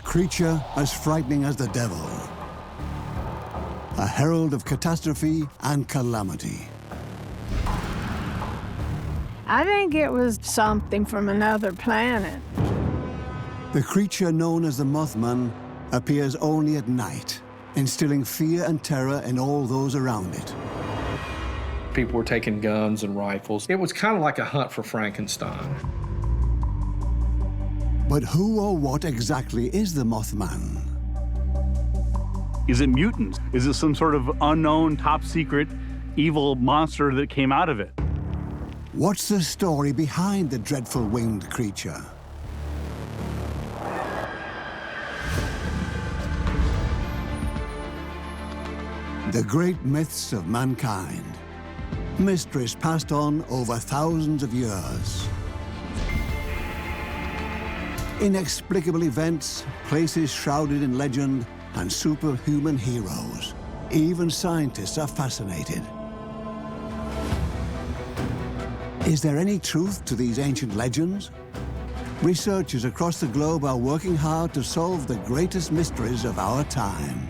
creature as frightening as the devil. A herald of catastrophe and calamity. I think it was something from another planet. The creature known as the Mothman appears only at night, instilling fear and terror in all those around it. People were taking guns and rifles. It was kind of like a hunt for Frankenstein. But who or what exactly is the Mothman? Is it mutants? Is it some sort of unknown, top-secret, evil monster that came out of it? What's the story behind the dreadful winged creature? The great myths of mankind. Mysteries passed on over thousands of years. Inexplicable events, places shrouded in legend, and superhuman heroes. Even scientists are fascinated. Is there any truth to these ancient legends? Researchers across the globe are working hard to solve the greatest mysteries of our time.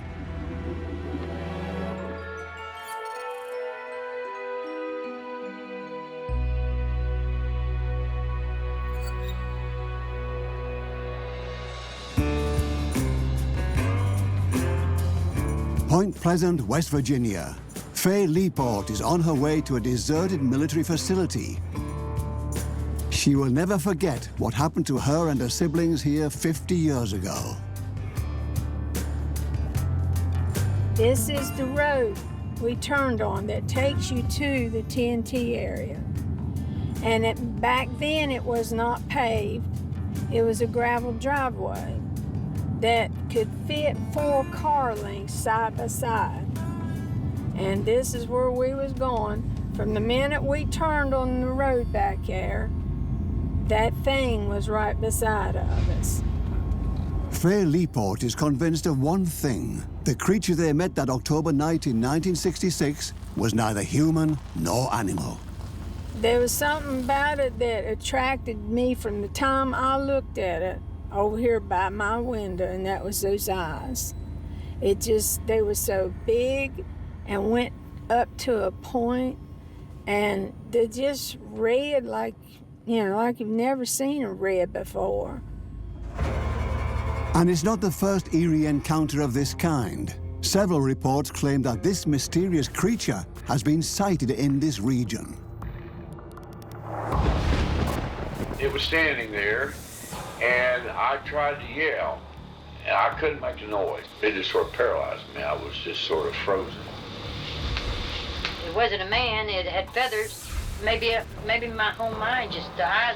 Point Pleasant, West Virginia. Faye Leaport is on her way to a deserted military facility. She will never forget what happened to her and her siblings here 50 years ago. This is the road we turned on that takes you to the TNT area. And back then it was not paved. It was a gravel driveway that could fit 4 car lengths side by side. And this is where we was going. From the minute we turned on the road back there, that thing was right beside of us. Faye Leaport is convinced of one thing. The creature they met that October night in 1966 was neither human nor animal. There was something about it that attracted me from the time I looked at it over here by my window, and that was those eyes. They were so big and went up to a point, and they're just red like you've never seen them red before. And it's not the first eerie encounter of this kind. Several reports claim that this mysterious creature has been sighted in this region. It was standing there, and I tried to yell, and I couldn't make a noise. It just sort of paralyzed me. I was just sort of frozen. It wasn't a man, it had feathers. Maybe my whole mind just died.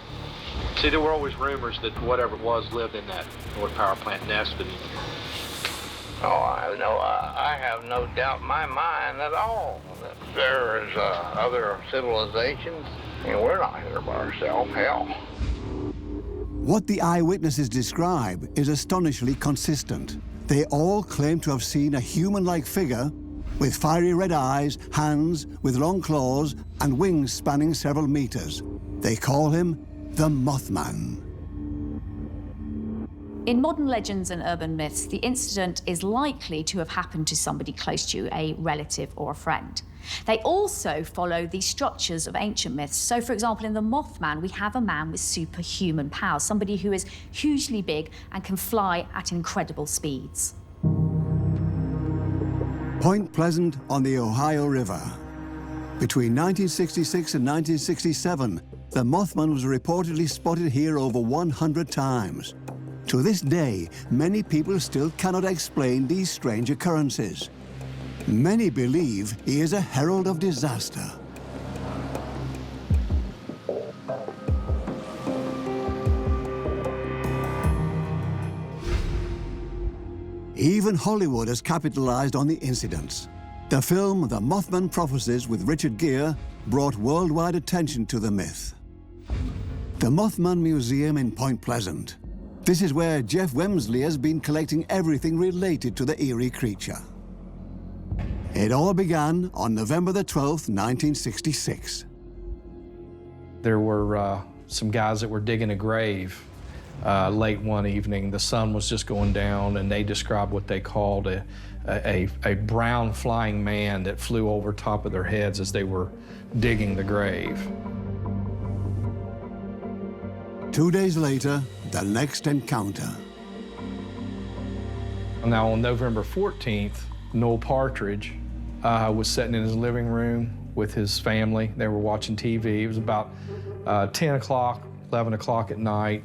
See, there were always rumors that whatever it was lived in that North Power Plant nest. Oh, I have no doubt in my mind at all that there is other civilizations, and we're not here by ourselves, hell. What the eyewitnesses describe is astonishingly consistent. They all claim to have seen a human-like figure with fiery red eyes, hands with long claws, and wings spanning several meters. They call him the Mothman. In modern legends and urban myths, the incident is likely to have happened to somebody close to you, a relative or a friend. They also follow the structures of ancient myths. So, for example, in the Mothman, we have a man with superhuman powers, somebody who is hugely big and can fly at incredible speeds. Point Pleasant on the Ohio River. Between 1966 and 1967, the Mothman was reportedly spotted here over 100 times. To this day, many people still cannot explain these strange occurrences. Many believe he is a herald of disaster. Even Hollywood has capitalized on the incidents. The film The Mothman Prophecies with Richard Gere brought worldwide attention to the myth. The Mothman Museum in Point Pleasant. This is where Jeff Wemsley has been collecting everything related to the eerie creature. It all began on November the 12th, 1966. There were some guys that were digging a grave late one evening. The sun was just going down, and they described what they called a brown flying man that flew over top of their heads as they were digging the grave. 2 days later, the next encounter. Now, on November 14th, Noel Partridge was sitting in his living room with his family. They were watching TV. It was about 10 o'clock, 11 o'clock at night,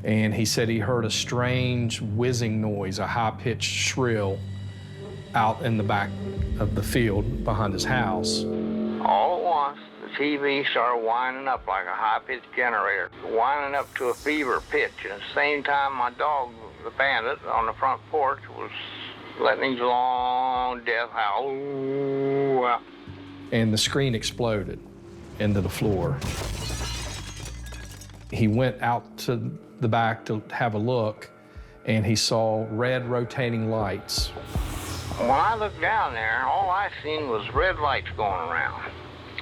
and he said he heard a strange whizzing noise, a high-pitched shrill, out in the back of the field behind his house. All at once, the TV started winding up like a high-pitched generator, winding up to a fever pitch. And at the same time, my dog, the bandit, on the front porch was letting his long death howl. Ooh. And the screen exploded into the floor. He went out to the back to have a look, and he saw red rotating lights. When I looked down there, all I seen was red lights going around.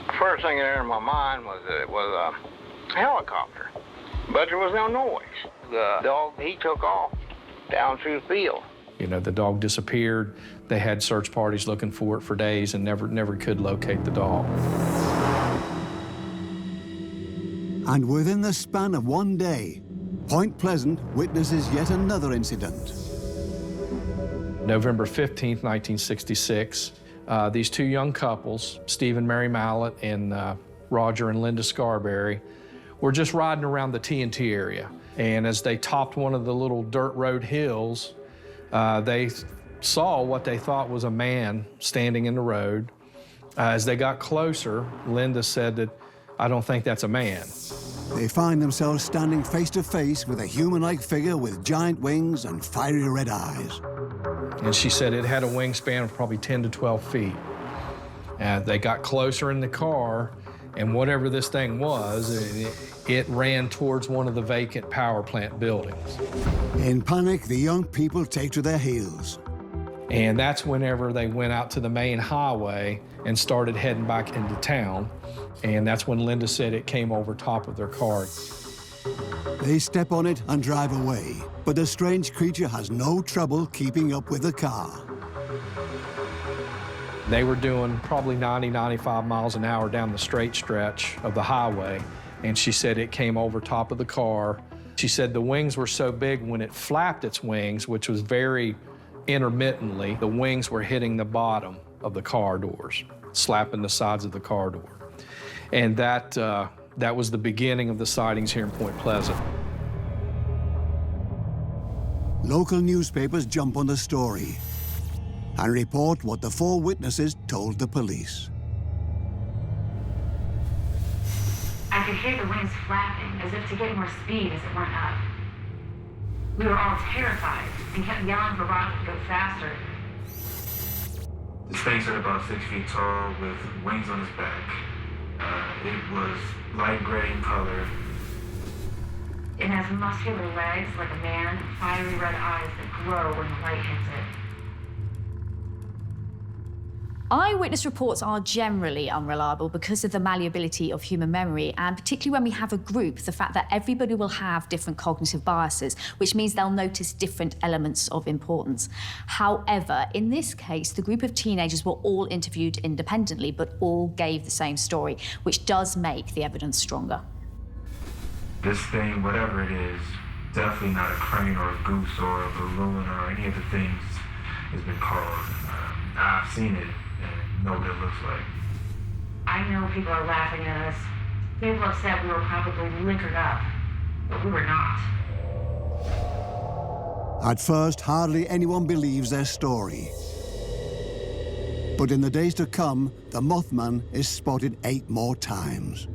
The first thing that entered my mind was that it was a helicopter, but there was no noise. The dog, he took off down through the field. You know, the dog disappeared. They had search parties looking for it for days and never could locate the dog. And within the span of 1 day, Point Pleasant witnesses yet another incident. November 15th, 1966, these two young couples, Steve and Mary Mallett and Roger and Linda Scarberry, were just riding around the TNT area. And as they topped one of the little dirt road hills, they saw what they thought was a man standing in the road. As they got closer, Linda said that, "I don't think that's a man." They find themselves standing face to face with a human-like figure with giant wings and fiery red eyes. And she said it had a wingspan of probably 10 to 12 feet. And they got closer in the car, and whatever this thing was, it ran towards one of the vacant power plant buildings. In panic, the young people take to their heels. And that's whenever they went out to the main highway and started heading back into town. And that's when Linda said it came over top of their car. They step on it and drive away, but the strange creature has no trouble keeping up with the car. They were doing probably 90, 95 miles an hour down the straight stretch of the highway, and she said it came over top of the car. She said the wings were so big when it flapped its wings, which was very intermittently, the wings were hitting the bottom of the car doors, slapping the sides of the car door. And that was the beginning of the sightings here in Point Pleasant. Local newspapers jump on the story and report what the four witnesses told the police. I could hear the wings flapping as if to get more speed as it went up. We were all terrified and kept yelling for Roger to go faster. This thing stood about 6 feet tall with wings on its back. It was light gray in color. It has muscular legs like a man, fiery red eyes that glow when the light hits it. Eyewitness reports are generally unreliable because of the malleability of human memory, and particularly when we have a group, the fact that everybody will have different cognitive biases, which means they'll notice different elements of importance. However, in this case, the group of teenagers were all interviewed independently, but all gave the same story, which does make the evidence stronger. This thing, whatever it is, definitely not a crane or a goose or a balloon or any of the things it's been called. I've seen it and know what it looks like. I know people are laughing at us. People have said we were probably liquored up, but we were not. At first, hardly anyone believes their story. But in the days to come, the Mothman is spotted 8 more times.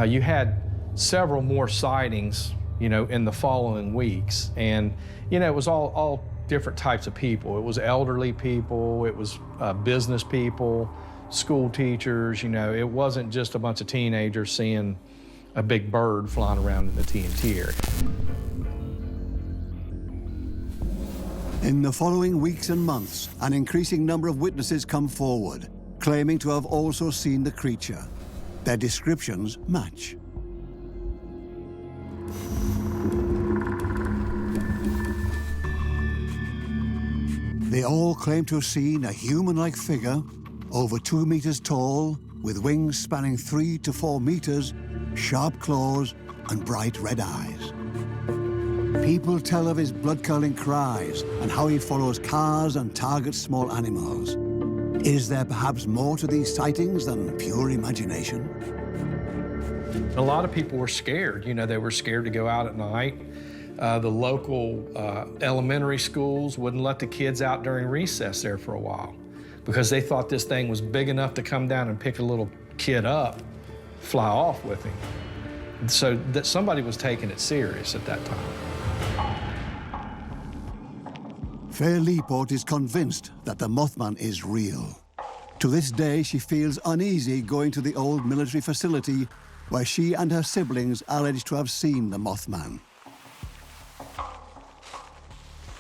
You had several more sightings, in the following weeks. And, it was all different types of people. It was elderly people, it was business people, school teachers, It wasn't just a bunch of teenagers seeing a big bird flying around in the TNT area. In the following weeks and months, an increasing number of witnesses come forward, claiming to have also seen the creature. Their descriptions match. They all claim to have seen a human-like figure, over 2 meters tall, with wings spanning 3 to 4 meters, sharp claws, and bright red eyes. People tell of his blood-curdling cries and how he follows cars and targets small animals. Is there perhaps more to these sightings than pure imagination? A lot of people were scared. You know, they were scared to go out at night. The local elementary schools wouldn't let the kids out during recess there for a while because they thought this thing was big enough to come down and pick a little kid up, fly off with him. So that somebody was taking it serious at that time. Fair Leaport is convinced that the Mothman is real. To this day, she feels uneasy going to the old military facility where she and her siblings are alleged to have seen the Mothman.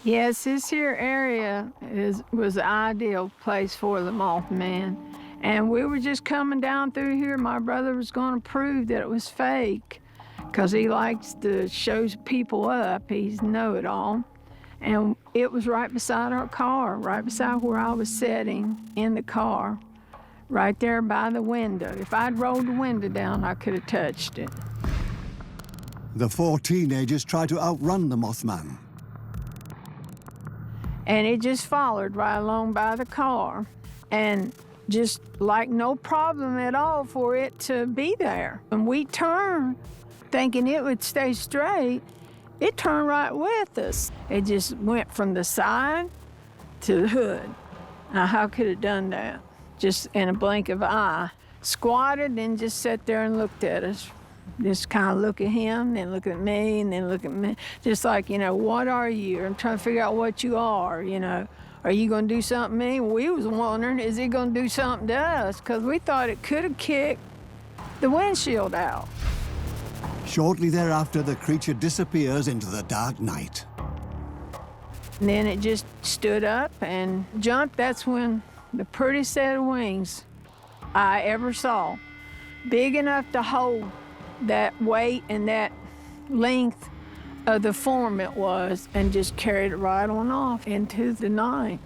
Yes, this here area was the ideal place for the Mothman. And we were just coming down through here. My brother was going to prove that it was fake because he likes to show people up. He's know-it-all. And it was right beside our car, right beside where I was sitting in the car, right there by the window. If I'd rolled the window down, I could have touched it. The 4 teenagers try to outrun the Mothman. And it just followed right along by the car. And just like no problem at all for it to be there. And we turned thinking it would stay straight. It turned right with us. It just went from the side to the hood. Now, how could it done that? Just in a blink of an eye. Squatted and just sat there and looked at us. Just kind of look at him, then look at me, and then look at me. Just like, you know, what are you? I'm trying to figure out what you are, you know. Are you going to do something to me? We was wondering, is he going to do something to us? Because we thought it could have kicked the windshield out. Shortly thereafter, the creature disappears into the dark night. And then it just stood up and jumped. That's when the prettiest set of wings I ever saw. Big enough to hold that weight and that length of the form it was, and just carried it right on off into the night.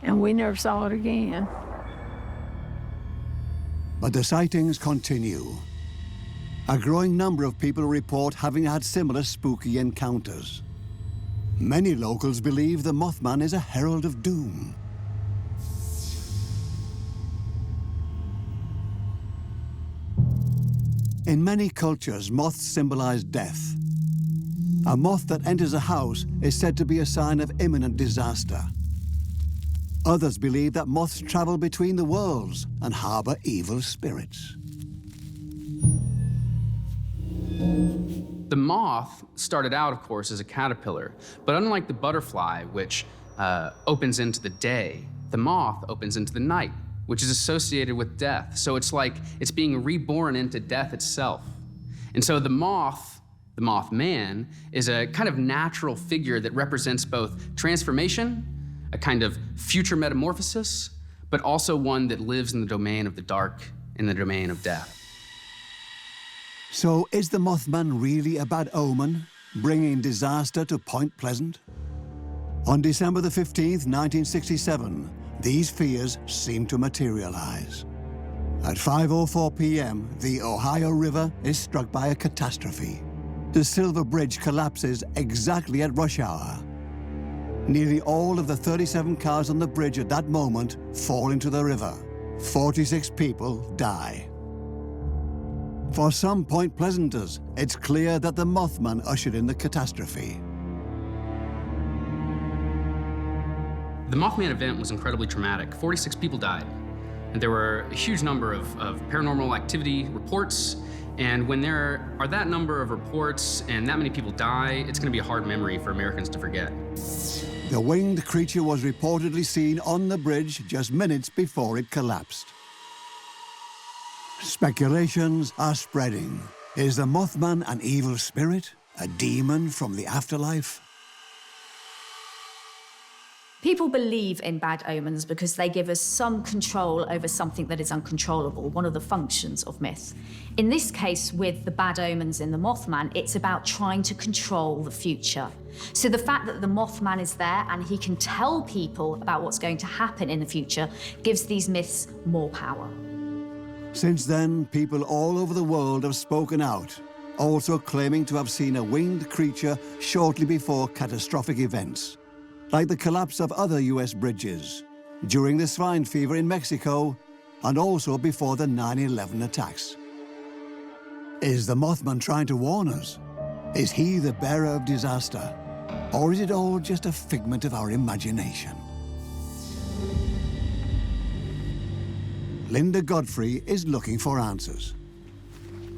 And we never saw it again. But the sightings continue. A growing number of people report having had similar spooky encounters. Many locals believe the Mothman is a herald of doom. In many cultures, moths symbolize death. A moth that enters a house is said to be a sign of imminent disaster. Others believe that moths travel between the worlds and harbor evil spirits. The moth started out, of course, as a caterpillar, but unlike the butterfly, which opens into the day, the moth opens into the night, which is associated with death. So it's like it's being reborn into death itself. And so the Mothman, is a kind of natural figure that represents both transformation, a kind of future metamorphosis, but also one that lives in the domain of the dark, in the domain of death. So is the Mothman really a bad omen, bringing disaster to Point Pleasant? On December the 15th, 1967, these fears seem to materialize. At 5:04 p.m., the Ohio River is struck by a catastrophe. The Silver Bridge collapses exactly at rush hour. Nearly all of the 37 cars on the bridge at that moment fall into the river. 46 people die. For some Point Pleasanters, it's clear that the Mothman ushered in the catastrophe. The Mothman event was incredibly traumatic. 46 people died. And there were a huge number of paranormal activity reports. And when there are that number of reports and that many people die, it's going to be a hard memory for Americans to forget. The winged creature was reportedly seen on the bridge just minutes before it collapsed. Speculations are spreading. Is the Mothman an evil spirit? A demon from the afterlife? People believe in bad omens because they give us some control over something that is uncontrollable, one of the functions of myth. In this case, with the bad omens in the Mothman, it's about trying to control the future. So the fact that the Mothman is there and he can tell people about what's going to happen in the future gives these myths more power. Since then, people all over the world have spoken out, also claiming to have seen a winged creature shortly before catastrophic events, like the collapse of other US bridges, during the swine fever in Mexico, and also before the 9/11 attacks. Is the Mothman trying to warn us? Is he the bearer of disaster? Or is it all just a figment of our imagination? Linda Godfrey is looking for answers.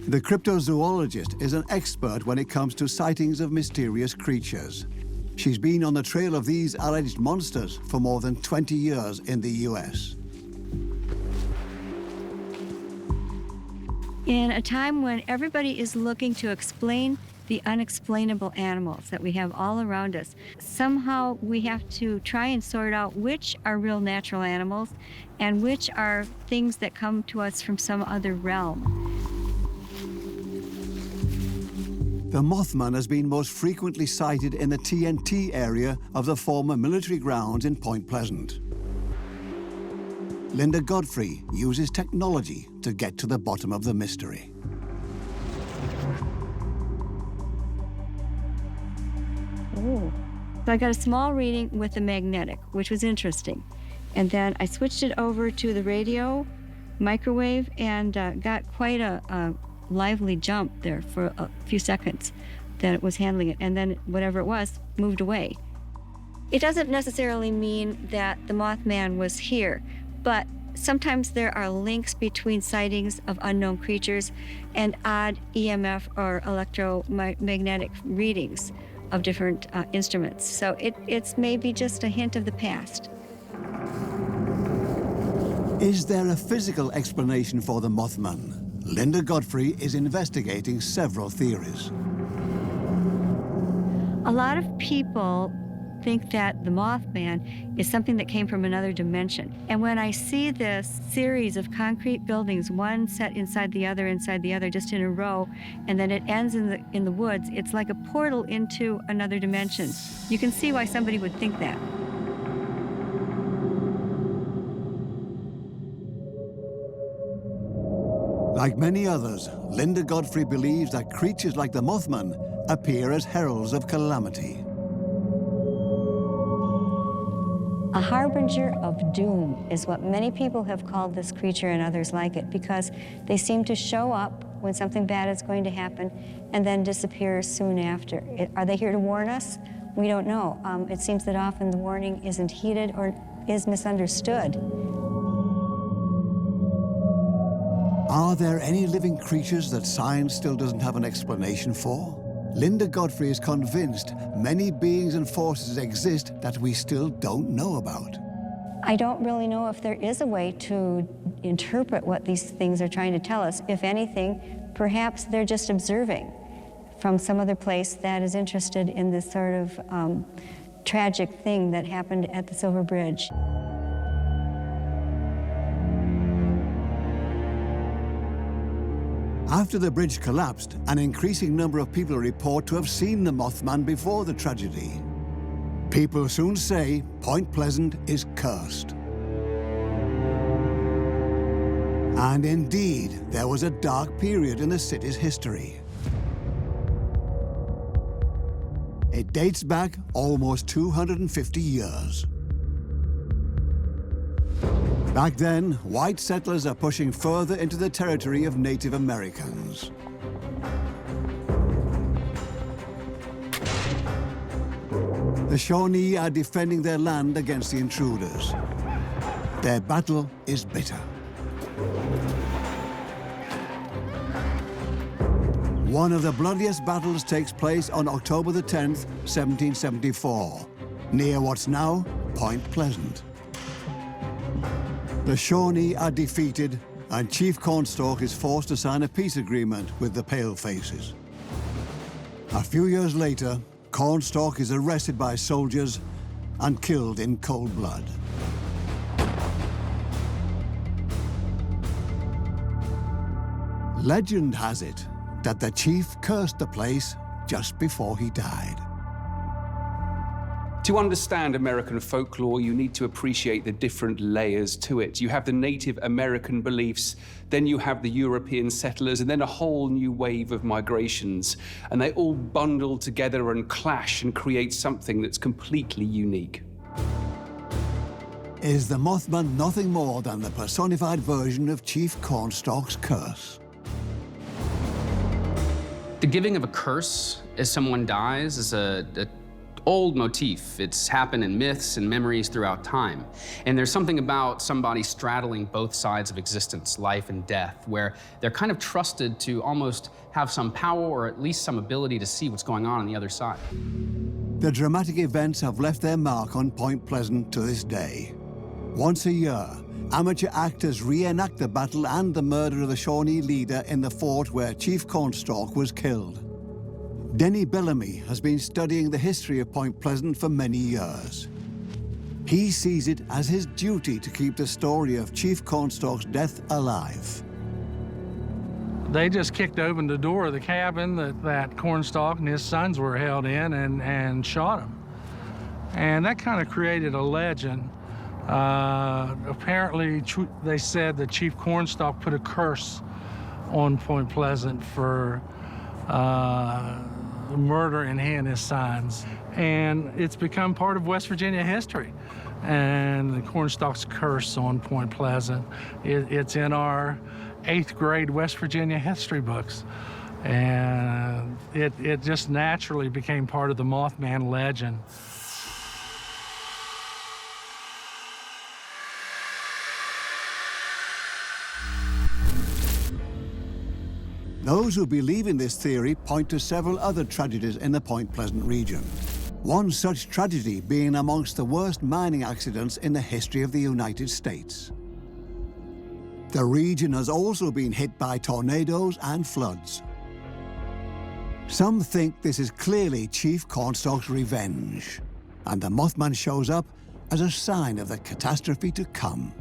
The cryptozoologist is an expert when it comes to sightings of mysterious creatures. She's been on the trail of these alleged monsters for more than 20 years in the US. In a time when everybody is looking to explain the unexplainable animals that we have all around us, somehow we have to try and sort out which are real natural animals and which are things that come to us from some other realm. The Mothman has been most frequently sighted in the TNT area of the former military grounds in Point Pleasant. Linda Godfrey uses technology to get to the bottom of the mystery. Ooh. So I got a small reading with the magnetic, which was interesting. And then I switched it over to the radio, microwave, and got quite a lively jump there for a few seconds that it was handling it, and then whatever it was moved away. It doesn't necessarily mean that the Mothman was here, but sometimes there are links between sightings of unknown creatures and odd EMF or electromagnetic readings of different instruments. So it's maybe just a hint of the past. Is there a physical explanation for the Mothman? Linda Godfrey is investigating several theories. A lot of people think that the Mothman is something that came from another dimension. And when I see this series of concrete buildings, one set inside the other, just in a row, and then it ends in the woods, it's like a portal into another dimension. You can see why somebody would think that. Like many others, Linda Godfrey believes that creatures like the Mothman appear as heralds of calamity. A harbinger of doom is what many people have called this creature and others like it, because they seem to show up when something bad is going to happen and then disappear soon after. Are they here to warn us? We don't know. It seems that often the warning isn't heeded or is misunderstood. Are there any living creatures that science still doesn't have an explanation for? Linda Godfrey is convinced many beings and forces exist that we still don't know about. I don't really know if there is a way to interpret what these things are trying to tell us. If anything, perhaps they're just observing from some other place that is interested in this sort of tragic thing that happened at the Silver Bridge. After the bridge collapsed, an increasing number of people report to have seen the Mothman before the tragedy. People soon say Point Pleasant is cursed. And indeed, there was a dark period in the city's history. It dates back almost 250 years. Back then, white settlers are pushing further into the territory of Native Americans. The Shawnee are defending their land against the intruders. Their battle is bitter. One of the bloodiest battles takes place on October the 10th, 1774, near what's now Point Pleasant. The Shawnee are defeated, and Chief Cornstalk is forced to sign a peace agreement with the Palefaces. A few years later, Cornstalk is arrested by soldiers and killed in cold blood. Legend has it that the chief cursed the place just before he died. To understand American folklore, you need to appreciate the different layers to it. You have the Native American beliefs, then you have the European settlers, and then a whole new wave of migrations. And they all bundle together and clash and create something that's completely unique. Is the Mothman nothing more than the personified version of Chief Cornstalk's curse? The giving of a curse as someone dies is a old motif. It's happened in myths and memories throughout time. And there's something about somebody straddling both sides of existence, life and death, where they're kind of trusted to almost have some power or at least some ability to see what's going on the other side. The dramatic events have left their mark on Point Pleasant to this day. Once a year, amateur actors reenact the battle and the murder of the Shawnee leader in the fort where Chief Cornstalk was killed. Denny Bellamy has been studying the history of Point Pleasant for many years. He sees it as his duty to keep the story of Chief Cornstalk's death alive. They just kicked open the door of the cabin that Cornstalk and his sons were held in and shot him. And that kind of created a legend. Apparently, they said that Chief Cornstalk put a curse on Point Pleasant for murdering he and his sons. And it's become part of West Virginia history. And the Cornstalk's curse on Point Pleasant, it's in our 8th grade West Virginia history books. And it just naturally became part of the Mothman legend. Those who believe in this theory point to several other tragedies in the Point Pleasant region. One such tragedy being amongst the worst mining accidents in the history of the United States. The region has also been hit by tornadoes and floods. Some think this is clearly Chief Cornstalk's revenge, and the Mothman shows up as a sign of the catastrophe to come.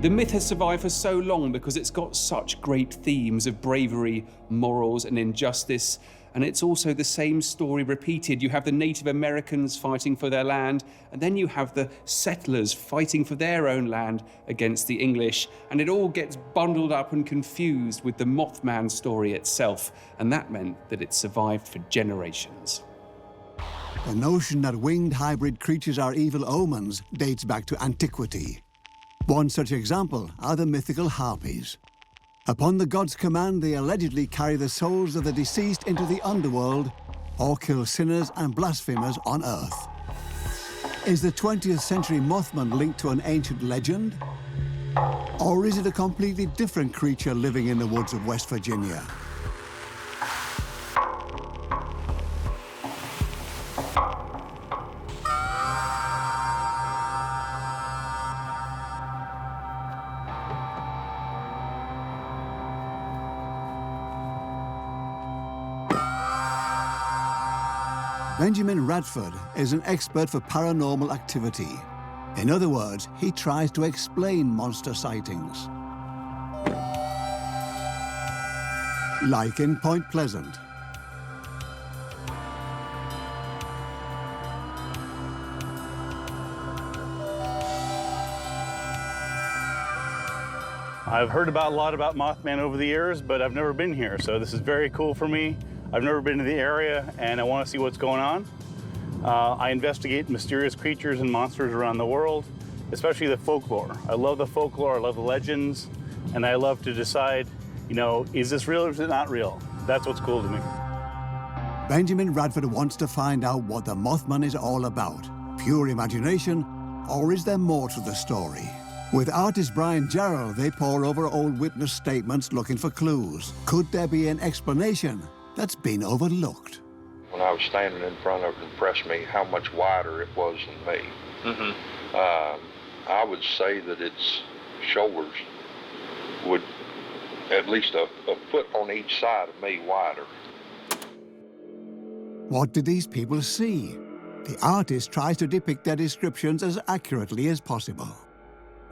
The myth has survived for so long because it's got such great themes of bravery, morals, and injustice. And it's also the same story repeated. You have the Native Americans fighting for their land, and then you have the settlers fighting for their own land against the English. And it all gets bundled up and confused with the Mothman story itself. And that meant that it survived for generations. The notion that winged hybrid creatures are evil omens dates back to antiquity. One such example are the mythical harpies. Upon the god's command, they allegedly carry the souls of the deceased into the underworld or kill sinners and blasphemers on Earth. Is the 20th century Mothman linked to an ancient legend? Or is it a completely different creature living in the woods of West Virginia? Benjamin Radford is an expert for paranormal activity. In other words, he tries to explain monster sightings. Like in Point Pleasant. I've heard a lot about Mothman over the years, but I've never been here, so this is very cool for me. I've never been to the area, and I want to see what's going on. I investigate mysterious creatures and monsters around the world, especially the folklore. I love the folklore, I love the legends, and I love to decide, is this real or is it not real? That's what's cool to me. Benjamin Radford wants to find out what the Mothman is all about. Pure imagination, or is there more to the story? With artist Brian Jarrell, they pore over old witness statements looking for clues. Could there be an explanation that's been overlooked? When I was standing in front of it, it impressed me how much wider it was than me. I would say that its shoulders would at least a foot on each side of me wider. What did these people see? The artist tries to depict their descriptions as accurately as possible.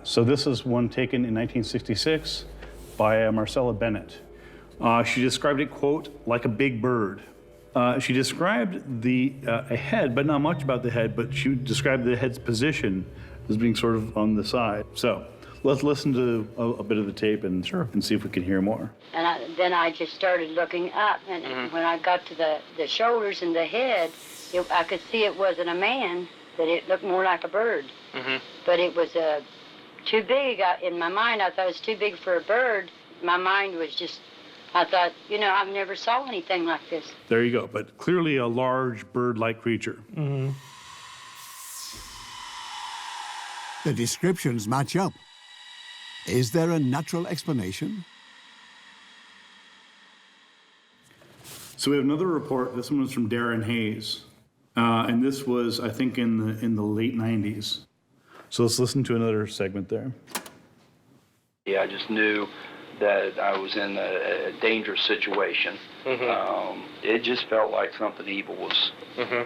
So this is one taken in 1966 by Marcella Bennett. She described it, quote, like a big bird. She described a head, but not much about the head, but she described the head's position as being sort of on the side. So let's listen to a bit of the tape and see if we can hear more. And then I just started looking up, and when I got to the shoulders and the head, I could see it wasn't a man, that it looked more like a bird. But it was too big. In my mind, I thought it was too big for a bird. My mind was just, I thought, you know, I've never saw anything like this. There you go, but clearly a large bird-like creature. The descriptions match up. Is there a natural explanation? So we have another report. This one was from Darren Hayes. And this was, I think, in the late 90s. So let's listen to another segment there. Yeah, I just knew that I was in a dangerous situation. It just felt like something evil was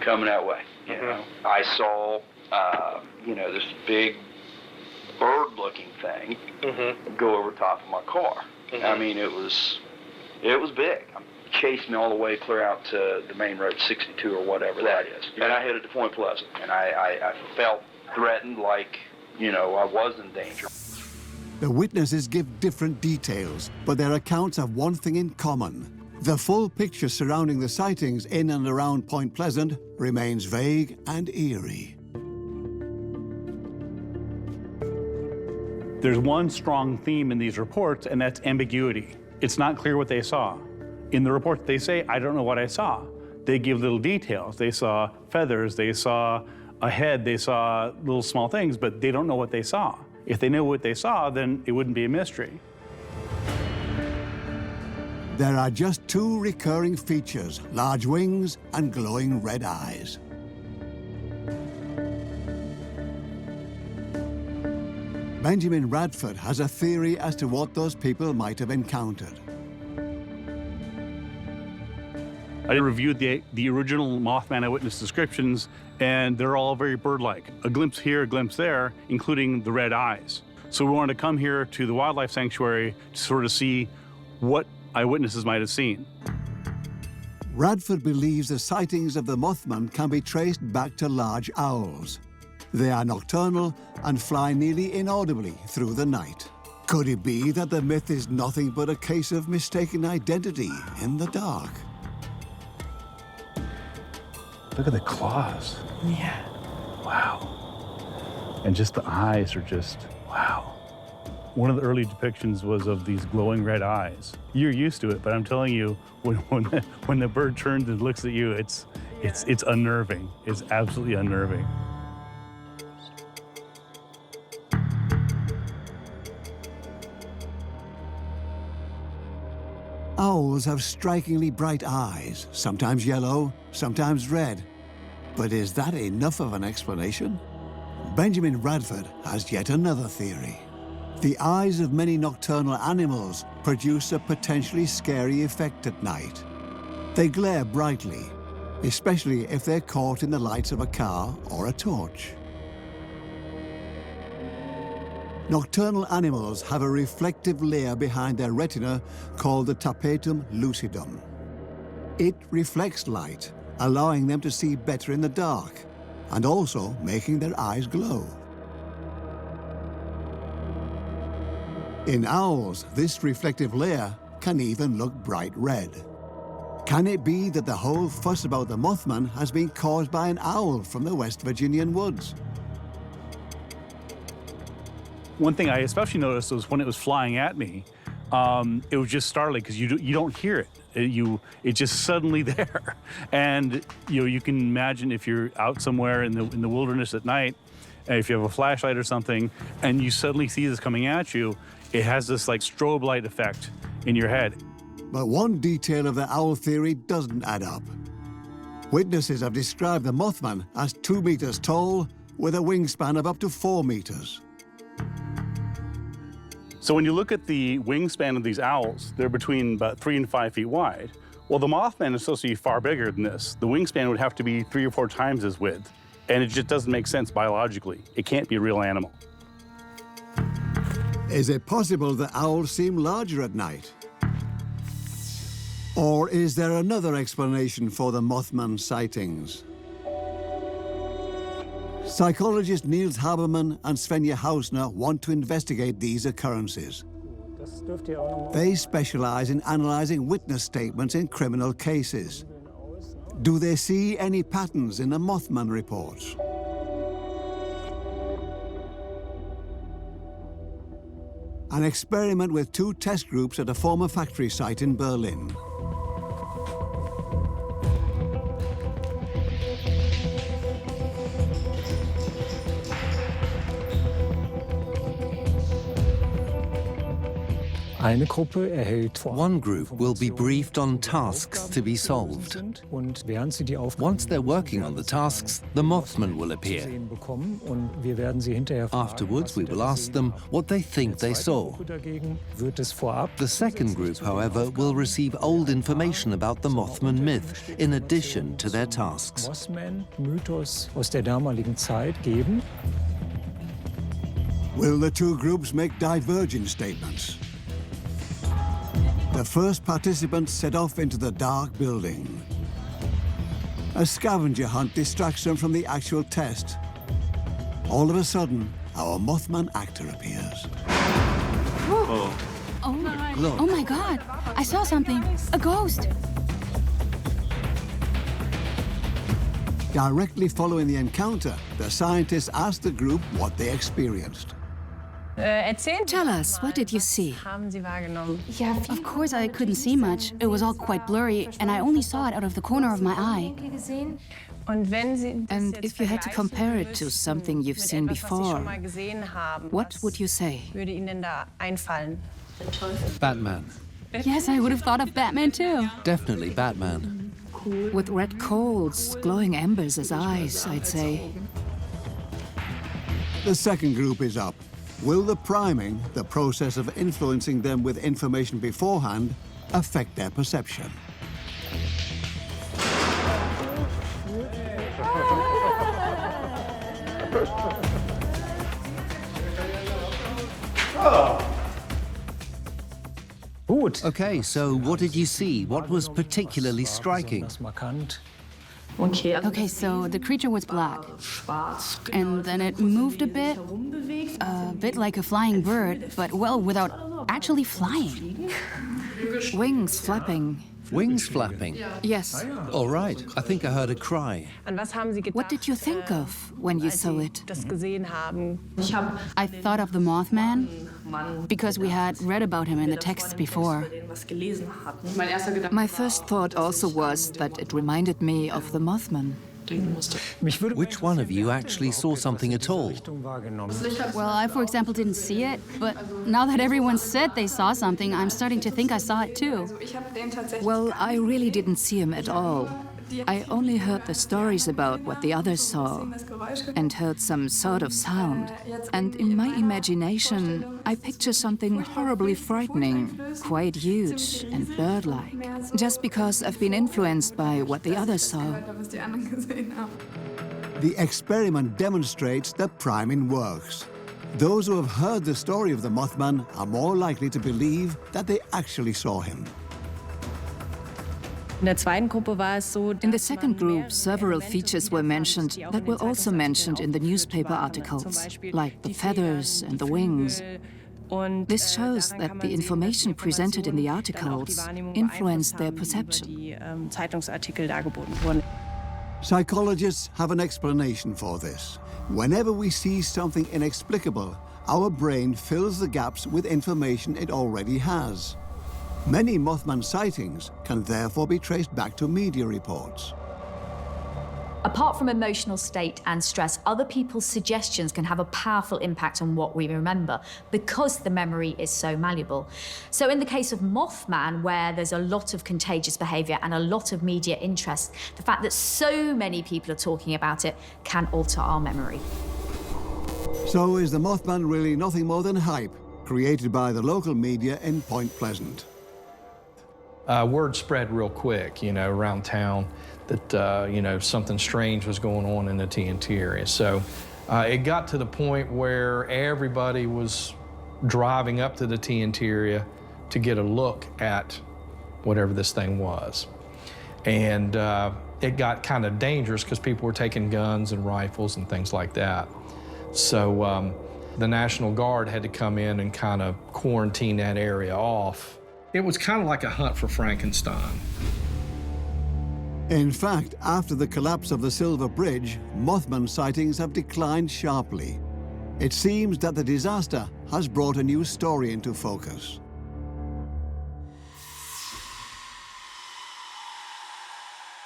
coming that way. You know, I saw, you know, this big bird-looking thing go over top of my car. I mean, it was big. Chased me all the way clear out to the main road, 62 or whatever that is. And I headed to Point Pleasant, and I felt threatened, like, you know, I was in danger. The witnesses give different details, but their accounts have one thing in common. The full picture surrounding the sightings in and around Point Pleasant remains vague and eerie. There's one strong theme in these reports, and that's ambiguity. It's not clear what they saw. In the report, they say, I don't know what I saw. They give little details. They saw feathers, they saw a head, they saw little small things, but they don't know what they saw. If they knew what they saw, then it wouldn't be a mystery. There are just two recurring features, large wings and glowing red eyes. Benjamin Radford has a theory as to what those people might have encountered. I reviewed the original Mothman eyewitness descriptions, and they're all very bird-like. A glimpse here, a glimpse there, including the red eyes. So we wanted to come here to the wildlife sanctuary to sort of see what eyewitnesses might have seen. Radford believes the sightings of the Mothman can be traced back to large owls. They are nocturnal and fly nearly inaudibly through the night. Could it be that the myth is nothing but a case of mistaken identity in the dark? Look at the claws. Yeah. Wow. And just the eyes are just, wow. One of the early depictions was of these glowing red eyes. You're used to it, but I'm telling you, when the bird turns and looks at you, it's unnerving. It's absolutely unnerving. Owls have strikingly bright eyes, sometimes yellow, sometimes red. But is that enough of an explanation? Benjamin Radford has yet another theory. The eyes of many nocturnal animals produce a potentially scary effect at night. They glare brightly, especially if they're caught in the lights of a car or a torch. Nocturnal animals have a reflective layer behind their retina called the tapetum lucidum. It reflects light, allowing them to see better in the dark, and also making their eyes glow. In owls, this reflective layer can even look bright red. Can it be that the whole fuss about the Mothman has been caused by an owl from the West Virginian woods? One thing I especially noticed was when it was flying at me, it was just startling because you don't hear it. It's just suddenly there. And you can imagine if you're out somewhere in the wilderness at night, and if you have a flashlight or something, and you suddenly see this coming at you, it has this like strobe light effect in your head. But one detail of the owl theory doesn't add up. Witnesses have described the Mothman as 2 meters tall with a wingspan of up to 4 meters. So when you look at the wingspan of these owls, they're between about 3 and 5 feet wide. Well, the Mothman is supposed to be far bigger than this. The wingspan would have to be 3 or 4 times his width, and it just doesn't make sense biologically. It can't be a real animal. Is it possible that owls seem larger at night? Or is there another explanation for the Mothman sightings? Psychologists Niels Haberman and Svenja Hausner want to investigate these occurrences. They specialize in analyzing witness statements in criminal cases. Do they see any patterns in the Mothman reports? An experiment with 2 test groups at a former factory site in Berlin. One group will be briefed on tasks to be solved. Once they're working on the tasks, the Mothman will appear. Afterwards, we will ask them what they think they saw. The second group, however, will receive old information about the Mothman myth in addition to their tasks. Will the 2 groups make divergent statements? The first participants set off into the dark building. A scavenger hunt distracts them from the actual test. All of a sudden, our Mothman actor appears. Oh my God, I saw something, a ghost. Directly following the encounter, the scientists asked the group what they experienced. Tell us, what did you see? Of course, I couldn't see much. It was all quite blurry, and I only saw it out of the corner of my eye. And if you had to compare it to something you've seen before, what would you say? Batman. Yes, I would have thought of Batman too. Definitely Batman. With red coals, glowing embers as eyes, I'd say. The second group is up. Will the priming, the process of influencing them with information beforehand, affect their perception? Okay, so what did you see? What was particularly striking? Okay, so the creature was black, and then it moved a bit like a flying bird, but well, without actually flying. Wings flapping. Wings flapping? Yes. All right, I think I heard a cry. What did you think of when you saw it? I thought of the Mothman, because we had read about him in the texts before. My first thought also was that it reminded me of the Mothman. Which one of you actually saw something at all? Well, I, for example, didn't see it, but now that everyone said they saw something, I'm starting to think I saw it too. Well, I really didn't see him at all. I only heard the stories about what the others saw and heard some sort of sound. And in my imagination, I picture something horribly frightening, quite huge and bird-like, just because I've been influenced by what the others saw. The experiment demonstrates that priming works. Those who have heard the story of the Mothman are more likely to believe that they actually saw him. In the second group, several features were mentioned that were also mentioned in the newspaper articles, like the feathers and the wings. This shows that the information presented in the articles influenced their perception. Psychologists have an explanation for this. Whenever we see something inexplicable, our brain fills the gaps with information it already has. Many Mothman sightings can therefore be traced back to media reports. Apart from emotional state and stress, other people's suggestions can have a powerful impact on what we remember because the memory is so malleable. So in the case of Mothman, where there's a lot of contagious behavior and a lot of media interest, the fact that so many people are talking about it can alter our memory. So is the Mothman really nothing more than hype created by the local media in Point Pleasant? Word spread real quick, around town that, something strange was going on in the TNT area. So it got to the point where everybody was driving up to the TNT area to get a look at whatever this thing was. And it got kind of dangerous because people were taking guns and rifles and things like that. So the National Guard had to come in and kind of quarantine that area off. It was kind of like a hunt for Frankenstein. In fact, after the collapse of the Silver Bridge, Mothman sightings have declined sharply. It seems that the disaster has brought a new story into focus.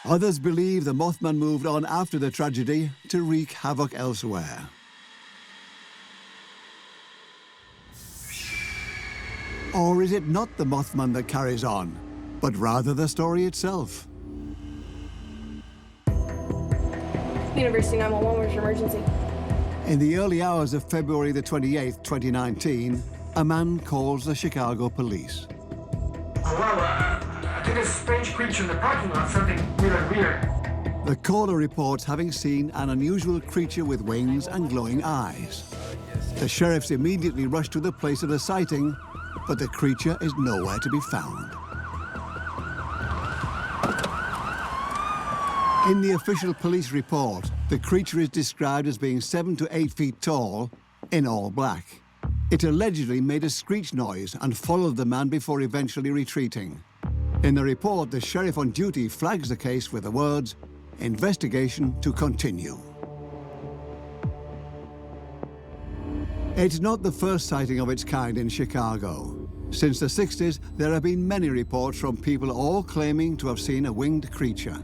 Others believe the Mothman moved on after the tragedy to wreak havoc elsewhere. Or is it not the Mothman that carries on, but rather the story itself? University 911, where's your emergency? In the early hours of February the 28th, 2019, a man calls the Chicago police. I think there's a strange creature in the parking lot, something weird. The caller reports having seen an unusual creature with wings and glowing eyes. The sheriffs immediately rush to the place of the sighting, but the creature is nowhere to be found. In the official police report, the creature is described as being 7 to 8 feet tall, in all black. It allegedly made a screech noise and followed the man before eventually retreating. In the report, the sheriff on duty flags the case with the words, "Investigation to continue." It's not the first sighting of its kind in Chicago. Since the 60s, there have been many reports from people all claiming to have seen a winged creature.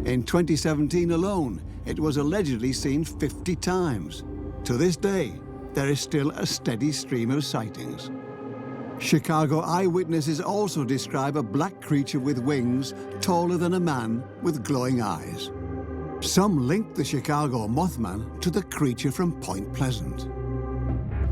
In 2017 alone, it was allegedly seen 50 times. To this day, there is still a steady stream of sightings. Chicago eyewitnesses also describe a black creature with wings taller than a man with glowing eyes. Some link the Chicago Mothman to the creature from Point Pleasant.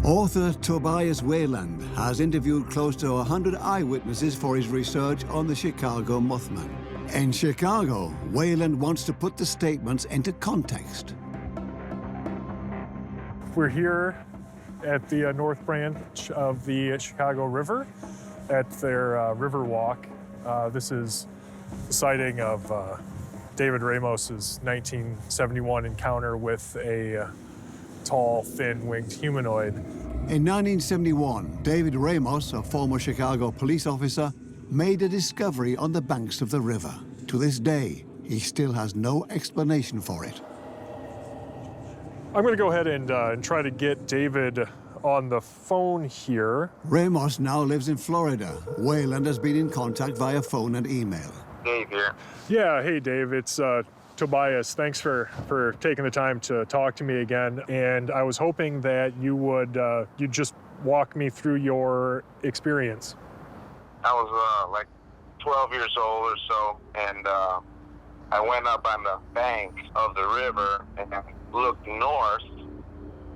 Author Tobias Wayland has interviewed close to 100 eyewitnesses for his research on the Chicago Mothman. In Chicago, Wayland wants to put the statements into context. We're here at the North Branch of the Chicago River at their river walk. This is the sighting of David Ramos's 1971 encounter with a tall, thin-winged humanoid. In 1971, David Ramos, a former Chicago police officer, made a discovery on the banks of the river. To this day, he still has no explanation for it. I'm going to go ahead and try to get David on the phone here. Ramos now lives in Florida. Wayland has been in contact via phone and email. Dave here. Yeah, hey Dave, it's Tobias. Thanks for taking the time to talk to me again. And I was hoping that you would you'd just walk me through your experience. I was like 12 years old or so, and I went up on the bank of the river and looked north,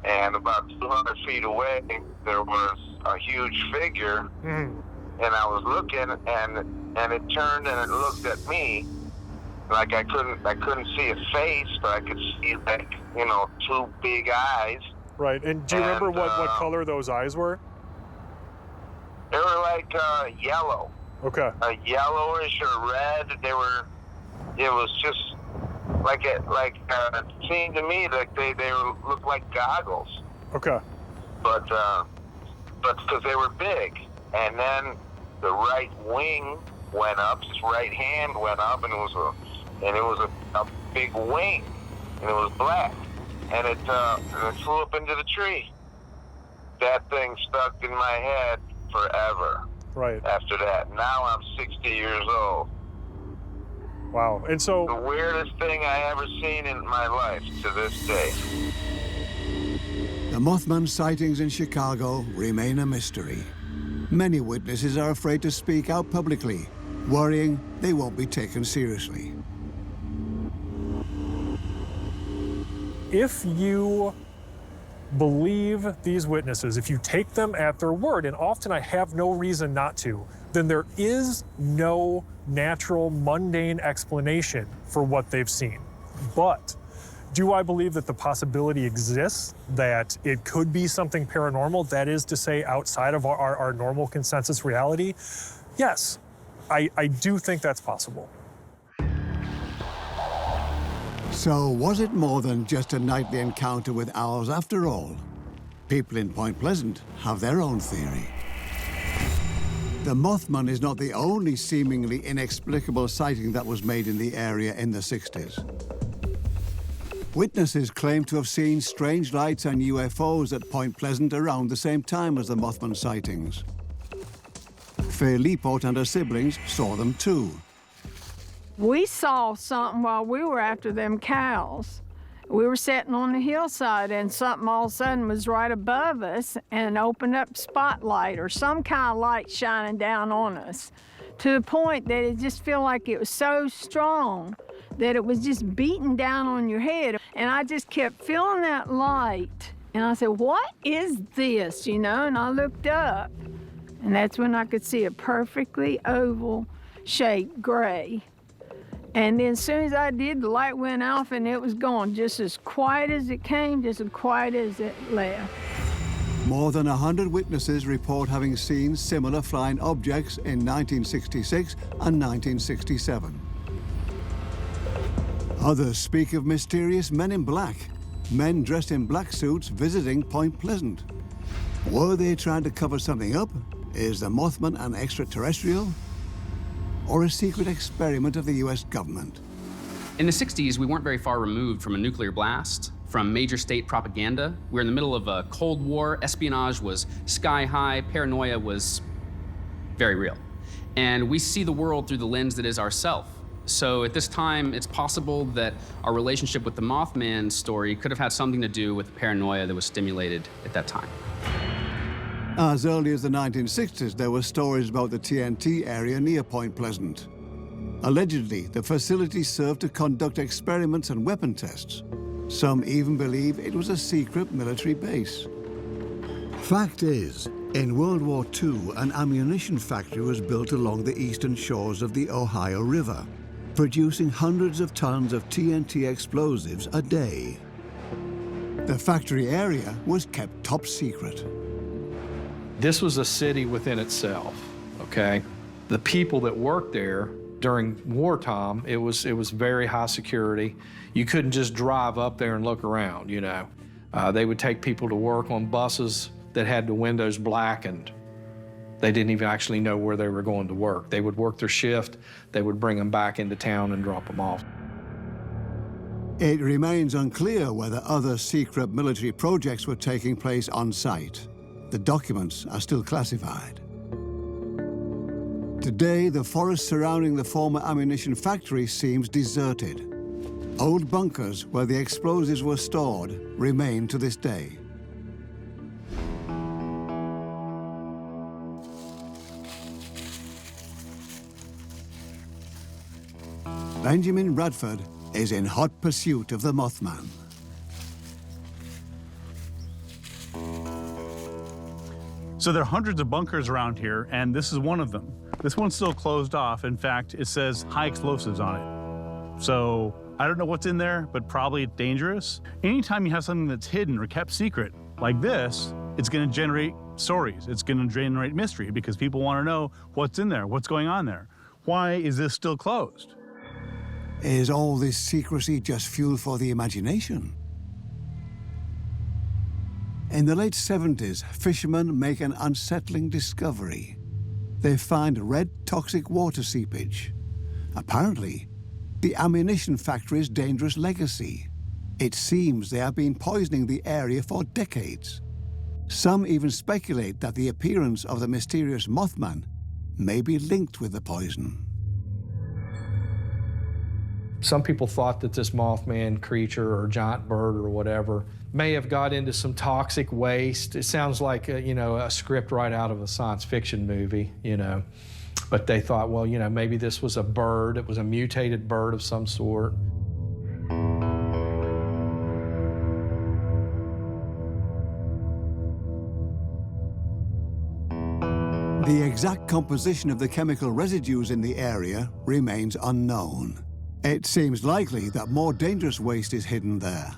and about 200 feet away there was a huge figure, and I was looking, and it turned and it looked at me. Like I couldn't see a face, but I could see, like, two big eyes. Right, and do you remember what color those eyes were? They were like yellow. Okay. A yellowish or red. It was just like it seemed to me like they looked like goggles. Okay. But because they were big, and then the right wing went up, his right hand went up, and it was a big wing, and it was black, and it flew up into the tree. That thing stuck in my head forever. Right. After that. Now I'm 60 years old. Wow. And so the weirdest thing I ever seen in my life to this day. The Mothman sightings in Chicago remain a mystery. Many witnesses are afraid to speak out publicly, worrying they won't be taken seriously. If you believe these witnesses, if you take them at their word, and often I have no reason not to, then there is no natural, mundane explanation for what they've seen. But do I believe that the possibility exists that it could be something paranormal, that is to say, outside of our normal consensus reality? Yes, I do think that's possible. So was it more than just a nightly encounter with owls after all? People in Point Pleasant have their own theory. The Mothman is not the only seemingly inexplicable sighting that was made in the area in the 60s. Witnesses claim to have seen strange lights and UFOs at Point Pleasant around the same time as the Mothman sightings. Faye Leaport and her siblings saw them too. We saw something while we were after them cows. We were sitting on the hillside and something all of a sudden was right above us and opened up spotlight or some kind of light shining down on us to the point that it just felt like it was so strong that it was just beating down on your head. And I just kept feeling that light. And I said, what is this, you know? And I looked up and that's when I could see a perfectly oval shaped gray. And then as soon as I did, the light went off and it was gone, just as quiet as it came, just as quiet as it left. More than 100 witnesses report having seen similar flying objects in 1966 and 1967. Others speak of mysterious men in black, men dressed in black suits visiting Point Pleasant. Were they trying to cover something up? Is the Mothman an extraterrestrial? Or a secret experiment of the US government? In the 60s, we weren't very far removed from a nuclear blast, from major state propaganda. We were in the middle of a Cold War. Espionage was sky high. Paranoia was very real. And we see the world through the lens that is ourself. So at this time, it's possible that our relationship with the Mothman story could have had something to do with the paranoia that was stimulated at that time. As early as the 1960s, there were stories about the TNT area near Point Pleasant. Allegedly, the facility served to conduct experiments and weapon tests. Some even believe it was a secret military base. Fact is, in World War II, an ammunition factory was built along the eastern shores of the Ohio River, producing hundreds of tons of TNT explosives a day. The factory area was kept top secret. This was a city within itself, okay? The people that worked there during wartime, it was very high security. You couldn't just drive up there and look around, you know. They would take people to work on buses that had the windows blackened. They didn't even actually know where they were going to work. They would work their shift, they would bring them back into town and drop them off. It remains unclear whether other secret military projects were taking place on site. The documents are still classified. Today, the forest surrounding the former ammunition factory seems deserted. Old bunkers where the explosives were stored remain to this day. Benjamin Radford is in hot pursuit of the Mothman. So there are hundreds of bunkers around here, and this is one of them. This one's still closed off. In fact, it says high explosives on it. So I don't know what's in there, but probably dangerous. Anytime you have something that's hidden or kept secret like this, it's going to generate stories. It's going to generate mystery because people want to know what's in there, what's going on there. Why is this still closed? Is all this secrecy just fuel for the imagination? In the late 70s, fishermen make an unsettling discovery. They find red toxic water seepage. Apparently, the ammunition factory's dangerous legacy. It seems they have been poisoning the area for decades. Some even speculate that the appearance of the mysterious Mothman may be linked with the poison. Some people thought that this Mothman creature or giant bird or whatever may have got into some toxic waste. It sounds like a script right out of a science fiction movie, you know. But they thought, well, you know, maybe this was a bird. It was a mutated bird of some sort. The exact composition of the chemical residues in the area remains unknown. It seems likely that more dangerous waste is hidden there.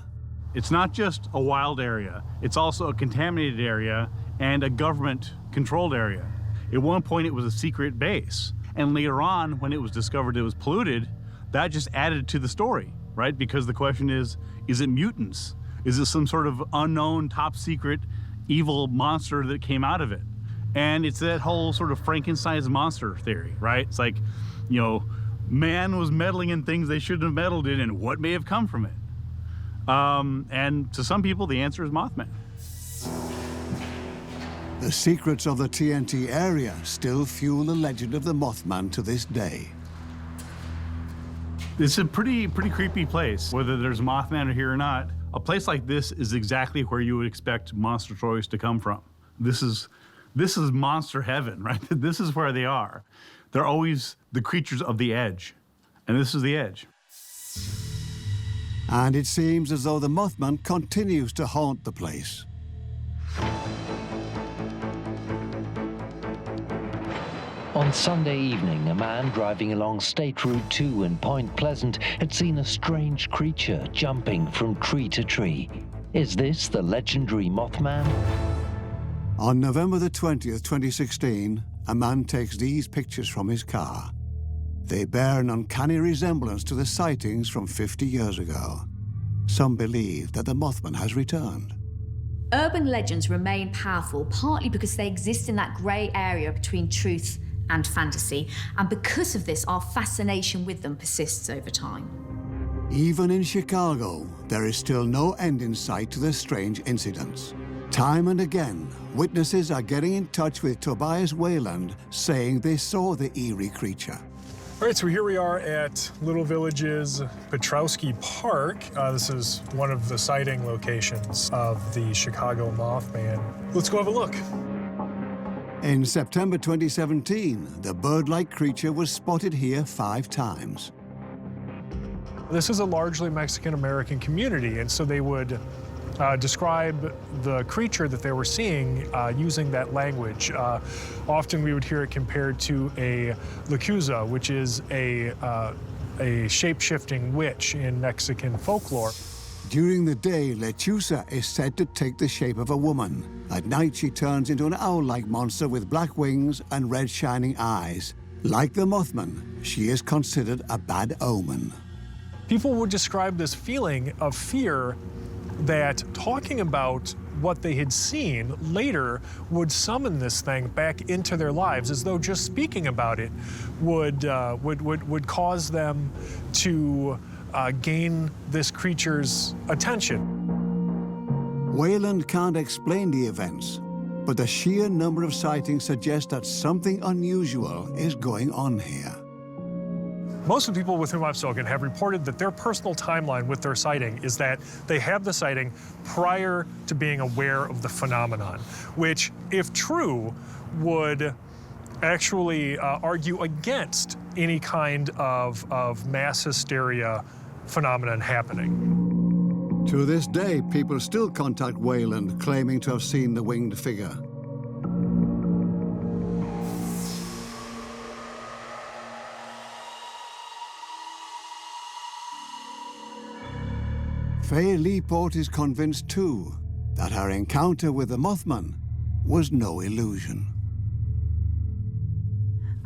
It's not just a wild area, it's also a contaminated area and a government-controlled area. At one point, it was a secret base. And later on, when it was discovered it was polluted, that just added to the story, right? Because the question is it mutants? Is it some sort of unknown, top-secret, evil monster that came out of it? And it's that whole sort of Frankenstein's monster theory, right? It's like, you know, man was meddling in things they shouldn't have meddled in, and what may have come from it? And to some people, the answer is Mothman. The secrets of the TNT area still fuel the legend of the Mothman to this day. It's a pretty creepy place, whether there's Mothman here or not. A place like this is exactly where you would expect monster stories to come from. This is monster heaven, right? This is where they are. They're always the creatures of the edge, and this is the edge. And it seems as though the Mothman continues to haunt the place. On Sunday evening, a man driving along State Route 2 in Point Pleasant had seen a strange creature jumping from tree to tree. Is this the legendary Mothman? On November the 20th, 2016, a man takes these pictures from his car. They bear an uncanny resemblance to the sightings from 50 years ago. Some believe that the Mothman has returned. Urban legends remain powerful, partly because they exist in that grey area between truth and fantasy, and because of this, our fascination with them persists over time. Even in Chicago, there is still no end in sight to the strange incidents. Time and again, witnesses are getting in touch with Tobias Wayland, saying they saw the eerie creature. All right, so here we are at Little Village's Petrowski Park. This is one of the sighting locations of the Chicago Mothman. Let's go have a look. In September 2017, the bird-like creature was spotted here 5 times. This is a largely Mexican-American community, and so they would describe the creature that they were seeing using that language. Often we would hear it compared to a lechuza, which is a shape-shifting witch in Mexican folklore. During the day, lechuza is said to take the shape of a woman. At night, she turns into an owl-like monster with black wings and red shining eyes. Like the Mothman, she is considered a bad omen. People would describe this feeling of fear that talking about what they had seen later would summon this thing back into their lives, as though just speaking about it would cause them to gain this creature's attention. Wayland can't explain the events, but the sheer number of sightings suggests that something unusual is going on here. Most of the people with whom I've spoken have reported that their personal timeline with their sighting is that they have the sighting prior to being aware of the phenomenon, which, if true, would actually argue against any kind of mass hysteria phenomenon happening. To this day, people still contact Wayland, claiming to have seen the winged figure. Faye Leaport is convinced, too, that her encounter with the Mothman was no illusion.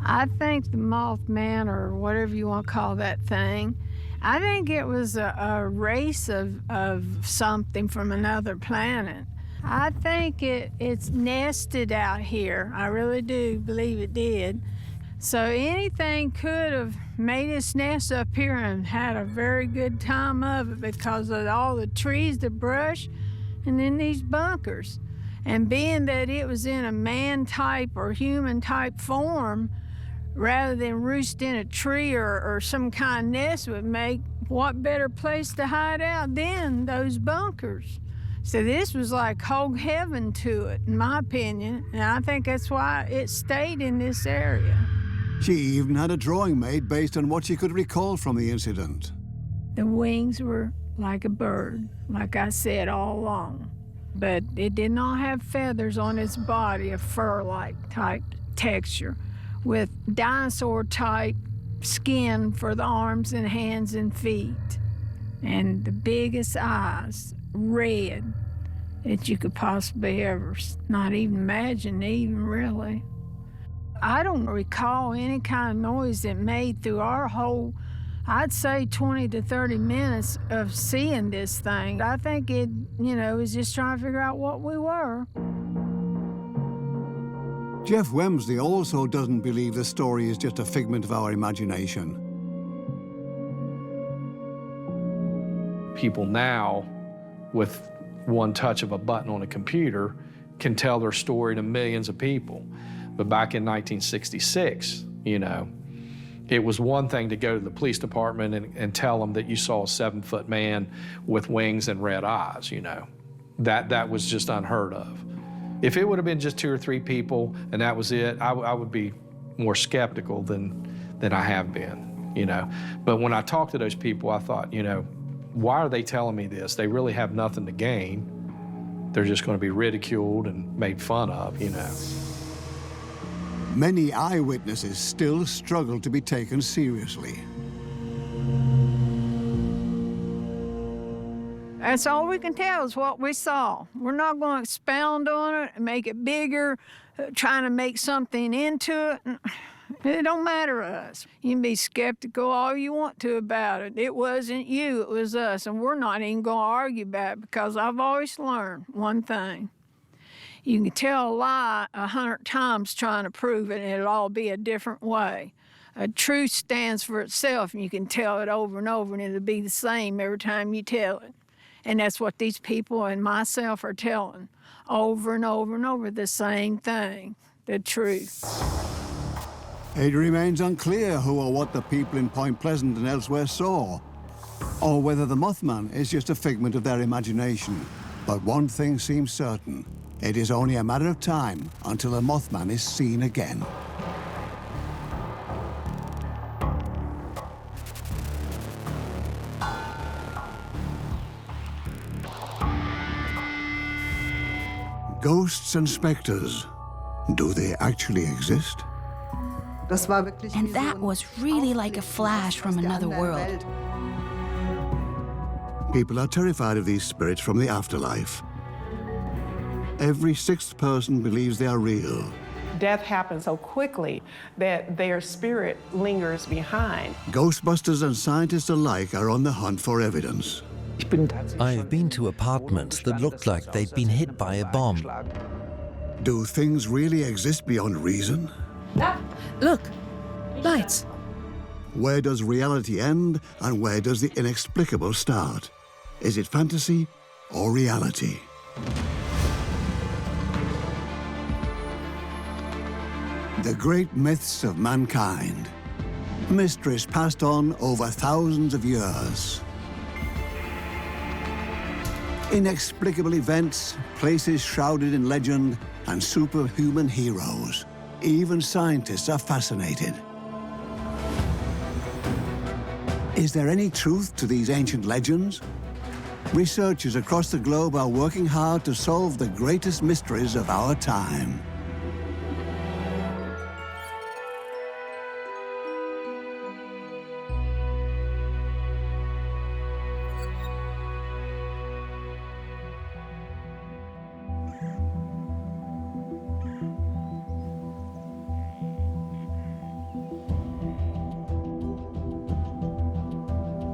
I think the Mothman, or whatever you want to call that thing, I think it was a race of something from another planet. I think it's nested out here. I really do believe it did. So anything could have made its nest up here and had a very good time of it because of all the trees, the brush, and then these bunkers. And being that it was in a man-type or human-type form, rather than roost in a tree or some kind of nest would make, what better place to hide out than those bunkers? So this was like whole heaven to it, in my opinion, and I think that's why it stayed in this area. She even had a drawing made based on what she could recall from the incident. The wings were like a bird, like I said all along, but it did not have feathers on its body, a fur-like type texture with dinosaur-type skin for the arms and hands and feet, and the biggest eyes, red, that you could possibly ever not even imagine, even really. I don't recall any kind of noise it made through our whole, I'd say 20 to 30 minutes of seeing this thing. I think it, was just trying to figure out what we were. Jeff Wemsley also doesn't believe the story is just a figment of our imagination. People now, with one touch of a button on a computer, can tell their story to millions of people. But back in 1966, it was one thing to go to the police department and tell them that you saw a 7-foot man with wings and red eyes, That was just unheard of. If it would have been just 2 or 3 people and that was it, I would be more skeptical than I have been, But when I talked to those people, I thought, why are they telling me this? They really have nothing to gain. They're just going to be ridiculed and made fun of, Many eyewitnesses still struggle to be taken seriously. That's all we can tell is what we saw. We're not going to expound on it and make it bigger, trying to make something into it. It don't matter to us. You can be skeptical all you want to about it. It wasn't you, it was us, and we're not even going to argue about it because I've always learned one thing. You can tell a lie 100 times trying to prove it, and it'll all be a different way. A truth stands for itself, and you can tell it over and over, and it'll be the same every time you tell it. And that's what these people and myself are telling, over and over and over, the same thing, the truth. It remains unclear who or what the people in Point Pleasant and elsewhere saw, or whether the Mothman is just a figment of their imagination. But one thing seems certain. It is only a matter of time until the Mothman is seen again. Ghosts and specters, do they actually exist? And that was really like a flash from another world. People are terrified of these spirits from the afterlife. Every 6th person believes they are real. Death happens so quickly that their spirit lingers behind. Ghostbusters and scientists alike are on the hunt for evidence. I've been to apartments that looked like they'd been hit by a bomb. Do things really exist beyond reason? Look, lights. Where does reality end and where does the inexplicable start? Is it fantasy or reality? The great myths of mankind. Mysteries passed on over thousands of years. Inexplicable events, places shrouded in legend, and superhuman heroes. Even scientists are fascinated. Is there any truth to these ancient legends? Researchers across the globe are working hard to solve the greatest mysteries of our time.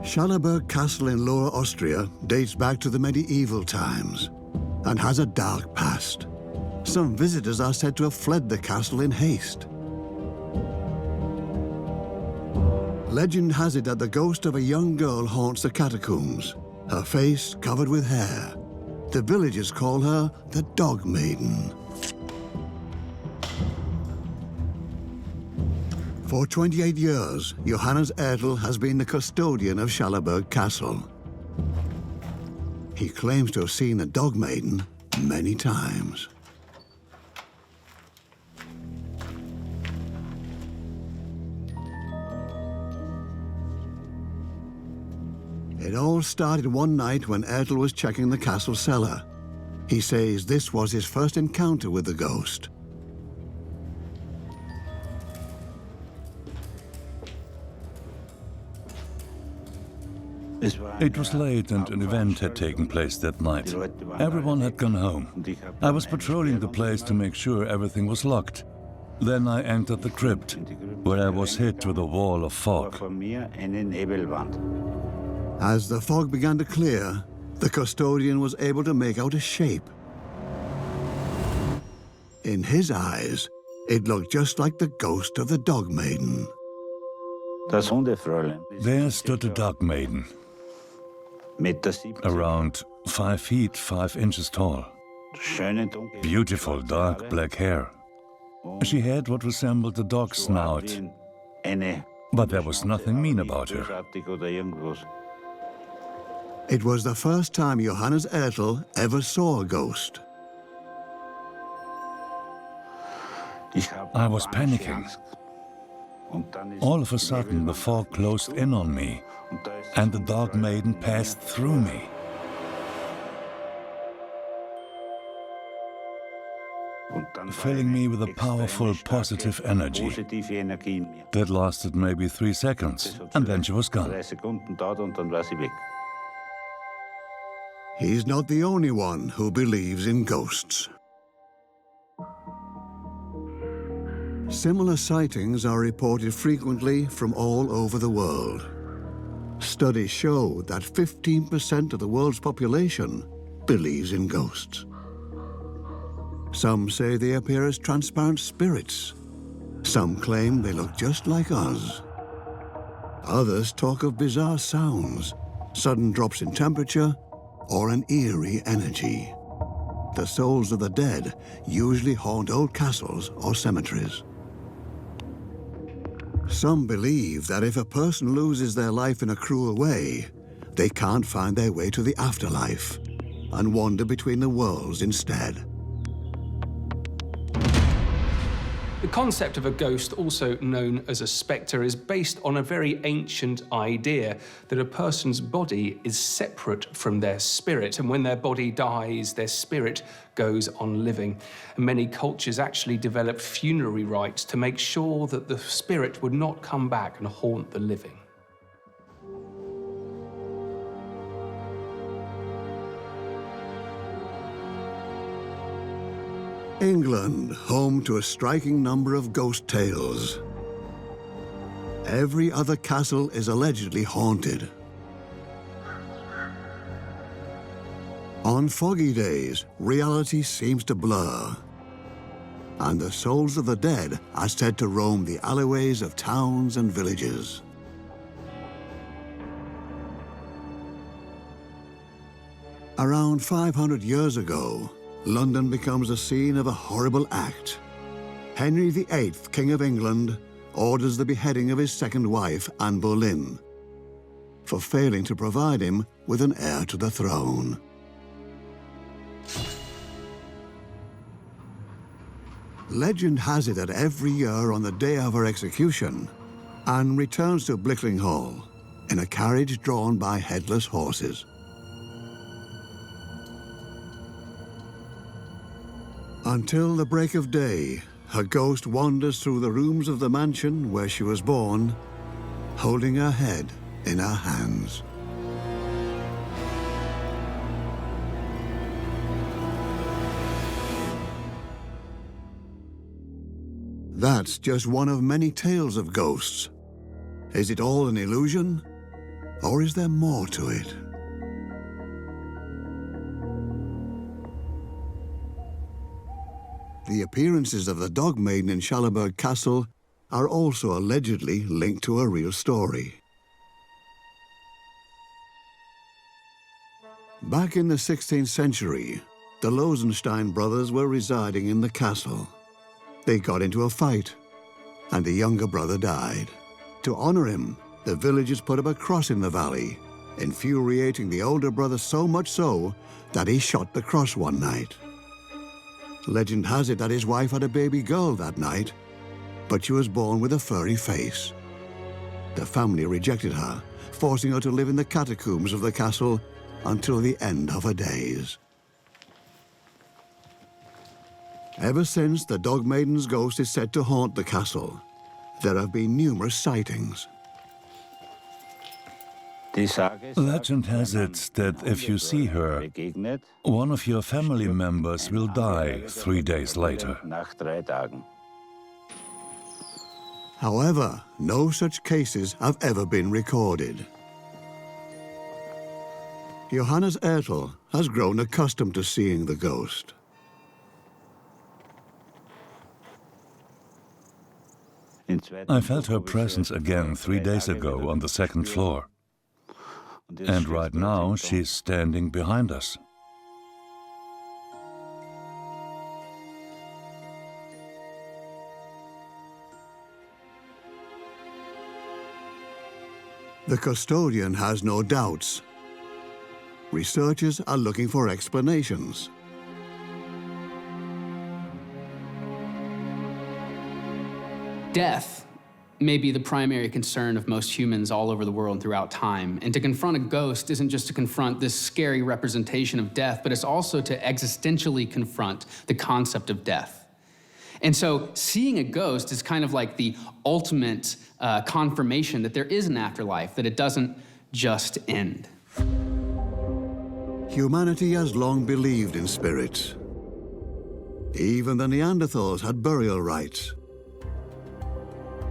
Schallenberg Castle in Lower Austria dates back to the medieval times and has a dark past. Some visitors are said to have fled the castle in haste. Legend has it that the ghost of a young girl haunts the catacombs, her face covered with hair. The villagers call her the Dog Maiden. For 28 years, Johannes Ertl has been the custodian of Schallenberg Castle. He claims to have seen the Dog Maiden many times. It all started one night when Ertl was checking the castle cellar. He says this was his first encounter with the ghost. It was late and an event had taken place that night. Everyone had gone home. I was patrolling the place to make sure everything was locked. Then I entered the crypt, where I was hit with a wall of fog. As the fog began to clear, the custodian was able to make out a shape. In his eyes, it looked just like the ghost of the dog maiden. There stood a dog maiden, around 5 feet 5 inches tall. Beautiful dark black hair. She had what resembled a dog's snout, but there was nothing mean about her. It was the first time Johannes Ertel ever saw a ghost. I was panicking. All of a sudden, the fog closed in on me, and the dog maiden passed through me. Filling me with a powerful, positive energy that lasted maybe 3 seconds, and then she was gone. He's not the only one who believes in ghosts. Similar sightings are reported frequently from all over the world. Studies show that 15% of the world's population believes in ghosts. Some say they appear as transparent spirits. Some claim they look just like us. Others talk of bizarre sounds, sudden drops in temperature, or an eerie energy. The souls of the dead usually haunt old castles or cemeteries. Some believe that if a person loses their life in a cruel way, they can't find their way to the afterlife and wander between the worlds instead. The concept of a ghost, also known as a spectre, is based on a very ancient idea that a person's body is separate from their spirit, and when their body dies, their spirit goes on living. And many cultures actually developed funerary rites to make sure that the spirit would not come back and haunt the living. England, home to a striking number of ghost tales. Every other castle is allegedly haunted. On foggy days, reality seems to blur, and the souls of the dead are said to roam the alleyways of towns and villages. Around 500 years ago, London becomes the scene of a horrible act. Henry VIII, King of England, orders the beheading of his second wife, Anne Boleyn, for failing to provide him with an heir to the throne. Legend has it that every year on the day of her execution, Anne returns to Blickling Hall in a carriage drawn by headless horses. Until the break of day, her ghost wanders through the rooms of the mansion where she was born, holding her head in her hands. That's just one of many tales of ghosts. Is it all an illusion, or is there more to it? The appearances of the dog maiden in Schallenberg Castle are also allegedly linked to a real story. Back in the 16th century, the Losenstein brothers were residing in the castle. They got into a fight, and the younger brother died. To honor him, the villagers put up a cross in the valley, infuriating the older brother so much so that he shot the cross one night. Legend has it that his wife had a baby girl that night, but she was born with a furry face. The family rejected her, forcing her to live in the catacombs of the castle until the end of her days. Ever since, the dog maiden's ghost is said to haunt the castle. There have been numerous sightings. Legend has it that if you see her, one of your family members will die 3 days later. However, no such cases have ever been recorded. Johannes Ertel has grown accustomed to seeing the ghost. I felt her presence again 3 days ago on the second floor. And right now, she's standing behind us. The custodian has no doubts. Researchers are looking for explanations. Death may be the primary concern of most humans all over the world and throughout time. And to confront a ghost isn't just to confront this scary representation of death, but it's also to existentially confront the concept of death. And so seeing a ghost is kind of like the ultimate confirmation that there is an afterlife, that it doesn't just end. Humanity has long believed in spirits. Even the Neanderthals had burial rites.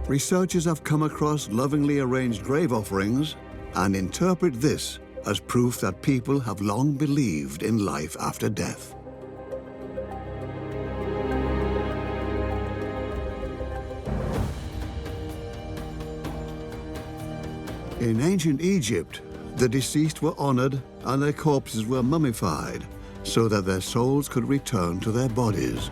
Researchers have come across lovingly arranged grave offerings and interpret this as proof that people have long believed in life after death. In ancient Egypt, the deceased were honored and their corpses were mummified so that their souls could return to their bodies.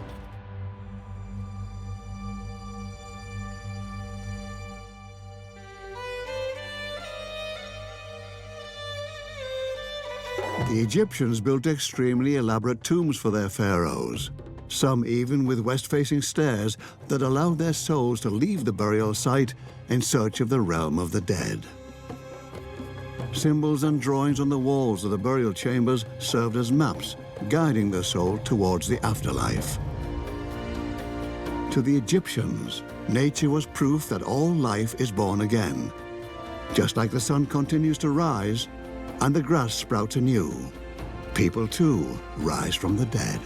The Egyptians built extremely elaborate tombs for their pharaohs, some even with west-facing stairs that allowed their souls to leave the burial site in search of the realm of the dead. Symbols and drawings on the walls of the burial chambers served as maps, guiding the soul towards the afterlife. To the Egyptians, nature was proof that all life is born again. Just like the sun continues to rise and the grass sprouts anew, people too rise from the dead.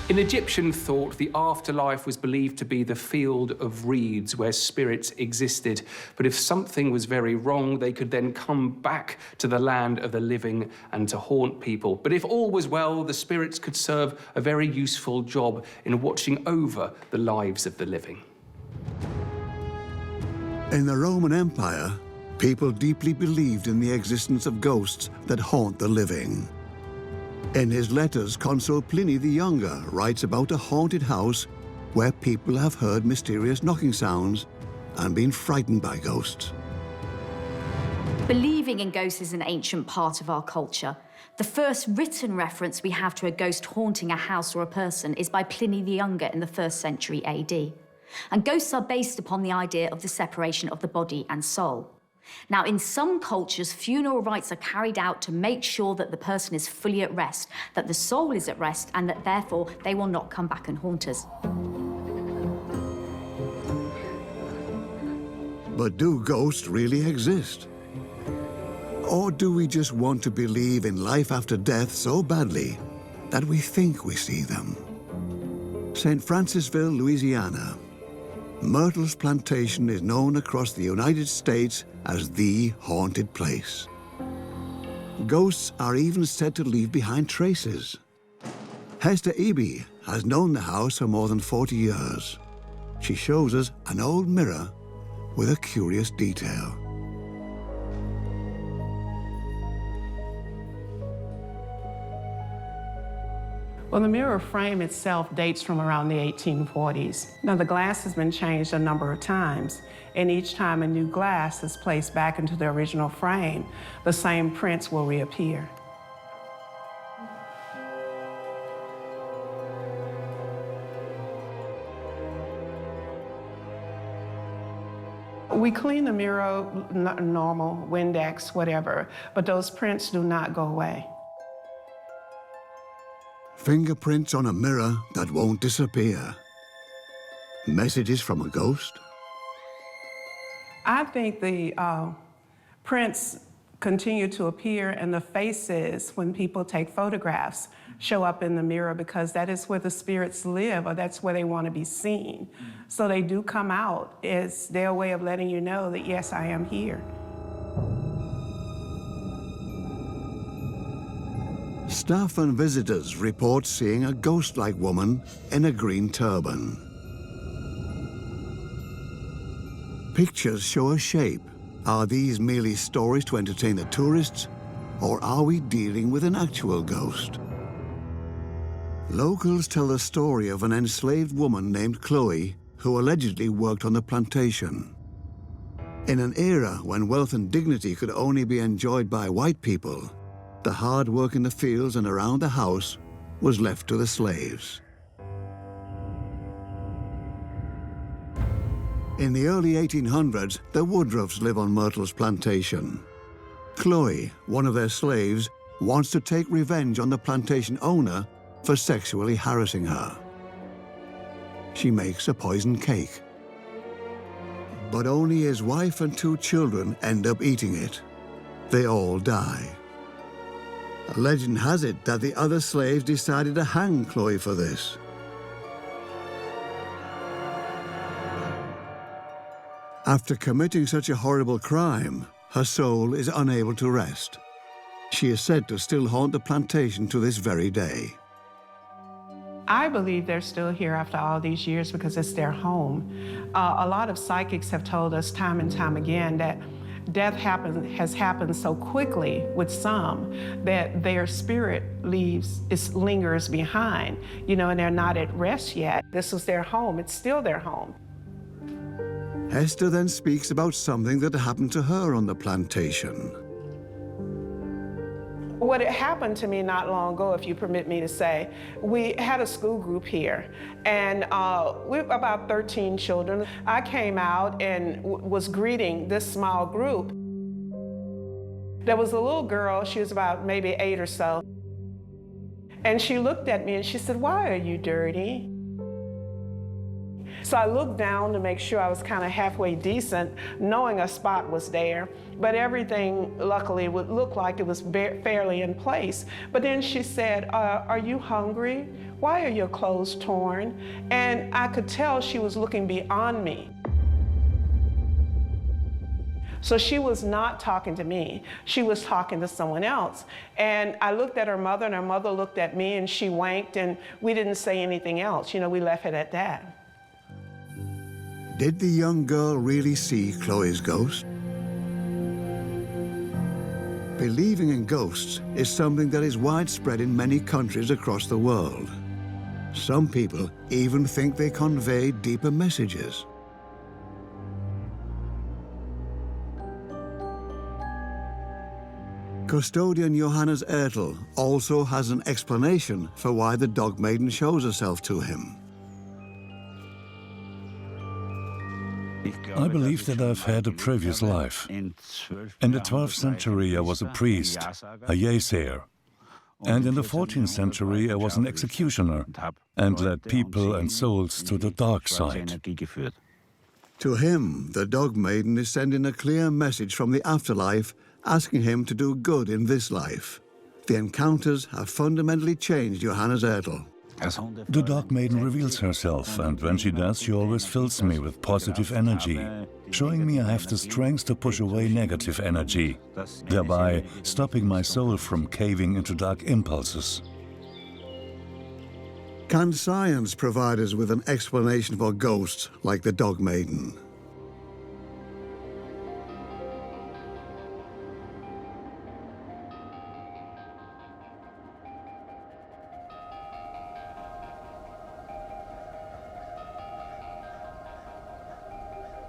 In Egyptian thought, the afterlife was believed to be the field of reeds where spirits existed. But if something was very wrong, they could then come back to the land of the living and to haunt people. But if all was well, the spirits could serve a very useful job in watching over the lives of the living. In the Roman Empire, people deeply believed in the existence of ghosts that haunt the living. In his letters, Consul Pliny the Younger writes about a haunted house where people have heard mysterious knocking sounds and been frightened by ghosts. Believing in ghosts is an ancient part of our culture. The first written reference we have to a ghost haunting a house or a person is by Pliny the Younger in the 1st century AD. And ghosts are based upon the idea of the separation of the body and soul. Now, in some cultures, funeral rites are carried out to make sure that the person is fully at rest, that the soul is at rest, and that therefore they will not come back and haunt us. But do ghosts really exist? Or do we just want to believe in life after death so badly that we think we see them? St. Francisville, Louisiana. Myrtle's plantation is known across the United States as the haunted place. Ghosts are even said to leave behind traces. Hester Eby has known the house for more than 40 years. She shows us an old mirror with a curious detail. Well, the mirror frame itself dates from around the 1840s. Now, the glass has been changed a number of times, and each time a new glass is placed back into the original frame, the same prints will reappear. We clean the mirror, normal, Windex, whatever, but those prints do not go away. Fingerprints on a mirror that won't disappear. Messages from a ghost? I think the prints continue to appear, and the faces, when people take photographs, show up in the mirror because that is where the spirits live, or that's where they want to be seen. So they do come out. It's their way of letting you know that, yes, I am here. Staff and visitors report seeing a ghost-like woman in a green turban. Pictures show a shape. Are these merely stories to entertain the tourists, or are we dealing with an actual ghost? Locals tell the story of an enslaved woman named Chloe who allegedly worked on the plantation. In an era when wealth and dignity could only be enjoyed by white people, the hard work in the fields and around the house was left to the slaves. In the early 1800s, the Woodruffs live on Myrtle's plantation. Chloe, one of their slaves, wants to take revenge on the plantation owner for sexually harassing her. She makes a poison cake. But only his wife and 2 children end up eating it. They all die. Legend has it that the other slaves decided to hang Chloe for this. After committing such a horrible crime, her soul is unable to rest. She is said to still haunt the plantation to this very day. I believe they're still here after all these years because it's their home. A lot of psychics have told us time and time again that death has happened so quickly with some that their spirit lingers behind, and they're not at rest yet. This was their home. It's still their home. Hester then speaks about something that happened to her on the plantation. What had happened to me not long ago, if you permit me to say, we had a school group here, and we were about 13 children. I came out and was greeting this small group. There was a little girl, she was about maybe 8 or so, and she looked at me and she said, "Why are you dirty?" So I looked down to make sure I was kind of halfway decent, knowing a spot was there, but everything luckily would look like it was fairly in place. But then she said, "Are you hungry? Why are your clothes torn?" And I could tell she was looking beyond me. So she was not talking to me. She was talking to someone else. And I looked at her mother, and her mother looked at me, and she winked, and we didn't say anything else. We left it at that. Did the young girl really see Chloe's ghost? Believing in ghosts is something that is widespread in many countries across the world. Some people even think they convey deeper messages. Custodian Johannes Ertel also has an explanation for why the dog maiden shows herself to him. I believe that I've had a previous life. In the 12th century, I was a priest, a Yesayer. And in the 14th century, I was an executioner and led people and souls to the dark side. To him, the dog maiden is sending a clear message from the afterlife, asking him to do good in this life. The encounters have fundamentally changed Johannes Ertel. The dog maiden reveals herself, and when she does, she always fills me with positive energy, showing me I have the strength to push away negative energy, thereby stopping my soul from caving into dark impulses. Can science provide us with an explanation for ghosts like the dog maiden?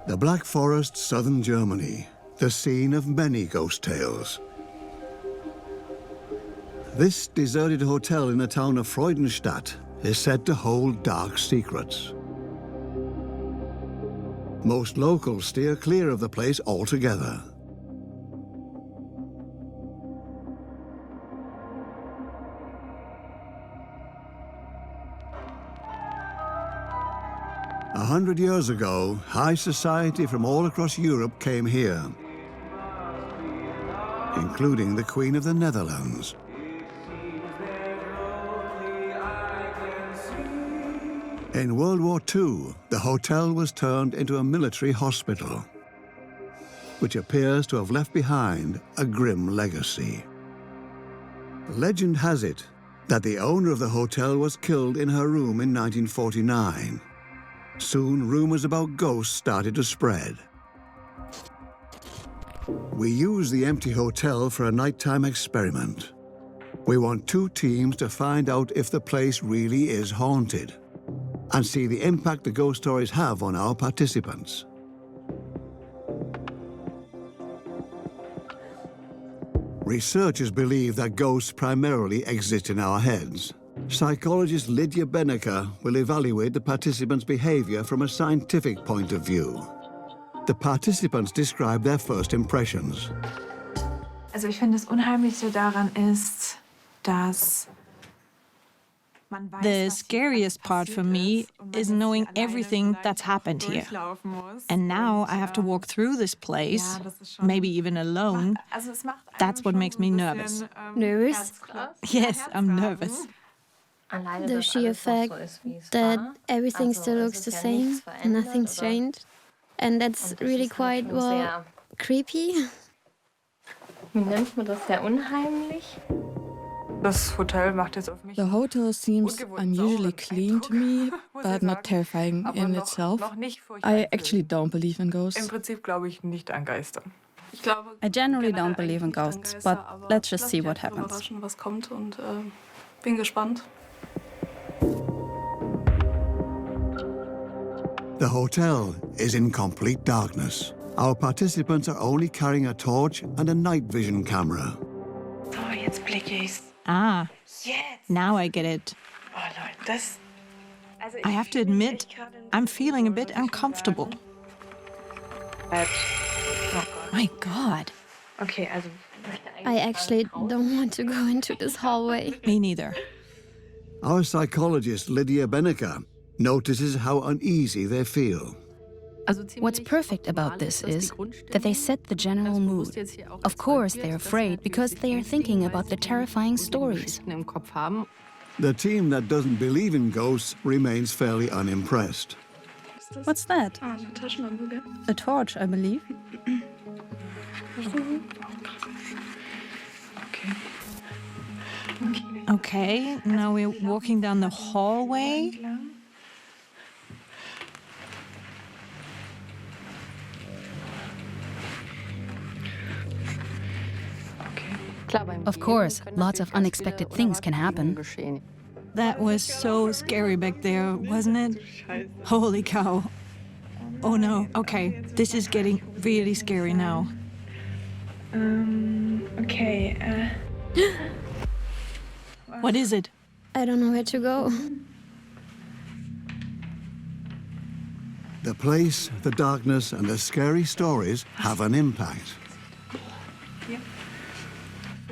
The Black Forest, southern Germany, the scene of many ghost tales. This deserted hotel in the town of Freudenstadt is said to hold dark secrets. Most locals steer clear of the place altogether. 100 years ago, high society from all across Europe came here, including the Queen of the Netherlands. In World War II, the hotel was turned into a military hospital, which appears to have left behind a grim legacy. Legend has it that the owner of the hotel was killed in her room in 1949. Soon, rumors about ghosts started to spread. We used the empty hotel for a nighttime experiment. We want 2 teams to find out if the place really is haunted and see the impact the ghost stories have on our participants. Researchers believe that ghosts primarily exist in our heads. Psychologist Lydia Benecker will evaluate the participants' behavior from a scientific point of view. The participants describe their first impressions. Also ich finde, das Unheimlichste daran ist, dass the scariest part for me is knowing everything that's happened here. And now I have to walk through this place, maybe even alone. That's what makes me nervous. Nervous? Yes, I'm nervous. The sheer fact that everything still looks the same and nothing's changed. And that's really quite, well, creepy. Wie nennt man das? Sehr unheimlich? The hotel seems unusually clean to me, but not terrifying in itself. I actually don't believe in ghosts. I generally don't believe in ghosts, but let's just see what happens. Bin gespannt. The hotel is in complete darkness. Our participants are only carrying a torch and a night vision camera. So, jetzt blicke ich's. Ah, now I get it. Oh Leute, das... I have to admit, I'm feeling a bit uncomfortable. My God. Okay, also... I actually don't want to go into this hallway. Me neither. Our psychologist, Lydia Benecker, notices how uneasy they feel. What's perfect about this is that they set the general mood. Of course, they're afraid because they are thinking about the terrifying stories. The team that doesn't believe in ghosts remains fairly unimpressed. What's that? A torch, I believe. Okay, now we're walking down the hallway. Of course, lots of unexpected things can happen. That was so scary back there, wasn't it? Holy cow. Oh no, okay, this is getting really scary now. Okay, What is it? I don't know where to go. The place, the darkness, and the scary stories have an impact.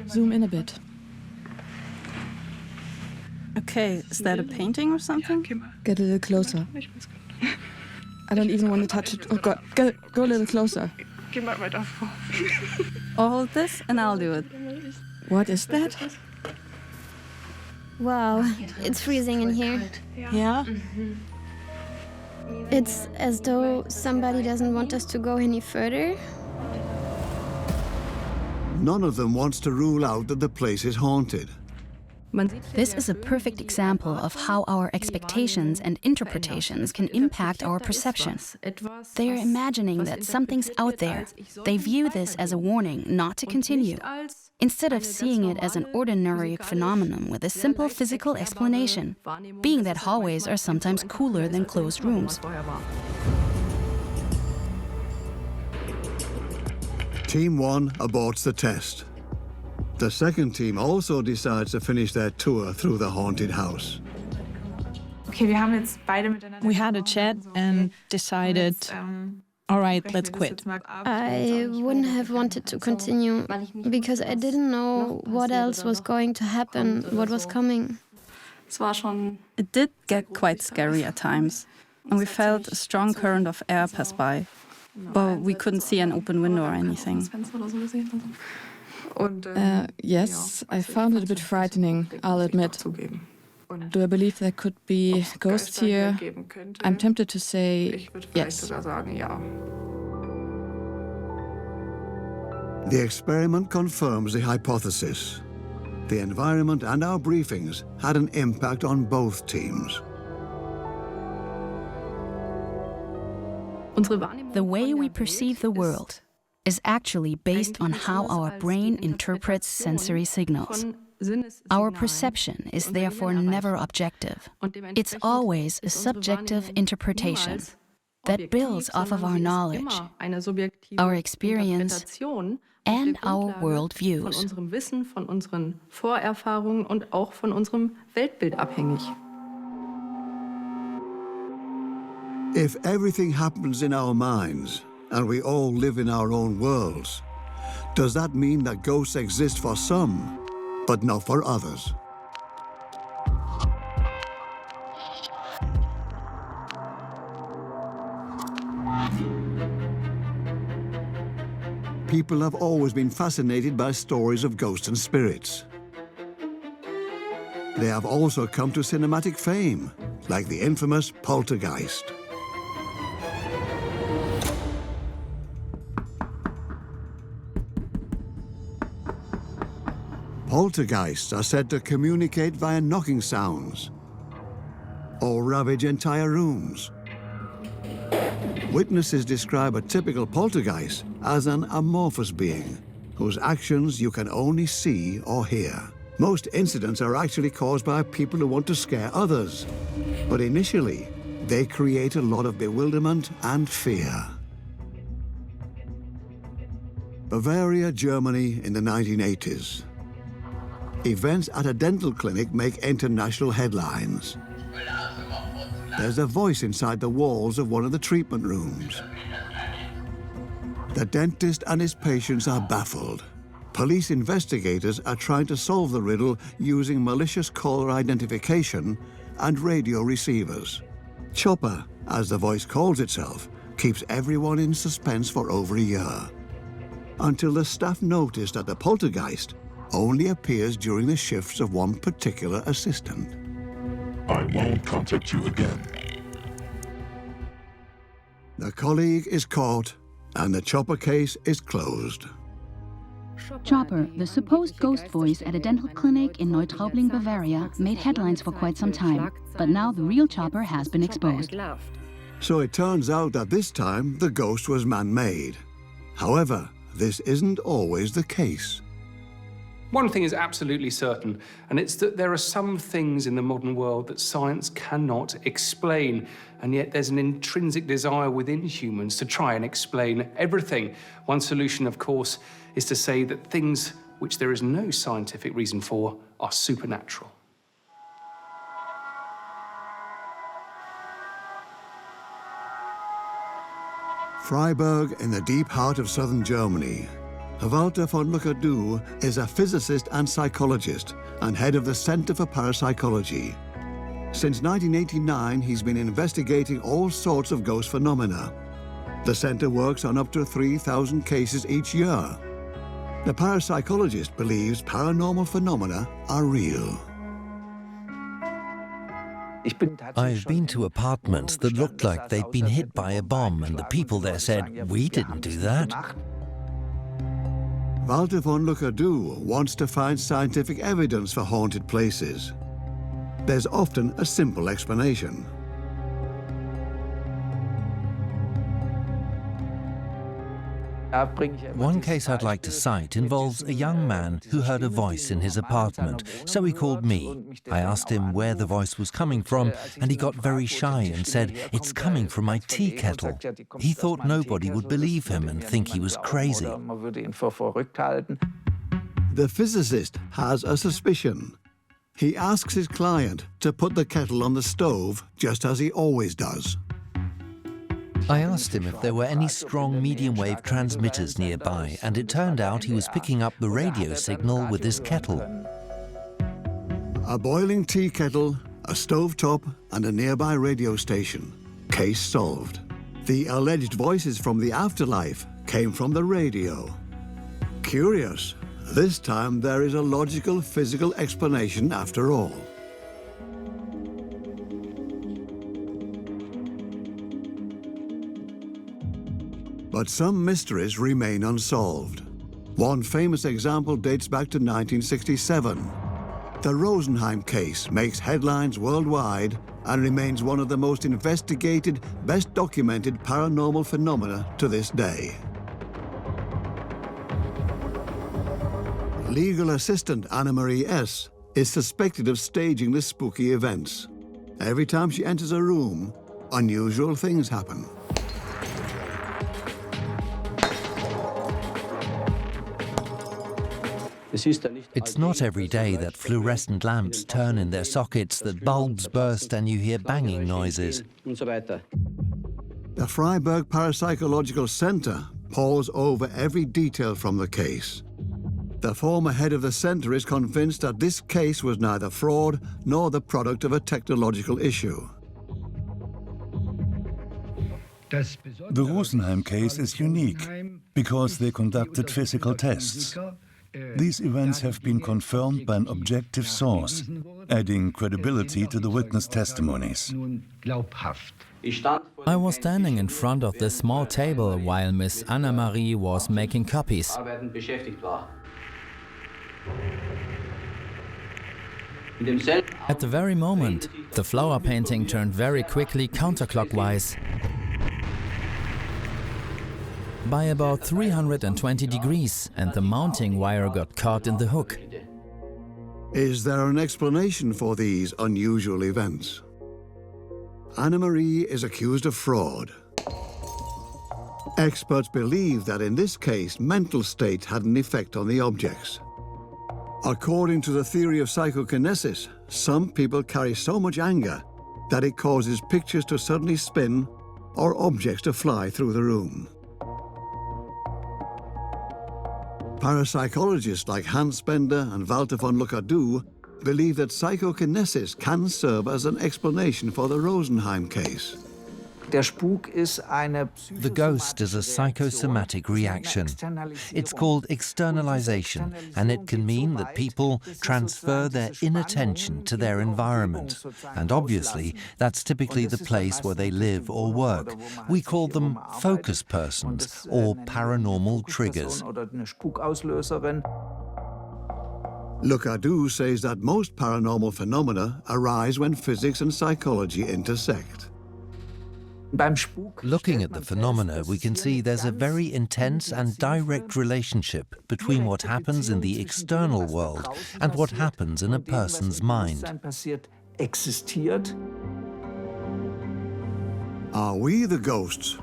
Zoom in a bit. Okay, is that a painting or something? Get a little closer. I don't even want to touch it. Oh God, go a little closer. Geh mal weiter vor. Hold this and I'll do it. What is that? Wow, it's freezing in here. Yeah? It's as though somebody doesn't want us to go any further. None of them wants to rule out that the place is haunted. This is a perfect example of how our expectations and interpretations can impact our perception. They are imagining that something's out there. They view this as a warning not to continue, instead of seeing it as an ordinary phenomenon with a simple physical explanation, being that hallways are sometimes cooler than closed rooms. Team 1 aborts the test. The second team also decides to finish their tour through the haunted house. Okay, wir haben jetzt beide miteinander. We had a chat and decided, all right, let's quit. I wouldn't have wanted to continue because I didn't know what else was going to happen, what was coming. It did get quite scary at times. and we felt a strong current of air pass by, but we couldn't see an open window or anything. Yes, I found it a bit frightening, I'll admit. Do I believe there could be ghosts here? I'm tempted to say yes. The experiment confirms the hypothesis. The environment and our briefings had an impact on both teams. The way we perceive the world is actually based on how our brain interprets sensory signals. Our perception is therefore never objective. It's always a subjective interpretation that builds off of our knowledge, our experience, and our world views. If everything happens in our minds, and we all live in our own worlds, does that mean that ghosts exist for some, but not for others? People have always been fascinated by stories of ghosts and spirits. They have also come to cinematic fame, like the infamous Poltergeist. Poltergeists are said to communicate via knocking sounds or ravage entire rooms. Witnesses describe a typical poltergeist as an amorphous being whose actions you can only see or hear. Most incidents are actually caused by people who want to scare others, but initially they create a lot of bewilderment and fear. Bavaria, Germany in the 1980s. Events at a dental clinic make international headlines. There's a voice inside the walls of one of the treatment rooms. The dentist and his patients are baffled. Police investigators are trying to solve the riddle using malicious caller identification and radio receivers. Chopper, as the voice calls itself, keeps everyone in suspense for over a year, until the staff noticed that the poltergeist only appears during the shifts of one particular assistant. I won't contact you again. The colleague is caught, and the Chopper case is closed. Chopper, the supposed ghost voice at a dental clinic in Neutraubling, Bavaria, made headlines for quite some time, but now the real Chopper has been exposed. So it turns out that this time the ghost was man-made. However, this isn't always the case. One thing is absolutely certain, and it's that there are some things in the modern world that science cannot explain, and yet there's an intrinsic desire within humans to try and explain everything. One solution, of course, is to say that things which there is no scientific reason for are supernatural. Freiburg, in the deep heart of southern Germany. Walter von Lucadou is a physicist and psychologist and head of the Center for Parapsychology. Since 1989, he's been investigating all sorts of ghost phenomena. The center works on up to 3,000 cases each year. The parapsychologist believes paranormal phenomena are real. I've been to apartments that looked like they'd been hit by a bomb, and the people there said, "We didn't do that." Walter von Lucadou wants to find scientific evidence for haunted places. There's often a simple explanation. One case I'd like to cite involves a young man who heard a voice in his apartment, so he called me. I asked him where the voice was coming from, and he got very shy and said, "It's coming from my tea kettle." He thought nobody would believe him and think he was crazy. The physicist has a suspicion. He asks his client to put the kettle on the stove, just as he always does. I asked him if there were any strong medium-wave transmitters nearby, and it turned out he was picking up the radio signal with his kettle. A boiling tea kettle, a stove top, and a nearby radio station. case solved. The alleged voices from the afterlife came from the radio. Curious, this time there is a logical physical explanation after all. But some mysteries remain unsolved. One famous example dates back to 1967. The Rosenheim case makes headlines worldwide and remains one of the most investigated, best documented paranormal phenomena to this day. Legal assistant Anna Marie S. is suspected of staging the spooky events. Every time she enters a room, unusual things happen. It's not every day that fluorescent lamps turn in their sockets, that bulbs burst and you hear banging noises. The Freiburg Parapsychological Center pores over every detail from the case. The former head of the center is convinced that this case was neither fraud nor the product of a technological issue. The Rosenheim case is unique because they conducted physical tests. These events have been confirmed by an objective source, adding credibility to the witness testimonies. I was standing in front of this small table while Miss Anna-Marie was making copies. At the very moment, the flower painting turned very quickly counterclockwise by about 320 degrees, and the mounting wire got caught in the hook. Is there an explanation for these unusual events? Anna-Marie is accused of fraud. Experts believe that in this case, mental state had an effect on the objects. According to the theory of psychokinesis, some people carry so much anger that it causes pictures to suddenly spin or objects to fly through the room. Parapsychologists like Hans Bender and Walter von Lucadou believe that psychokinesis can serve as an explanation for the Rosenheim case. The ghost is a psychosomatic reaction. It's called externalization, and it can mean that people transfer their inattention to their environment. And obviously, that's typically the place where they live or work. We call them focus persons or paranormal triggers. Lucadou says that most paranormal phenomena arise when physics and psychology intersect. Looking at the phenomena, we can see there's a very intense and direct relationship between what happens in the external world and what happens in a person's mind. Are we the ghosts?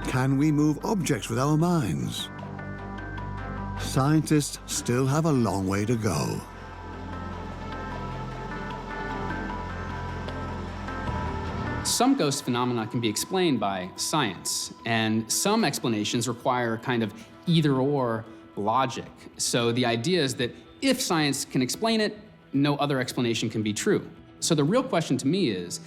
Can we move objects with our minds? Scientists still have a long way to go. Some ghost phenomena can be explained by science, and some explanations require kind of either-or logic. So the idea is that if science can explain it, no other explanation can be true. So the real question to me is,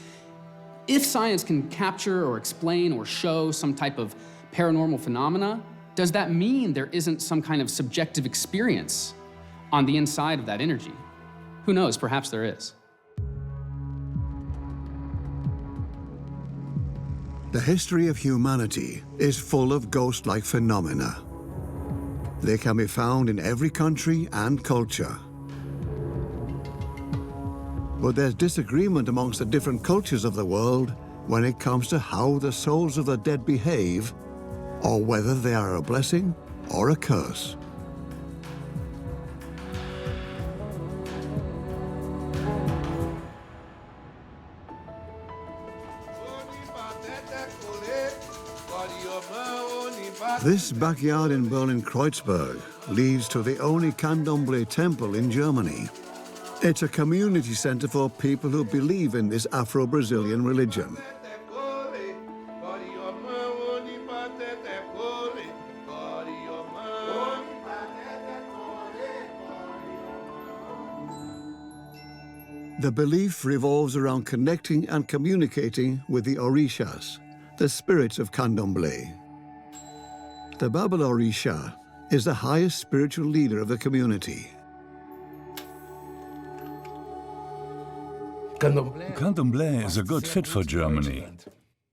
if science can capture or explain or show some type of paranormal phenomena, does that mean there isn't some kind of subjective experience on the inside of that energy? Who knows, perhaps there is. The history of humanity is full of ghost-like phenomena. They can be found in every country and culture. But there's disagreement amongst the different cultures of the world when it comes to how the souls of the dead behave, or whether they are a blessing or a curse. This backyard in Berlin-Kreuzberg leads to the only Candomblé temple in Germany. It's a community center for people who believe in this Afro-Brazilian religion. The belief revolves around connecting and communicating with the Orishas, the spirits of Candomblé. The Baba Orisha is the highest spiritual leader of the community. Candomblé is a good fit for Germany,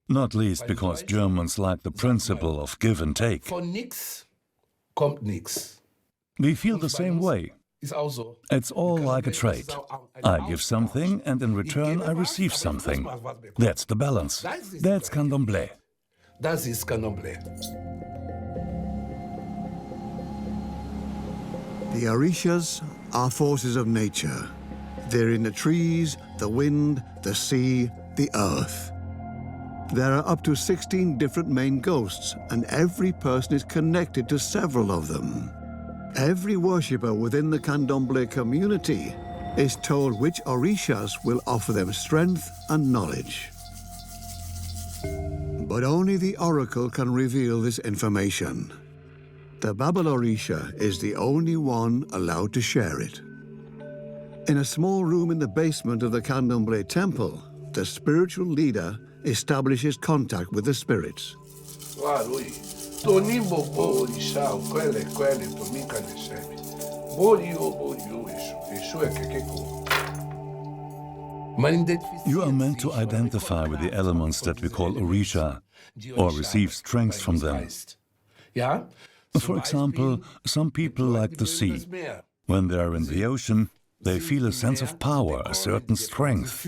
not least because Germans like the principle of give and take. We feel the same way. It's all like a trade. I give something and in return I receive something. That's the balance. That's Candomblé. Das ist Candomblé. The Orishas are forces of nature. They're in the trees, the wind, the sea, the earth. There are up to 16 different main ghosts, and every person is connected to several of them. Every worshipper within the Candomblé community is told which Orishas will offer them strength and knowledge. But only the oracle can reveal this information. The Baba Orisha is the only one allowed to share it. In a small room in the basement of the Candomblé temple, the spiritual leader establishes contact with the spirits. You are meant to identify with the elements that we call Orisha, or receive strength from them. For example, some people like the sea. When they are in the ocean, they feel a sense of power, a certain strength.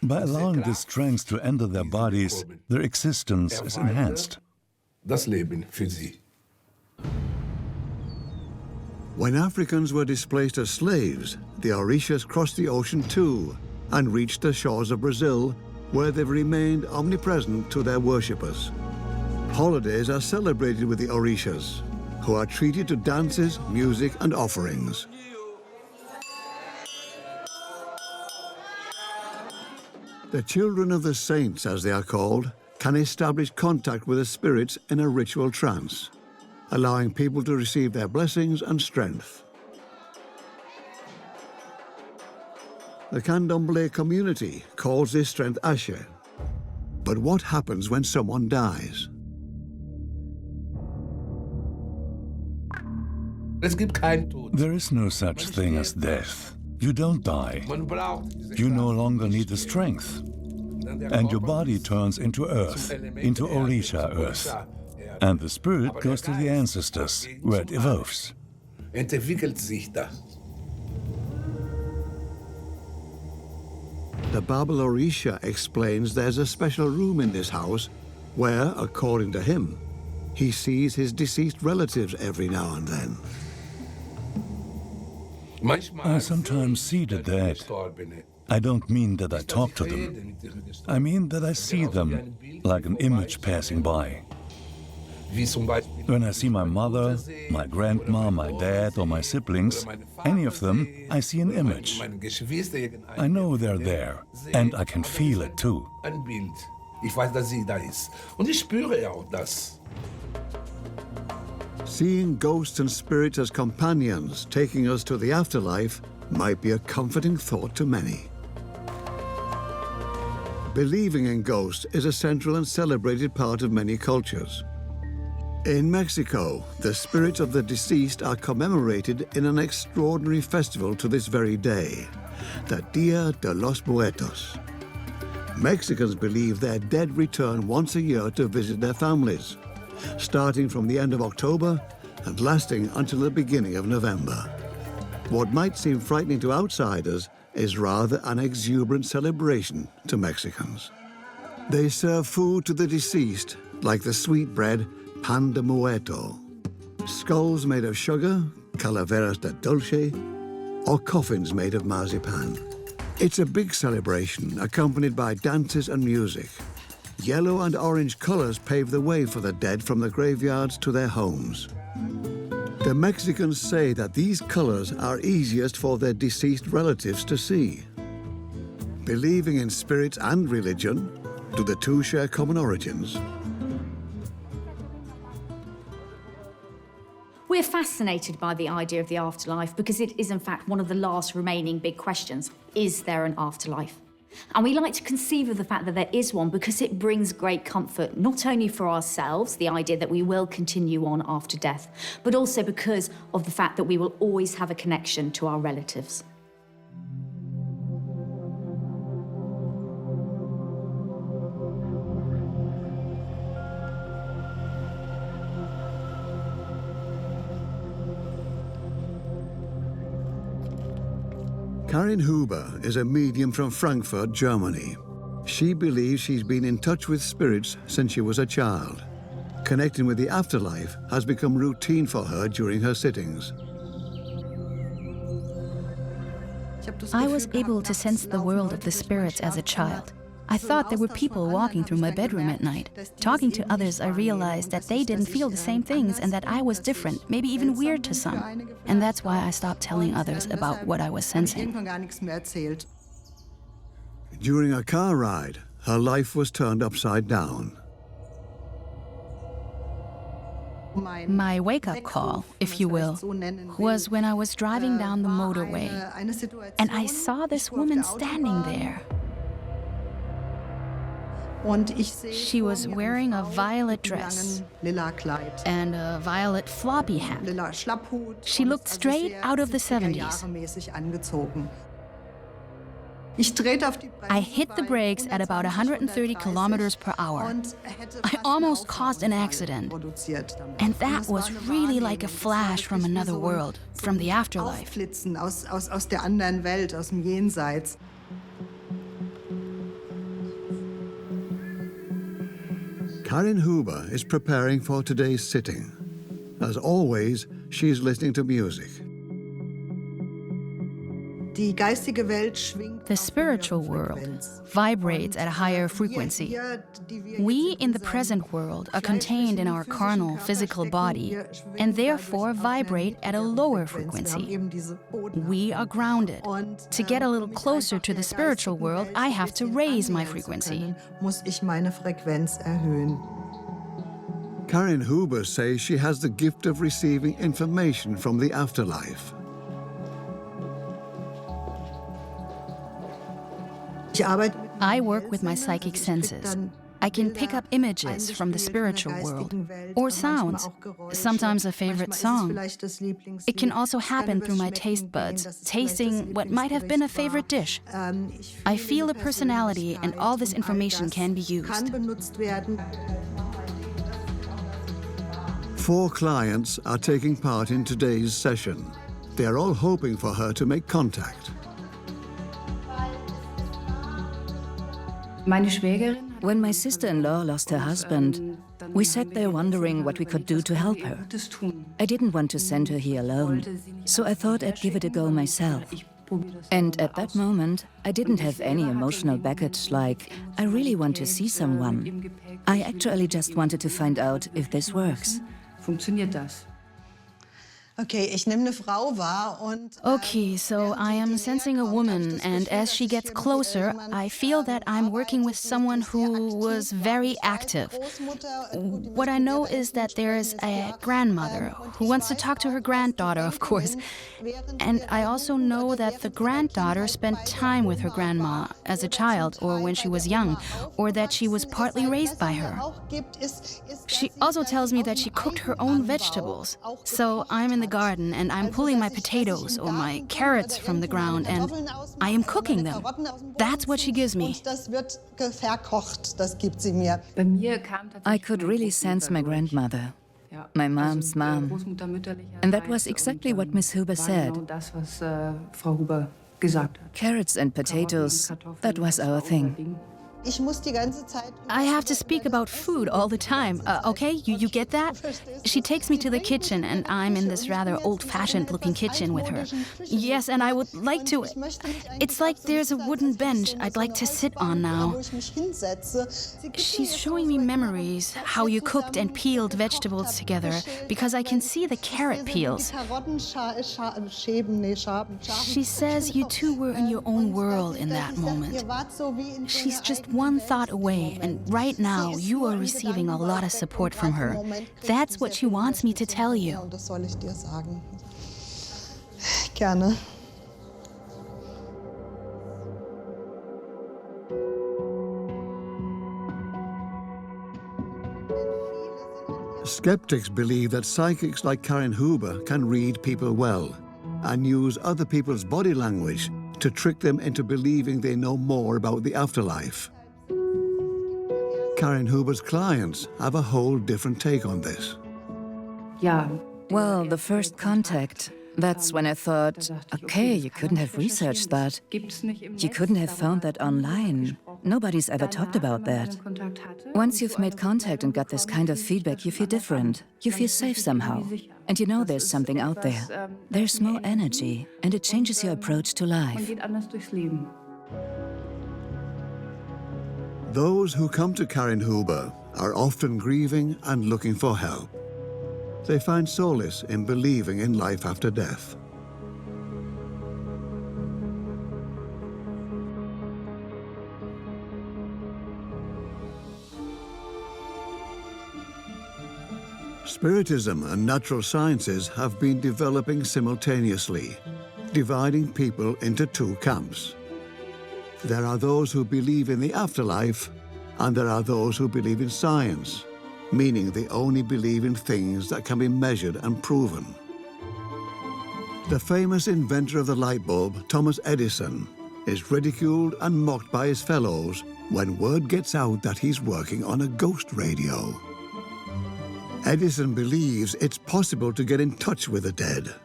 By allowing this strength to enter their bodies, their existence is enhanced. When Africans were displaced as slaves, the Orishas crossed the ocean too and reached the shores of Brazil, where they've remained omnipresent to their worshippers. Holidays are celebrated with the Orishas, who are treated to dances, music, and offerings. The children of the saints, as they are called, can establish contact with the spirits in a ritual trance, allowing people to receive their blessings and strength. The Candomblé community calls this strength Ashe. But what happens when someone dies? There is no such thing as death. You don't die. You no longer need the strength. And your body turns into earth, into Orisha earth. And the spirit goes to the ancestors, where it evolves. The Baba Orisha explains there's a special room in this house where, according to him, he sees his deceased relatives every now and then. I sometimes see the dead. I don't mean that I talk to them. I mean that I see them, like an image passing by. When I see my mother, my grandma, my dad, or my siblings, any of them, I see an image. I know they're there, and I can feel it too. Seeing ghosts and spirits as companions taking us to the afterlife might be a comforting thought to many. Believing in ghosts is a central and celebrated part of many cultures. In Mexico, the spirits of the deceased are commemorated in an extraordinary festival to this very day, the Dia de los Muertos. Mexicans believe their dead return once a year to visit their families, starting from the end of October and lasting until the beginning of November. What might seem frightening to outsiders is rather an exuberant celebration to Mexicans. They serve food to the deceased, like the sweetbread pan de muerto, skulls made of sugar, calaveras de dulce, or coffins made of marzipan. It's a big celebration accompanied by dances and music. Yellow and orange colors pave the way for the dead from the graveyards to their homes. The Mexicans say that these colors are easiest for their deceased relatives to see. Believing in spirits and religion, do the two share common origins? We're fascinated by the idea of the afterlife because it is, in fact, one of the last remaining big questions. Is there an afterlife? And we like to conceive of the fact that there is one because it brings great comfort, not only for ourselves, the idea that we will continue on after death, but also because of the fact that we will always have a connection to our relatives. Karin Huber is a medium from Frankfurt, Germany. She believes she's been in touch with spirits since she was a child. Connecting with the afterlife has become routine for her during her sittings. I was able to sense the world of the spirits as a child. I thought there were people walking through my bedroom at night. Talking to others, I realized that they didn't feel the same things and that I was different, maybe even weird to some. And that's why I stopped telling others about what I was sensing. During a car ride, her life was turned upside down. My wake-up call, if you will, was when I was driving down the motorway, and I saw this woman standing there. She was wearing a violet dress and a violet floppy hat. She looked straight out of the 70s. I hit the brakes at about 130 kilometers per hour. I almost caused an accident. And that was really like a flash from another world, from the afterlife. Karin Huber is preparing for today's sitting. As always, she's listening to music. The spiritual world vibrates at a higher frequency. We in the present world are contained in our carnal, physical body and therefore vibrate at a lower frequency. We are grounded. To get a little closer to the spiritual world, I have to raise my frequency. Karin Huber says she has the gift of receiving information from the afterlife. I work with my psychic senses. I can pick up images from the spiritual world, or sounds, sometimes a favorite song. It can also happen through my taste buds, tasting what might have been a favorite dish. I feel a personality, and all this information can be used. 4 clients are taking part in today's session. They're all hoping for her to make contact. When my sister-in-law lost her husband, we sat there wondering what we could do to help her. I didn't want to send her here alone, so I thought I'd give it a go myself. And at that moment, I didn't have any emotional baggage like, I really want to see someone. I actually just wanted to find out if this works. Okay, so I am sensing a woman, and as she gets closer, I feel that I'm working with someone who was very active. What I know is that there is a grandmother who wants to talk to her granddaughter, of course. And I also know that the granddaughter spent time with her grandma as a child or when she was young, or that she was partly raised by her. She also tells me that she cooked her own vegetables. So I'm in the garden and I'm pulling my potatoes or my carrots from the ground and I am cooking them. That's what she gives me. I could really sense my grandmother, my mom's mom. And that was exactly what Miss Huber said. Carrots and potatoes, that was our thing. I have to speak about food all the time. Okay, you get that? She takes me to the kitchen, and I'm in this rather old-fashioned looking kitchen with her. Yes, and I would like to... It's like there's a wooden bench I'd like to sit on now. She's showing me memories, how you cooked and peeled vegetables together, because I can see the carrot peels. She says you two were in your own world in that moment. She's just just one thought away, and right now you are receiving a lot of support from her. That's what she wants me to tell you. Gerne. Skeptics believe that psychics like Karen Huber can read people well and use other people's body language to trick them into believing they know more about the afterlife. Karen Huber's clients have a whole different take on this. Well, the first contact, that's when I thought, okay, you couldn't have researched that. You couldn't have found that online. Nobody's ever talked about that. Once you've made contact and got this kind of feedback, you feel different. You feel safe somehow. And you know there's something out there. There's more energy, and it changes your approach to life. Those who come to Karen Huber are often grieving and looking for help. They find solace in believing in life after death. Spiritism and natural sciences have been developing simultaneously, dividing people into two camps. There are those who believe in the afterlife, and there are those who believe in science, meaning they only believe in things that can be measured and proven. The famous inventor of the light bulb, Thomas Edison, is ridiculed and mocked by his fellows when word gets out that he's working on a ghost radio. Edison believes it's possible to get in touch with the dead.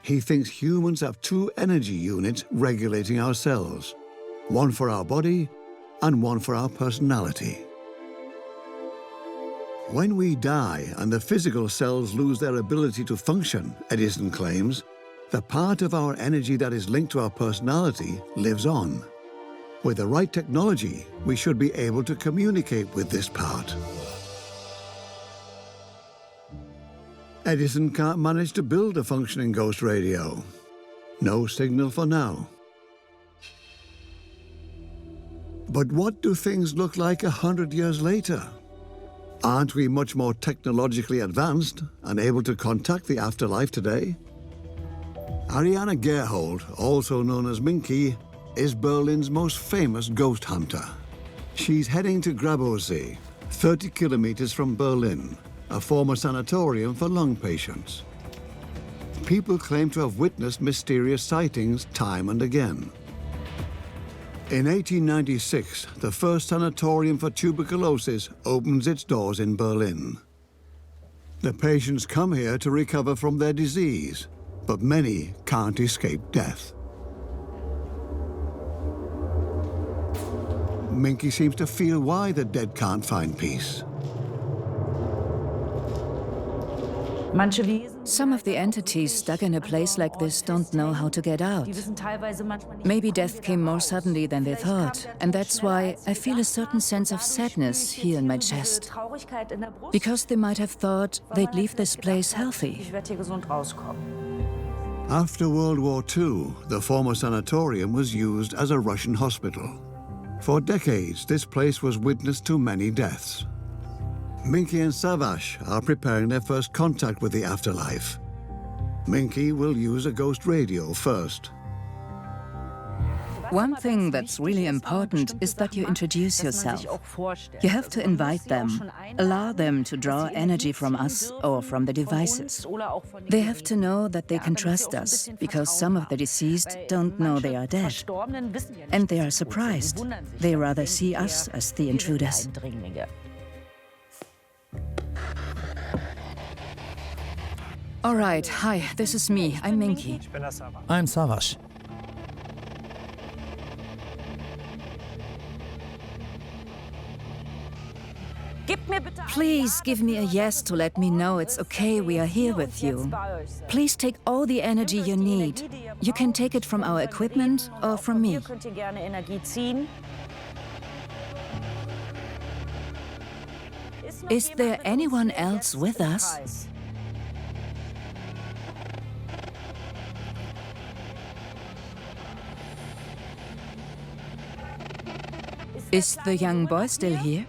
He thinks humans have two energy units regulating our cells, one for our body and one for our personality. When we die and the physical cells lose their ability to function, Edison claims, the part of our energy that is linked to our personality lives on. With the right technology, we should be able to communicate with this part. Edison can't manage to build a functioning ghost radio. No signal for now. But what do things look like 100 years later? Aren't we much more technologically advanced and able to contact the afterlife today? Ariana Gerhold, also known as Minky, is Berlin's most famous ghost hunter. She's heading to Grabowsee, 30 kilometers from Berlin, a former sanatorium for lung patients. People claim to have witnessed mysterious sightings time and again. In 1896, the first sanatorium for tuberculosis opens its doors in Berlin. The patients come here to recover from their disease, but many can't escape death. Minky seems to feel why the dead can't find peace. Some of the entities stuck in a place like this don't know how to get out. Maybe death came more suddenly than they thought, and that's why I feel a certain sense of sadness here in my chest. Because they might have thought they'd leave this place healthy. After World War II, the former sanatorium was used as a Russian hospital. For decades, this place was witness to many deaths. Minky and Savash are preparing their first contact with the afterlife. Minky will use a ghost radio first. One thing that's really important is that you introduce yourself. You have to invite them, allow them to draw energy from us or from the devices. They have to know that they can trust us, because some of the deceased don't know they are dead. And they are surprised. They rather see us as the intruders. All right, hi, this is me. I'm Minky. I'm Savash. Please give me a yes to let me know it's okay we are here with you. Please take all the energy you need. You can take it from our equipment or from me. Is there anyone else with us? Is the young boy still here?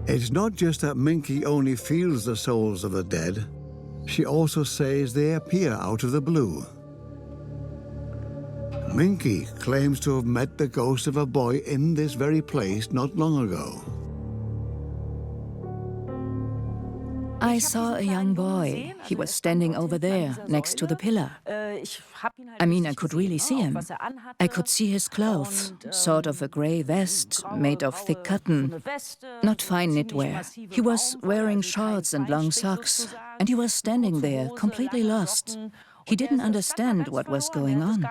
It's not just that Minky only feels the souls of the dead. She also says they appear out of the blue. Minky claims to have met the ghost of a boy in this very place not long ago. I saw a young boy. He was standing over there, next to the pillar. I mean, I could really see him. I could see his clothes, sort of a grey vest made of thick cotton, not fine knitwear. He was wearing shorts and long socks, and he was standing there, completely lost. He didn't understand what was going on.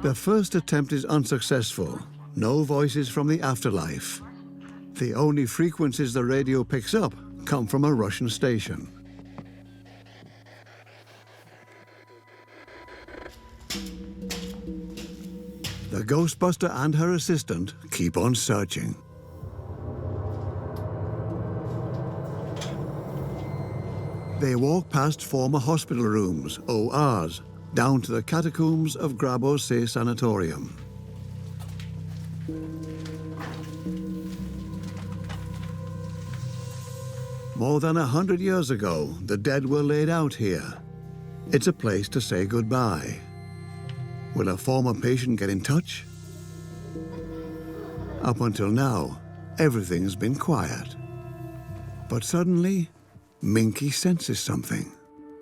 The first attempt is unsuccessful. No voices from the afterlife. The only frequencies the radio picks up come from a Russian station. The Ghostbuster and her assistant keep on searching. They walk past former hospital rooms, ORs, down to the catacombs of Grabovce Sanatorium. More than 100 years ago, the dead were laid out here. It's a place to say goodbye. Will a former patient get in touch? Up until now, everything's been quiet. But suddenly, Minky senses something.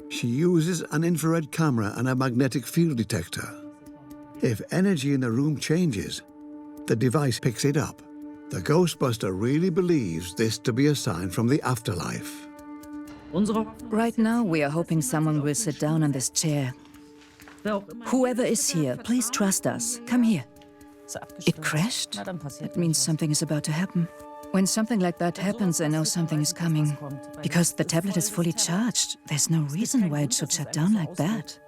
She uses an infrared camera and a magnetic field detector. If energy in the room changes, the device picks it up. The Ghostbuster really believes this to be a sign from the afterlife. Right now, we are hoping someone will sit down on this chair. Whoever is here, please trust us. Come here. It crashed? That means something is about to happen. When something like that happens, I know something is coming. Because the tablet is fully charged. There's no reason why it should shut down like that.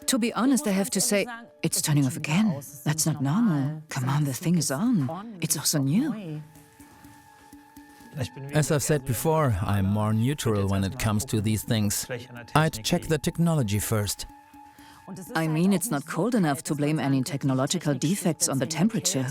To be honest, I have to say, it's turning off again. That's not normal. Come on, the thing is on. It's also new. As I've said before, I'm more neutral when it comes to these things. I'd check the technology first. I mean, it's not cold enough to blame any technological defects on the temperature.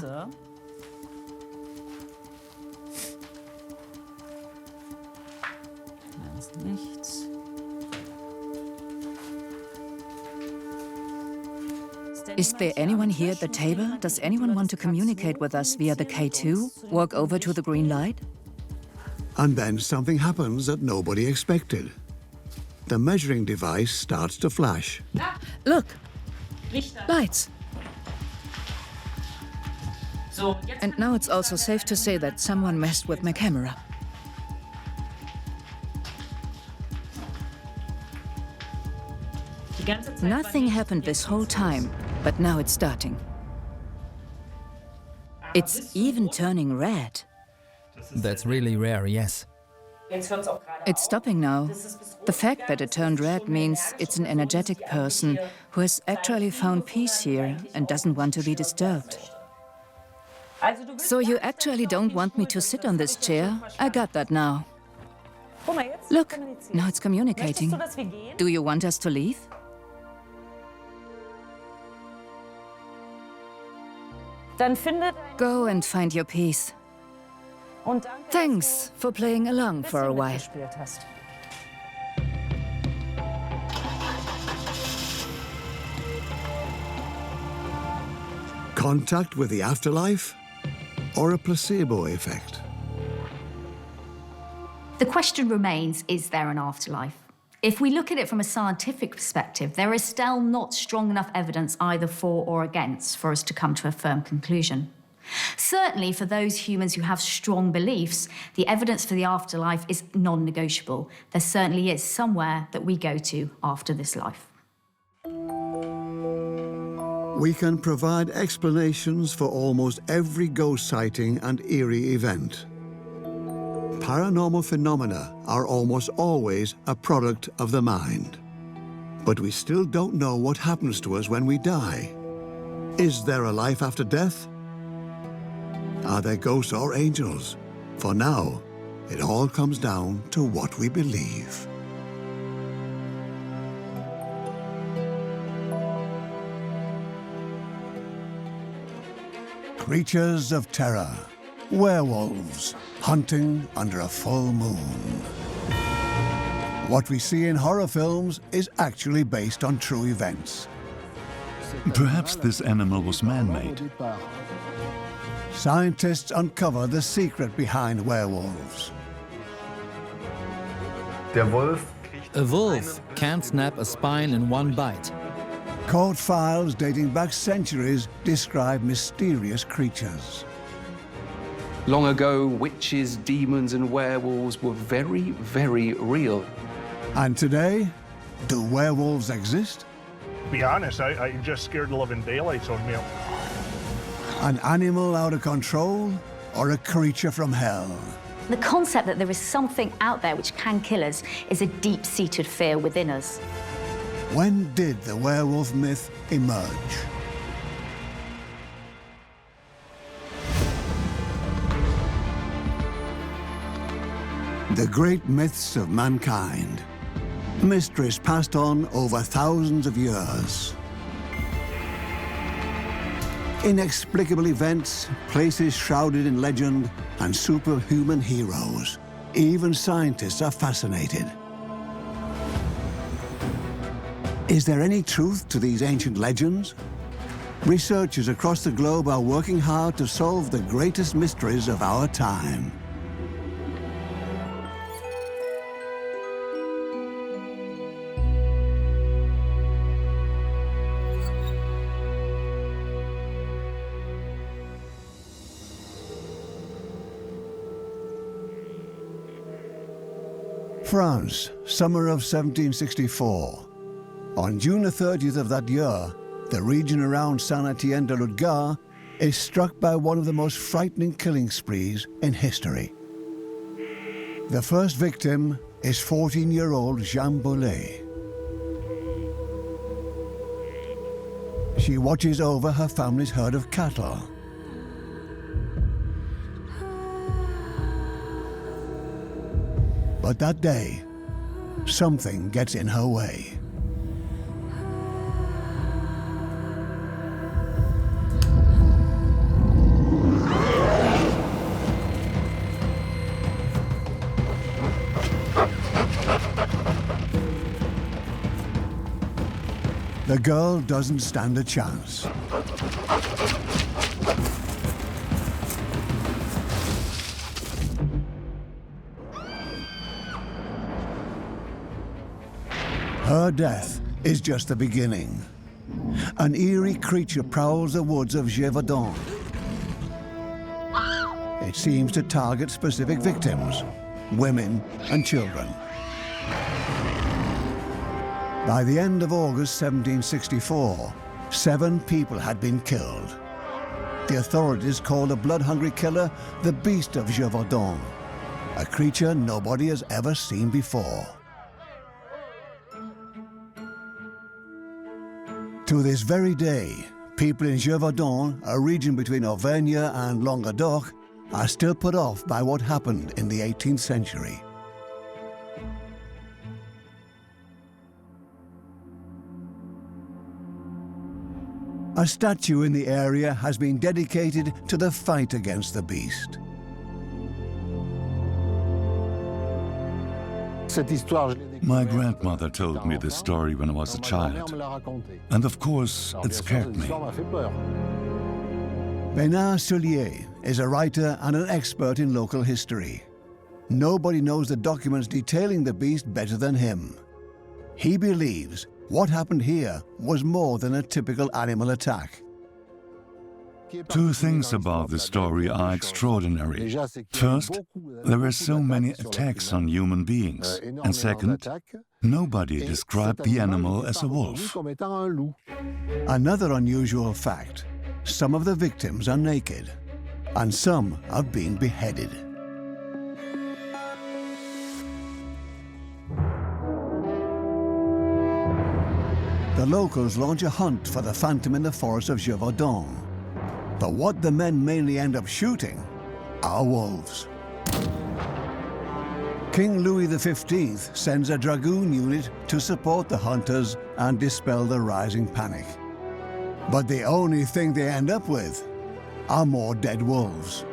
Is there anyone here at the table? Does anyone want to communicate with us via the K2? Walk over to the green light? And then something happens that nobody expected. The measuring device starts to flash. Look! Lights! And now it's also safe to say that someone messed with my camera. Nothing happened this whole time, but now it's starting. It's even turning red. That's really rare, yes. It's stopping now. The fact that it turned red means it's an energetic person who has actually found peace here and doesn't want to be disturbed. So you actually don't want me to sit on this chair? I got that now. Look, now it's communicating. Do you want us to leave? Go and find your peace. Thanks for playing along for a while. Contact with the afterlife or a placebo effect? The question remains, is there an afterlife? If we look at it from a scientific perspective, there is still not strong enough evidence either for or against for us to come to a firm conclusion. Certainly, for those humans who have strong beliefs, the evidence for the afterlife is non-negotiable. There certainly is somewhere that we go to after this life. We can provide explanations for almost every ghost sighting and eerie event. Paranormal phenomena are almost always a product of the mind. But we still don't know what happens to us when we die. Is there a life after death? Are there ghosts or angels? For now, it all comes down to what we believe. Creatures of terror, werewolves, hunting under a full moon. What we see in horror films is actually based on true events. Perhaps this animal was man-made. Scientists uncover the secret behind werewolves. A wolf can't snap a spine in one bite. Court files dating back centuries describe mysterious creatures. Long ago, witches, demons, and werewolves were very, very real. And today, do werewolves exist? To be honest, I just scared the living daylights on me. An animal out of control or a creature from hell? The concept that there is something out there which can kill us is a deep-seated fear within us. When did the werewolf myth emerge? The great myths of mankind. Mysteries passed on over thousands of years. Inexplicable events, places shrouded in legend, and superhuman heroes. Even scientists are fascinated. Is there any truth to these ancient legends? Researchers across the globe are working hard to solve the greatest mysteries of our time. France, summer of 1764. On June the 30th of that year, the region around Saint-Étienne-de-Ludgard is struck by one of the most frightening killing sprees in history. The first victim is 14-year-old Jeanne Bollet. She watches over her family's herd of cattle. But that day, something gets in her way. The girl doesn't stand a chance. Her death is just the beginning. An eerie creature prowls the woods of Gévaudan. It seems to target specific victims, women and children. By the end of August 1764, 7 people had been killed. The authorities called the blood-hungry killer the Beast of Gévaudan, a creature nobody has ever seen before. To this very day, people in Gévaudan, a region between Auvergne and Languedoc, are still put off by what happened in the 18th century. A statue in the area has been dedicated to the fight against the beast. My grandmother told me this story when I was a child, and of course, it scared me. Bernard Soulier is a writer and an expert in local history. Nobody knows the documents detailing the beast better than him. He believes what happened here was more than a typical animal attack. 2 things about this story are extraordinary. First, there were so many attacks on human beings. And second, nobody described the animal as a wolf. Another unusual fact, some of the victims are naked, and some have been beheaded. The locals launch a hunt for the phantom in the forest of Gévaudan. But what the men mainly end up shooting are wolves. King Louis XV sends a dragoon unit to support the hunters and dispel the rising panic. But the only thing they end up with are more dead wolves.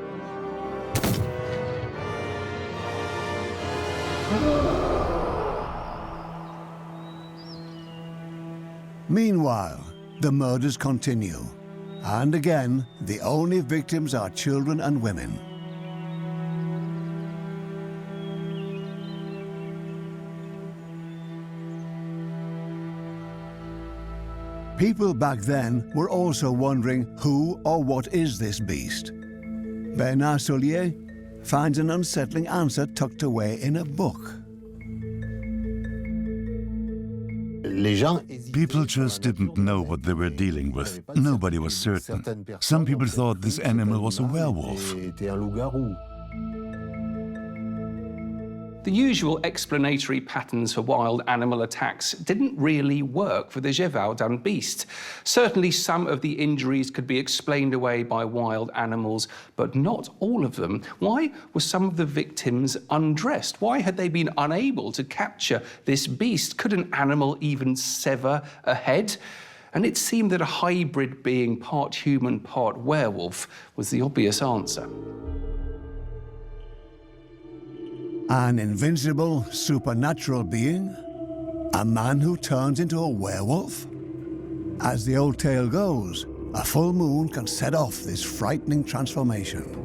Meanwhile, the murders continue. And again, the only victims are children and women. People back then were also wondering who or what is this beast. Bernard Soulier finds an unsettling answer tucked away in a book. People just didn't know what they were dealing with. Nobody was certain. Some people thought this animal was a werewolf. The usual explanatory patterns for wild animal attacks didn't really work for the Gévaudan beast. Certainly some of the injuries could be explained away by wild animals, but not all of them. Why were some of the victims undressed? Why had they been unable to capture this beast? Could an animal even sever a head? And it seemed that a hybrid being part human, part werewolf was the obvious answer. An invincible, supernatural being? A man who turns into a werewolf? As the old tale goes, a full moon can set off this frightening transformation.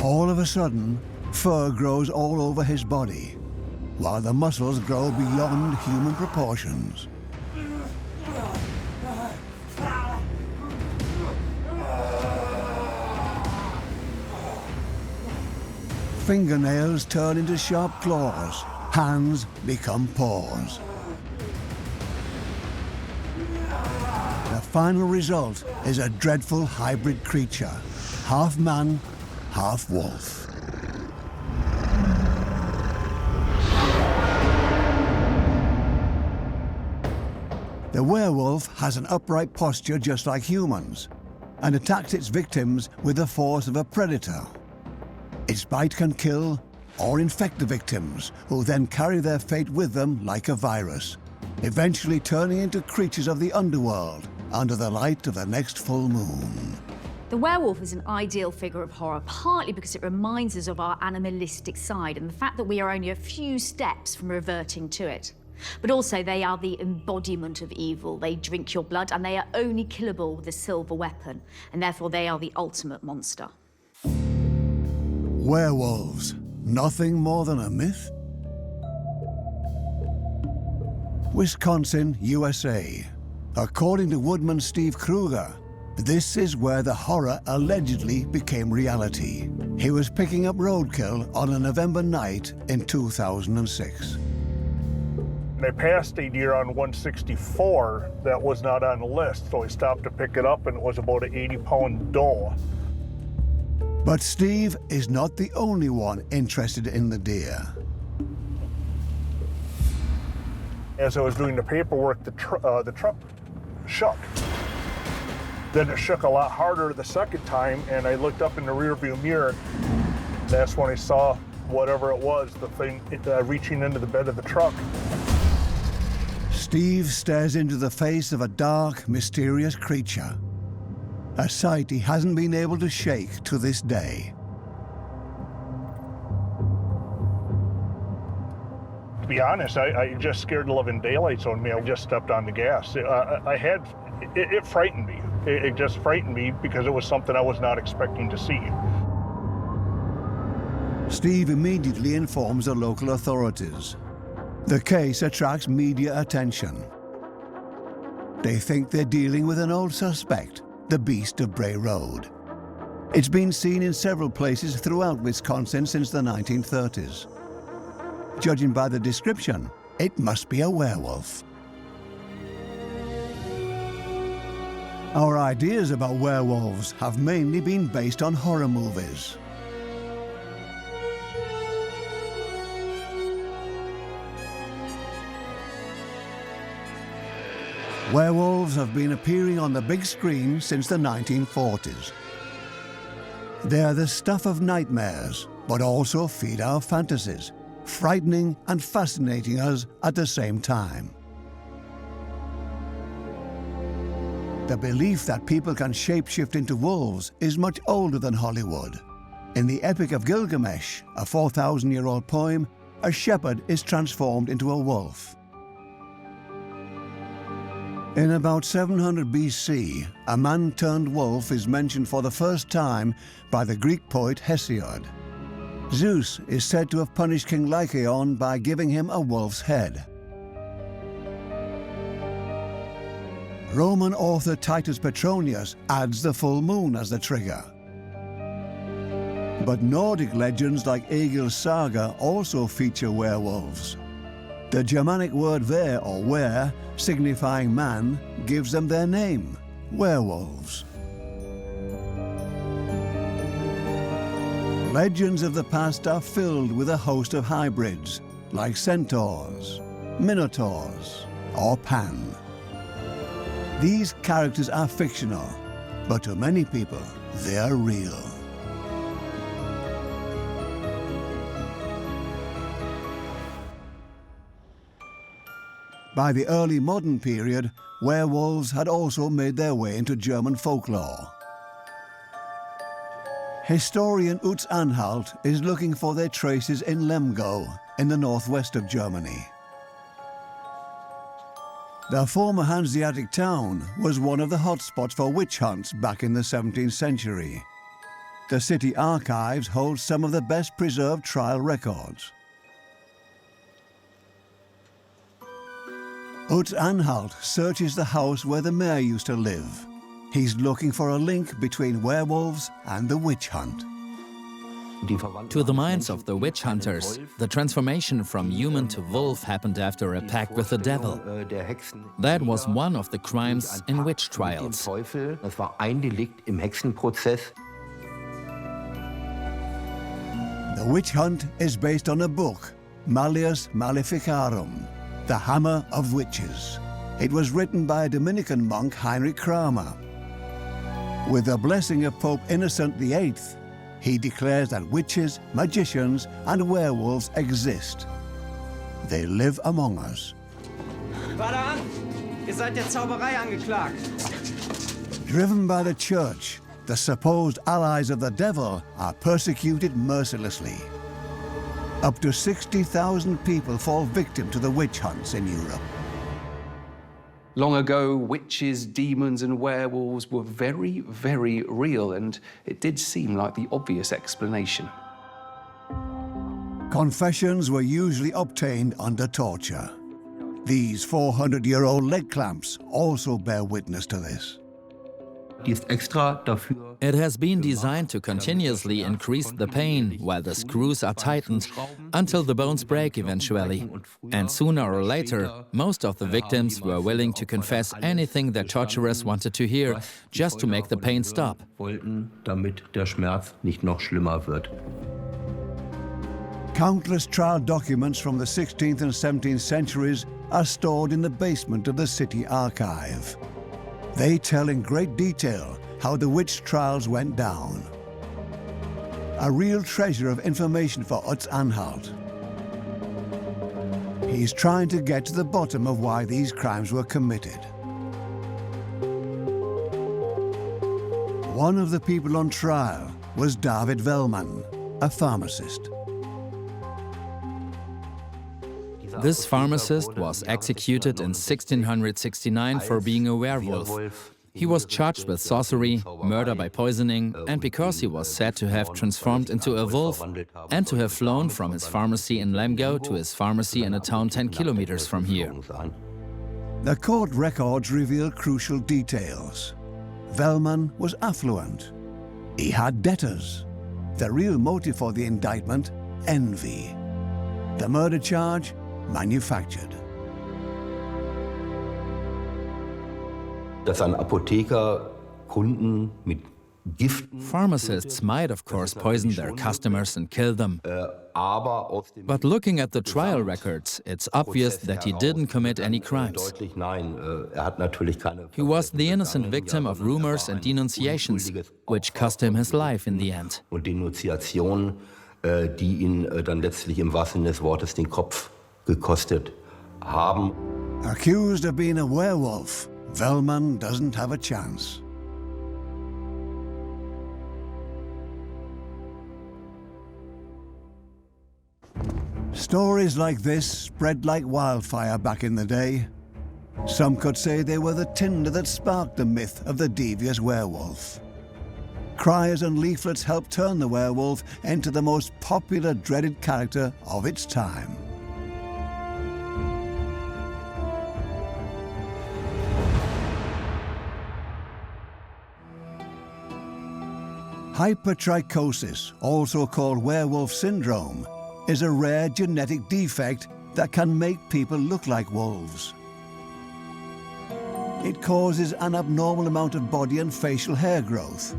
All of a sudden, fur grows all over his body, while the muscles grow beyond human proportions. Fingernails turn into sharp claws, hands become paws. The final result is a dreadful hybrid creature, half man, half wolf. The werewolf has an upright posture just like humans and attacks its victims with the force of a predator. Its bite can kill or infect the victims, who then carry their fate with them like a virus, eventually turning into creatures of the underworld under the light of the next full moon. The werewolf is an ideal figure of horror, partly because it reminds us of our animalistic side and the fact that we are only a few steps from reverting to it. But also, they are the embodiment of evil. They drink your blood, and they are only killable with a silver weapon, and therefore they are the ultimate monster. Werewolves, nothing more than a myth? Wisconsin, USA. According to woodman Steve Kruger, this is where the horror allegedly became reality. He was picking up roadkill on a November night in 2006. I passed a deer on 164 that was not on the list, so I stopped to pick it up, and it was about an 80-pound doe. But Steve is not the only one interested in the deer. As I was doing the paperwork, the truck shook. Then it shook a lot harder the second time, and I looked up in the rearview mirror. That's when I saw whatever it was, the thing reaching into the bed of the truck. Steve stares into the face of a dark, mysterious creature, a sight he hasn't been able to shake to this day. To be honest, I just scared the living daylights on me. I just stepped on the gas. It frightened me. It just frightened me because it was something I was not expecting to see. Steve immediately informs the local authorities. The case attracts media attention. They think they're dealing with an old suspect, the Beast of Bray Road. It's been seen in several places throughout Wisconsin since the 1930s. Judging by the description, it must be a werewolf. Our ideas about werewolves have mainly been based on horror movies. Werewolves have been appearing on the big screen since the 1940s. They're the stuff of nightmares, but also feed our fantasies, frightening and fascinating us at the same time. The belief that people can shapeshift into wolves is much older than Hollywood. In the Epic of Gilgamesh, a 4,000-year-old poem, a shepherd is transformed into a wolf. In about 700 BC, a man-turned-wolf is mentioned for the first time by the Greek poet Hesiod. Zeus is said to have punished King Lycaon by giving him a wolf's head. Roman author Titus Petronius adds the full moon as the trigger. But Nordic legends like Egil's saga also feature werewolves. The Germanic word ver or wer, signifying man, gives them their name, werewolves. Legends of the past are filled with a host of hybrids, like centaurs, minotaurs, or Pan. These characters are fictional, but to many people, they are real. By the early modern period, werewolves had also made their way into German folklore. Historian Utz Anhalt is looking for their traces in Lemgo, in the northwest of Germany. The former Hanseatic town was one of the hotspots for witch hunts back in the 17th century. The city archives hold some of the best preserved trial records. Utz Anhalt searches the house where the mayor used to live. He's looking for a link between werewolves and the witch hunt. To the minds of the witch hunters, the transformation from human to wolf happened after a pact with the devil. That was one of the crimes in witch trials. The witch hunt is based on a book, Malleus Maleficarum, The Hammer of Witches. It was written by a Dominican monk, Heinrich Kramer. With the blessing of Pope Innocent VIII, he declares that witches, magicians, and werewolves exist. They live among us. Ihr seid der Zauberei angeklagt. Driven by the church, the supposed allies of the devil are persecuted mercilessly. Up to 60,000 people fall victim to the witch hunts in Europe. Long ago, witches, demons, and werewolves were very, very real, and it did seem like the obvious explanation. Confessions were usually obtained under torture. These 400-year-old leg clamps also bear witness to this. It has been designed to continuously increase the pain while the screws are tightened until the bones break eventually. And sooner or later, most of the victims were willing to confess anything their torturers wanted to hear just to make the pain stop. Countless trial documents from the 16th and 17th centuries are stored in the basement of the city archive. They tell in great detail how the witch trials went down. A real treasure of information for Utz Anhalt. He's trying to get to the bottom of why these crimes were committed. One of the people on trial was David Wellman, a pharmacist. This pharmacist was executed in 1669 for being a werewolf. He was charged with sorcery, murder by poisoning, and because he was said to have transformed into a wolf and to have flown from his pharmacy in Lemgo to his pharmacy in a town 10 kilometers from here. The court records reveal crucial details. Wellman was affluent. He had debtors. The real motive for the indictment, envy. The murder charge, manufactured. Dass ein Apotheker Kunden mit Pharmacists might, of course, poison their customers and kill them. But looking at the trial records, it's obvious that he didn't commit any crimes. He was the innocent victim of rumors and denunciations, which cost him his life in the end. Die ihn dann letztlich im wahrsten Sinne des Wortes den Kopf gekostet haben. Accused of being a werewolf, Velman doesn't have a chance. Stories like this spread like wildfire back in the day. Some could say they were the tinder that sparked the myth of the devious werewolf. Criers and leaflets helped turn the werewolf into the most popular, dreaded character of its time. Hypertrichosis, also called werewolf syndrome, is a rare genetic defect that can make people look like wolves. It causes an abnormal amount of body and facial hair growth.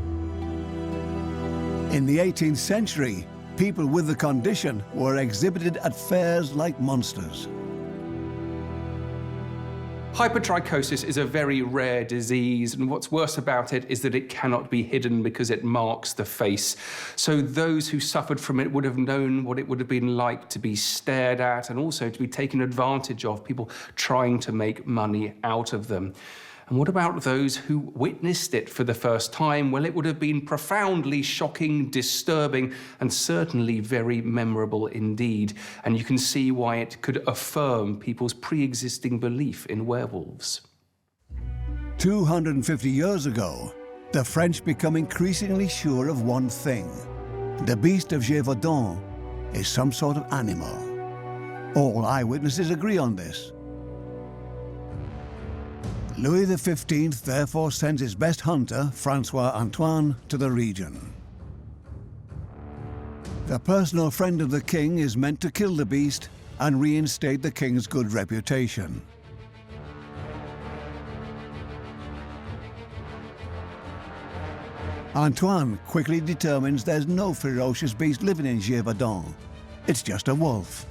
In the 18th century, people with the condition were exhibited at fairs like monsters. Hypertrichosis is a very rare disease, and what's worse about it is that it cannot be hidden because it marks the face. So those who suffered from it would have known what it would have been like to be stared at and also to be taken advantage of, people trying to make money out of them. And what about those who witnessed it for the first time? Well, it would have been profoundly shocking, disturbing, and certainly very memorable indeed. And you can see why it could affirm people's pre-existing belief in werewolves. 250 years ago, the French become increasingly sure of one thing. The beast of Gévaudan is some sort of animal. All eyewitnesses agree on this. Louis XV therefore sends his best hunter, Francois Antoine, to the region. The personal friend of the king is meant to kill the beast and reinstate the king's good reputation. Antoine quickly determines there's no ferocious beast living in Gévaudan. It's just a wolf.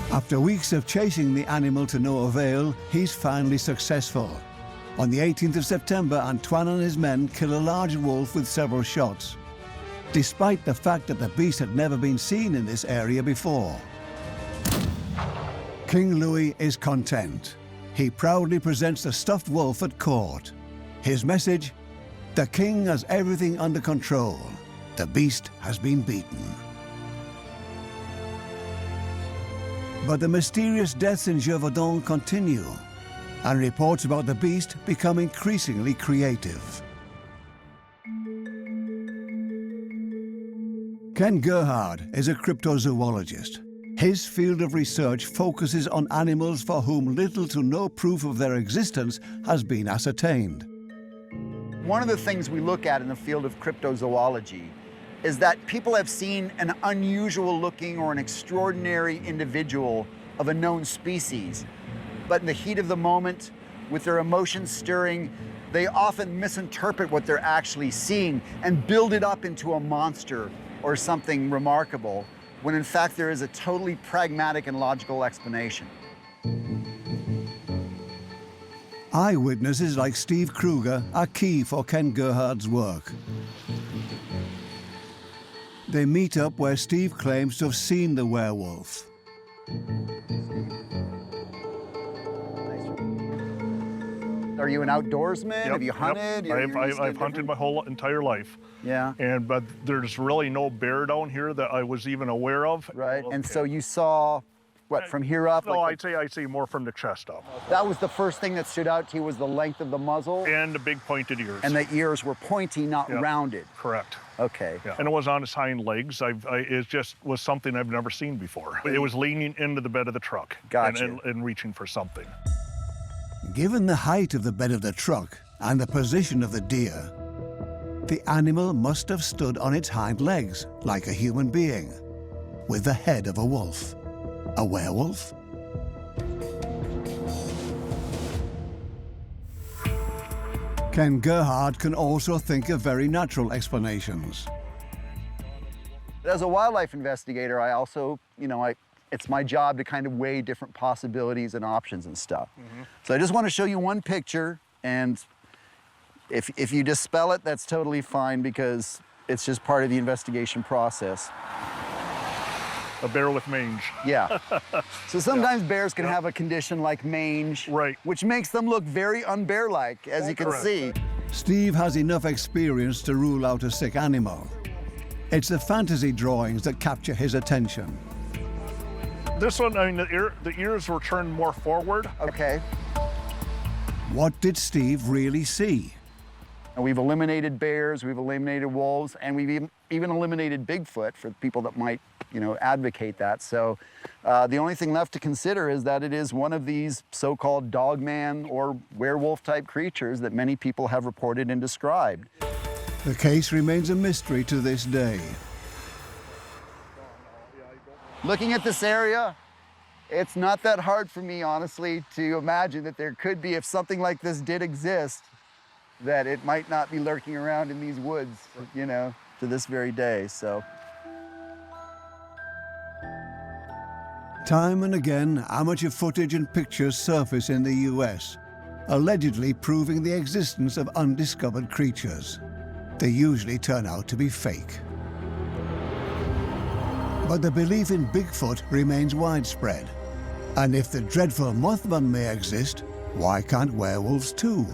After weeks of chasing the animal to no avail, he's finally successful. On the 18th of September, Antoine and his men kill a large wolf with several shots, despite the fact that the beast had never been seen in this area before. King Louis is content. He proudly presents the stuffed wolf at court. His message: the king has everything under control. The beast has been beaten. But the mysterious deaths in Gévaudan continue, and reports about the beast become increasingly creative. Ken Gerhard is a cryptozoologist. His field of research focuses on animals for whom little to no proof of their existence has been ascertained. One of the things we look at in the field of cryptozoology is that people have seen an unusual looking or an extraordinary individual of a known species. But in the heat of the moment, with their emotions stirring, they often misinterpret what they're actually seeing and build it up into a monster or something remarkable, when in fact there is a totally pragmatic and logical explanation. Eyewitnesses like Steve Kruger are key for Ken Gerhard's work. They meet up where Steve claims to have seen the werewolf. Are you an outdoorsman? Yep, Have you hunted? Yep. I've hunted my whole entire life. Yeah. But there's really no bear down here that I was even aware of. Right. And so you saw, what, from here up? No, I'd say more from the chest up. That was the first thing that stood out to you, was the length of the muzzle? And the big pointed ears. And the ears were pointy, not rounded. Correct. Okay. Yeah. And it was on his hind legs. It just was something I've never seen before. It was leaning into the bed of the truck. Gotcha. And reaching for something. Given the height of the bed of the truck and the position of the deer, the animal must have stood on its hind legs like a human being, with the head of a wolf. A werewolf? Ken Gerhard can also think of very natural explanations. As a wildlife investigator, I also, it's my job to kind of weigh different possibilities and options and stuff. So I just want to show you one picture, and if you dispel it, that's totally fine because it's just part of the investigation process. A bear with mange. Yeah. So sometimes bears can have a condition like mange, which makes them look very unbear-like, as you can see. Steve has enough experience to rule out a sick animal. It's the fantasy drawings that capture his attention. This one, I mean, the ears were turned more forward. Okay. What did Steve really see? We've eliminated bears, we've eliminated wolves, and we've even eliminated Bigfoot for people that might, advocate that. So the only thing left to consider is that it is one of these so-called dogman or werewolf-type creatures that many people have reported and described. The case remains a mystery to this day. Looking at this area, it's not that hard for me, honestly, to imagine that there could be, if something like this did exist, that it might not be lurking around in these woods, to this very day, so. Time and again, amateur footage and pictures surface in the US, allegedly proving the existence of undiscovered creatures. They usually turn out to be fake. But the belief in Bigfoot remains widespread. And if the dreadful Mothman may exist, why can't werewolves too?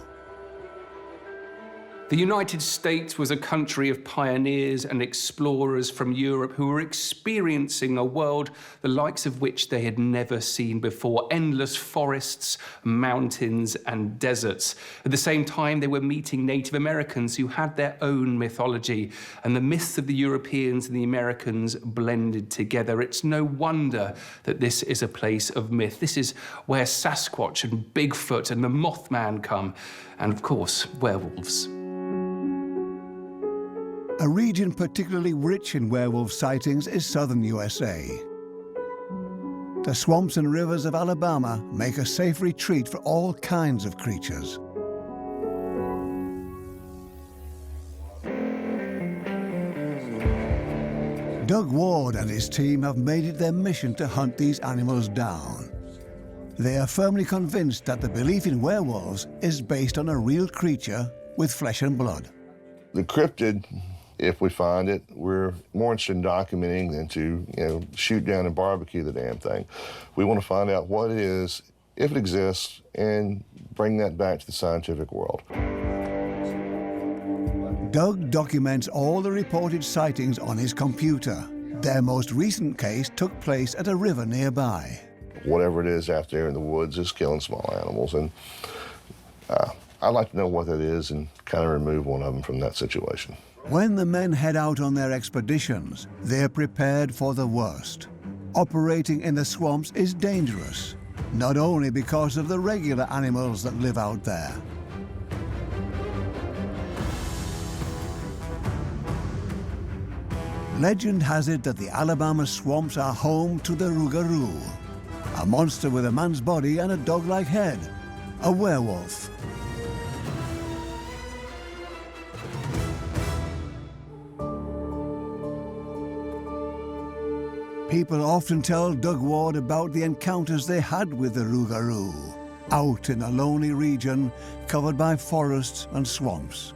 The United States was a country of pioneers and explorers from Europe who were experiencing a world the likes of which they had never seen before. Endless forests, mountains, and deserts. At the same time, they were meeting Native Americans who had their own mythology, and the myths of the Europeans and the Americans blended together. It's no wonder that this is a place of myth. This is where Sasquatch and Bigfoot and the Mothman come, and of course, werewolves. A region particularly rich in werewolf sightings is southern USA. The swamps and rivers of Alabama make a safe retreat for all kinds of creatures. Doug Ward and his team have made it their mission to hunt these animals down. They are firmly convinced that the belief in werewolves is based on a real creature with flesh and blood. The cryptid, if we find it, we're more interested in documenting than to, shoot down and barbecue the damn thing. We want to find out what it is, if it exists, and bring that back to the scientific world. Doug documents all the reported sightings on his computer. Their most recent case took place at a river nearby. Whatever it is out there in the woods is killing small animals, and I'd like to know what that is and kind of remove one of them from that situation. When the men head out on their expeditions, they're prepared for the worst. Operating in the swamps is dangerous, not only because of the regular animals that live out there. Legend has it that the Alabama swamps are home to the rougarou, a monster with a man's body and a dog-like head, a werewolf. People often tell Doug Ward about the encounters they had with the rougarou, out in a lonely region covered by forests and swamps.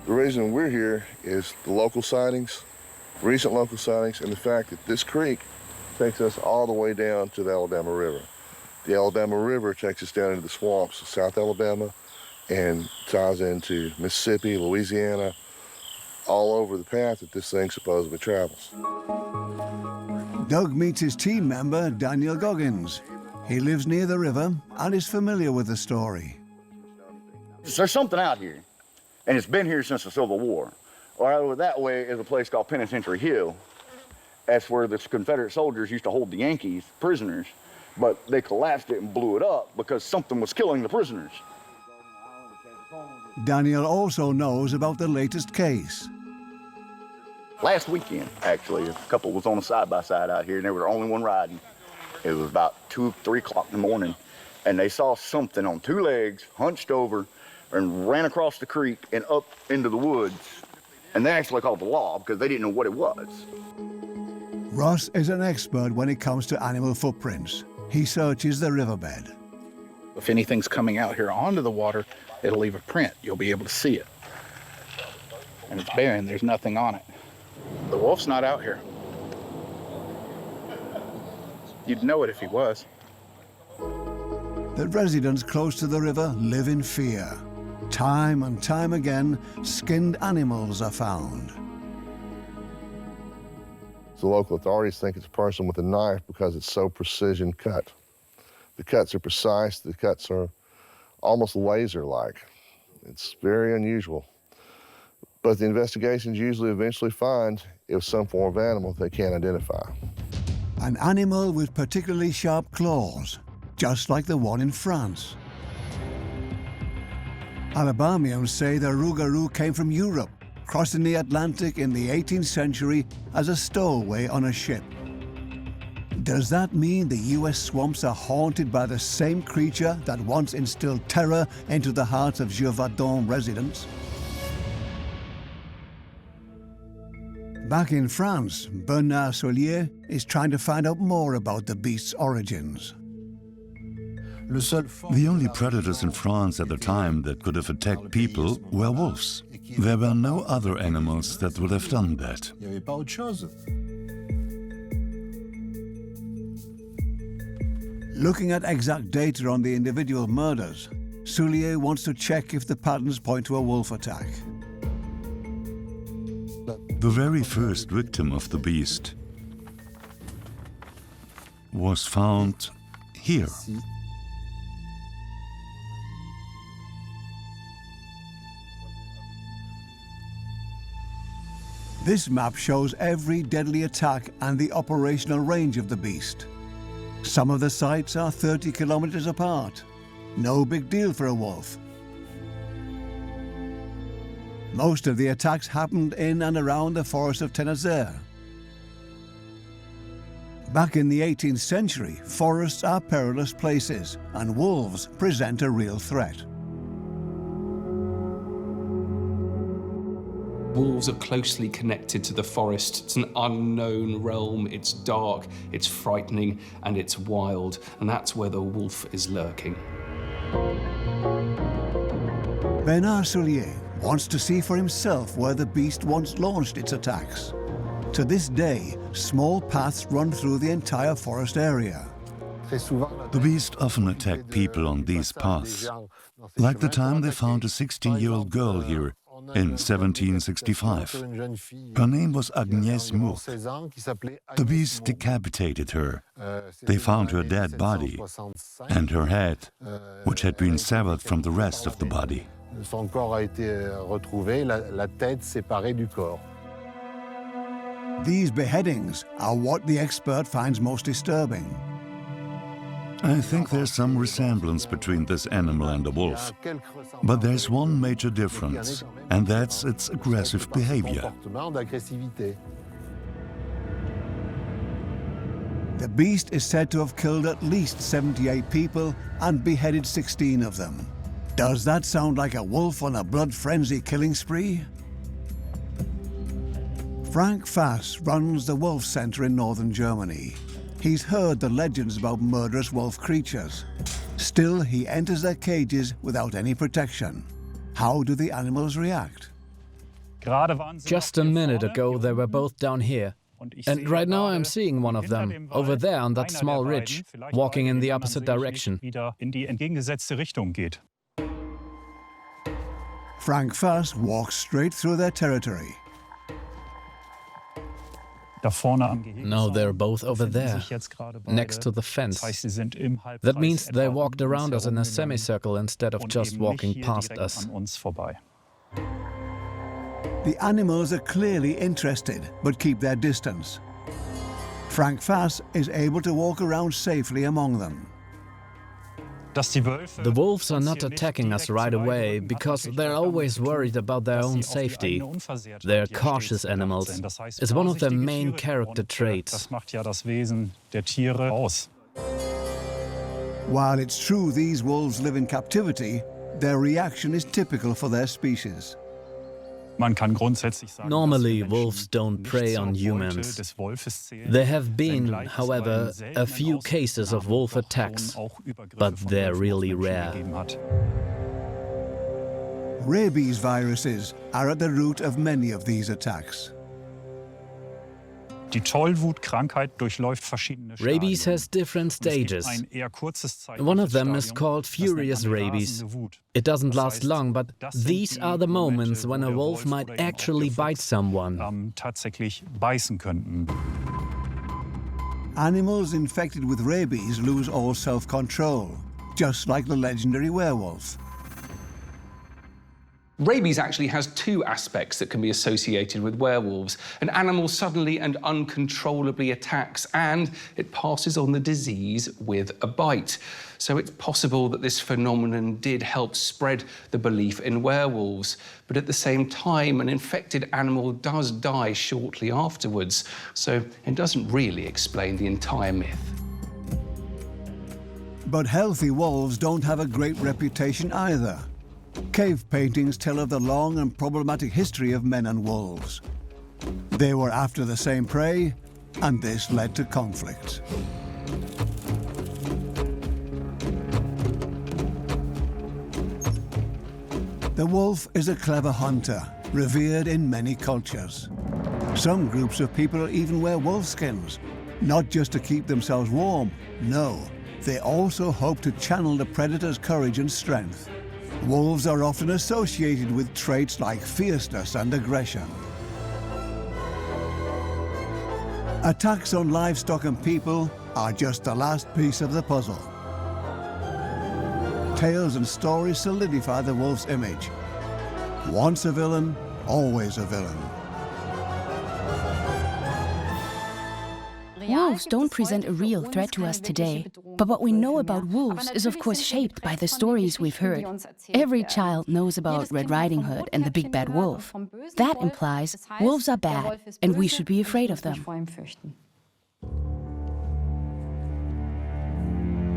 The reason we're here is the local sightings, recent local sightings, and the fact that this creek takes us all the way down to the Alabama River. The Alabama River takes us down into the swamps of South Alabama and ties into Mississippi, Louisiana, all over the path that this thing supposedly travels. Doug meets his team member, Daniel Goggins. He lives near the river and is familiar with the story. There's something out here, and it's been here since the Civil War. Or over that way is a place called Penitentiary Hill. That's where the Confederate soldiers used to hold the Yankees prisoners, but they collapsed it and blew it up because something was killing the prisoners. Daniel also knows about the latest case. Last weekend, actually, a couple was on a side-by-side out here, and they were the only one riding. It was about 2, 3 o'clock in the morning, and they saw something on 2 legs, hunched over, and ran across the creek and up into the woods. And they actually called the law because they didn't know what it was. Ross is an expert when it comes to animal footprints. He searches the riverbed. If anything's coming out here onto the water, it'll leave a print. You'll be able to see it. And it's barren, there's nothing on it. The wolf's not out here. You'd know it if he was. The residents close to the river live in fear. Time and time again, skinned animals are found. The local authorities think it's a person with a knife because it's so precision cut. The cuts are precise, the cuts are almost laser-like. It's very unusual. But the investigations usually eventually find it was some form of animal they can't identify. An animal with particularly sharp claws, just like the one in France. Alabamians say the rougarou came from Europe, crossing the Atlantic in the 18th century as a stowaway on a ship. Does that mean the US swamps are haunted by the same creature that once instilled terror into the hearts of Gévaudan residents? Back in France, Bernard Soulier is trying to find out more about the beast's origins. The only predators in France at the time that could have attacked people were wolves. There were no other animals that would have done that. Looking at exact data on the individual murders, Soulier wants to check if the patterns point to a wolf attack. The very first victim of the beast was found here. This map shows every deadly attack and the operational range of the beast. Some of the sites are 30 kilometers apart. No big deal for a wolf. Most of the attacks happened in and around the forest of Tenazere. Back in the 18th century, forests are perilous places, and wolves present a real threat. Wolves are closely connected to the forest. It's an unknown realm, it's dark, it's frightening, and it's wild, and that's where the wolf is lurking. Bernard Soulier wants to see for himself where the beast once launched its attacks. To this day, small paths run through the entire forest area. The beast often attacked people on these paths, like the time they found a 16-year-old girl here in 1765. Her name was Agnès Mourk. The beast decapitated her. They found her dead body and her head, which had been severed from the rest of the body. Son corps a été retrouvé, la tête séparée du corps. These beheadings are what the expert finds most disturbing. I think there's some resemblance between this animal and a wolf. But there's one major difference, and that's its aggressive behavior. The beast is said to have killed at least 78 people and beheaded 16 of them. Does that sound like a wolf on a blood frenzy killing spree? Frank Fass runs the Wolf Center in northern Germany. He's heard the legends about murderous wolf creatures. Still, he enters their cages without any protection. How do the animals react? Just a minute ago, they were both down here. And right now I'm seeing one of them, over there on that small ridge, walking in the opposite direction. Frank Fass walks straight through their territory. No, they're both over there, next to the fence. That means they walked around us in a semicircle instead of just walking past us. The animals are clearly interested, but keep their distance. Frank Fass is able to walk around safely among them. The wolves are not attacking us right away because they're always worried about their own safety. They're cautious animals. It's one of their main character traits. While it's true these wolves live in captivity, their reaction is typical for their species. Normally, wolves don't prey on humans. There have been, however, a few cases of wolf attacks, but they're really rare. Rabies viruses are at the root of many of these attacks. Rabies has different stages. One of them is called furious rabies. It doesn't last long, but these are the moments when a wolf might actually bite someone. Animals infected with rabies lose all self-control, just like the legendary werewolf. Rabies actually has two aspects that can be associated with werewolves. An animal suddenly and uncontrollably attacks, and it passes on the disease with a bite. So it's possible that this phenomenon did help spread the belief in werewolves. But at the same time, an infected animal does die shortly afterwards. So it doesn't really explain the entire myth. But healthy wolves don't have a great reputation either. Cave paintings tell of the long and problematic history of men and wolves. They were after the same prey, and this led to conflict. The wolf is a clever hunter, revered in many cultures. Some groups of people even wear wolf skins, not just to keep themselves warm, no, they also hope to channel the predator's courage and strength. Wolves are often associated with traits like fierceness and aggression. Attacks on livestock and people are just the last piece of the puzzle. Tales and stories solidify the wolf's image. Once a villain, always a villain. Wolves don't present a real threat to us today, but what we know about wolves is of course shaped by the stories we've heard. Every child knows about Red Riding Hood and the Big Bad Wolf. That implies wolves are bad and we should be afraid of them.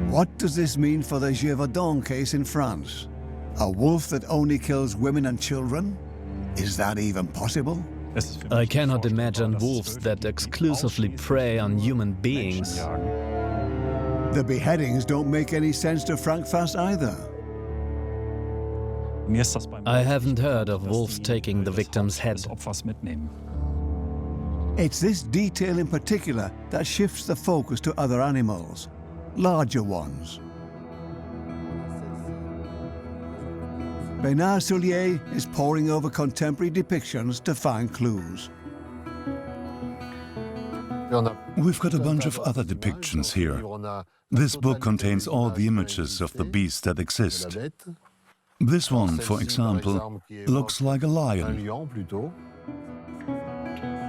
What does this mean for the Gévaudan case in France? A wolf that only kills women and children? Is that even possible? I cannot imagine wolves that exclusively prey on human beings. The beheadings don't make any sense to Frank Fass either. I haven't heard of wolves taking the victim's head. It's this detail in particular that shifts the focus to other animals, larger ones. Bernard Soulier is poring over contemporary depictions to find clues. We've got a bunch of other depictions here. This book contains all the images of the beasts that exist. This one, for example, looks like a lion.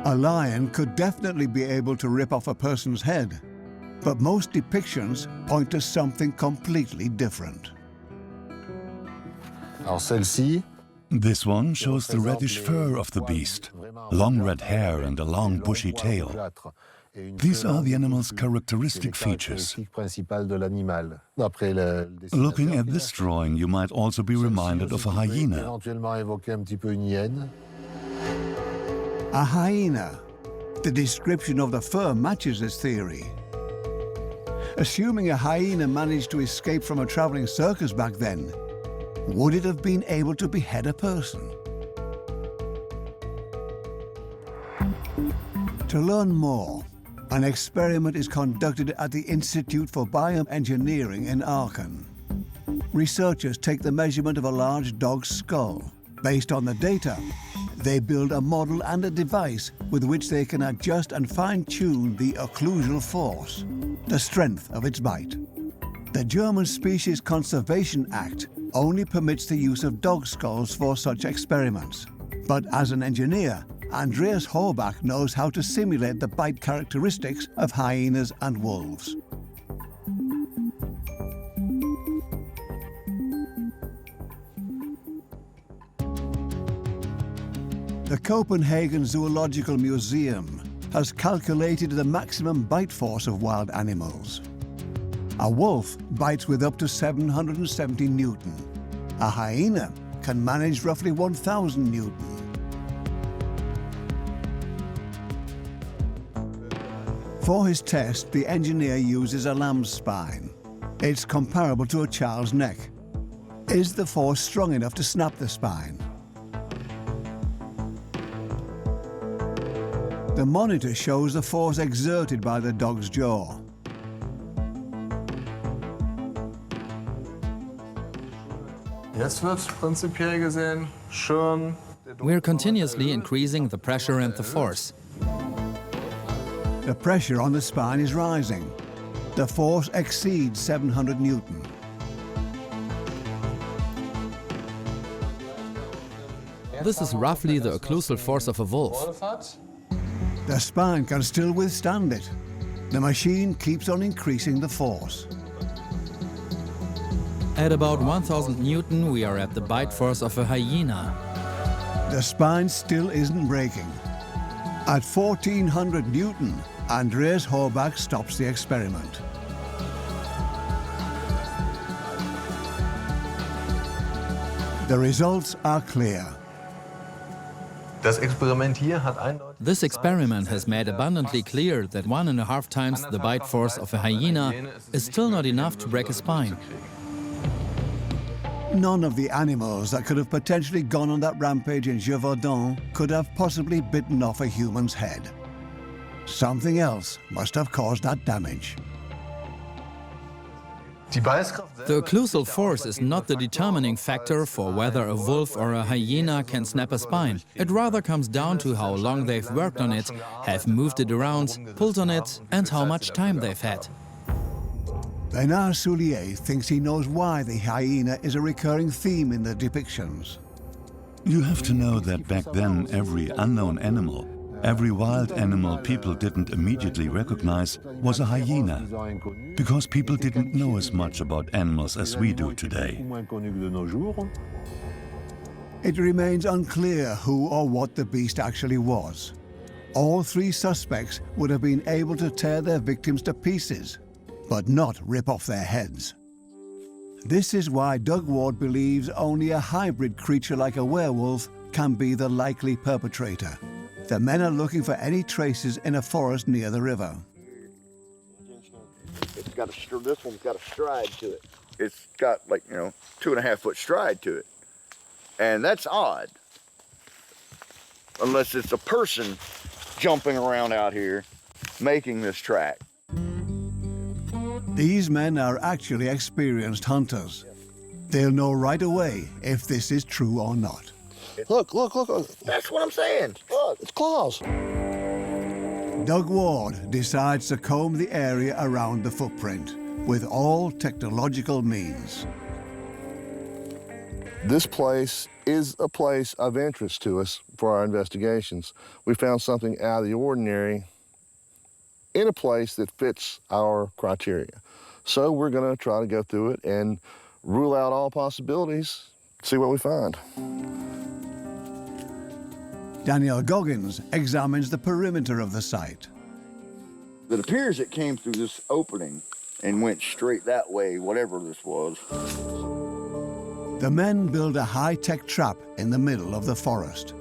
A lion could definitely be able to rip off a person's head, but most depictions point to something completely different. This one shows the reddish fur of the beast, long red hair and a long bushy tail. These are the animal's characteristic features. Looking at this drawing, you might also be reminded of a hyena. A hyena. The description of the fur matches this theory. Assuming a hyena managed to escape from a traveling circus back then, would it have been able to behead a person? To learn more, an experiment is conducted at the Institute for Bioengineering in Aachen. Researchers take the measurement of a large dog's skull. Based on the data, they build a model and a device with which they can adjust and fine-tune the occlusal force, the strength of its bite. The German Species Conservation Act only permits the use of dog skulls for such experiments. But as an engineer, Andreas Horbach knows how to simulate the bite characteristics of hyenas and wolves. The Copenhagen Zoological Museum has calculated the maximum bite force of wild animals. A wolf bites with up to 770 Newton. A hyena can manage roughly 1,000 Newton. For his test, the engineer uses a lamb's spine. It's comparable to a child's neck. Is the force strong enough to snap the spine? The monitor shows the force exerted by the dog's jaw. We're continuously increasing the pressure and the force. The pressure on the spine is rising. The force exceeds 700 Newton. This is roughly the occlusal force of a wolf. The spine can still withstand it. The machine keeps on increasing the force. At about 1000 Newton, we are at the bite force of a hyena. The spine still isn't breaking. At 1400 Newton, Andreas Horbach stops the experiment. The results are clear. This experiment has made abundantly clear that 1.5 times the bite force of a hyena is still not enough to break a spine. None of the animals that could have potentially gone on that rampage in Gévaudan could have possibly bitten off a human's head. Something else must have caused that damage. The occlusal force is not the determining factor for whether a wolf or a hyena can snap a spine. It rather comes down to how long they've worked on it, have moved it around, pulled on it, and how much time they've had. Bernard Soulier thinks he knows why the hyena is a recurring theme in the depictions. You have to know that back then every unknown animal, every wild animal people didn't immediately recognize was a hyena, because people didn't know as much about animals as we do today. It remains unclear who or what the beast actually was. All three suspects would have been able to tear their victims to pieces, but not rip off their heads. This is why Doug Ward believes only a hybrid creature like a werewolf can be the likely perpetrator. The men are looking for any traces in a forest near the river. This one's got a stride to it. It's got 2.5 foot stride to it. And that's odd. Unless it's a person jumping around out here making this track. These men are actually experienced hunters. They'll know right away if this is true or not. Look. That's what I'm saying. Look, it's claws. Doug Ward decides to comb the area around the footprint with all technological means. This place is a place of interest to us for our investigations. We found something out of the ordinary in a place that fits our criteria. So we're going to try to go through it and rule out all possibilities, see what we find. Daniel Goggins examines the perimeter of the site. It appears it came through this opening and went straight that way, whatever this was. The men build a high-tech trap in the middle of the forest.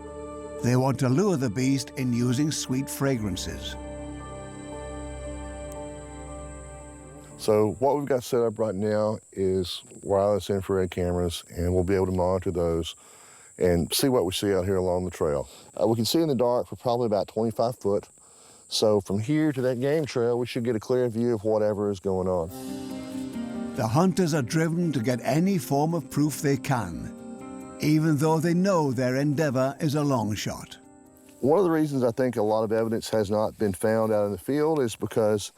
They want to lure the beast in using sweet fragrances. So what we've got set up right now is wireless infrared cameras, and we'll be able to monitor those and see what we see out here along the trail. We can see in the dark for probably about 25 foot. So from here to that game trail, we should get a clear view of whatever is going on. The hunters are driven to get any form of proof they can, even though they know their endeavor is a long shot. One of the reasons I think a lot of evidence has not been found out in the field is because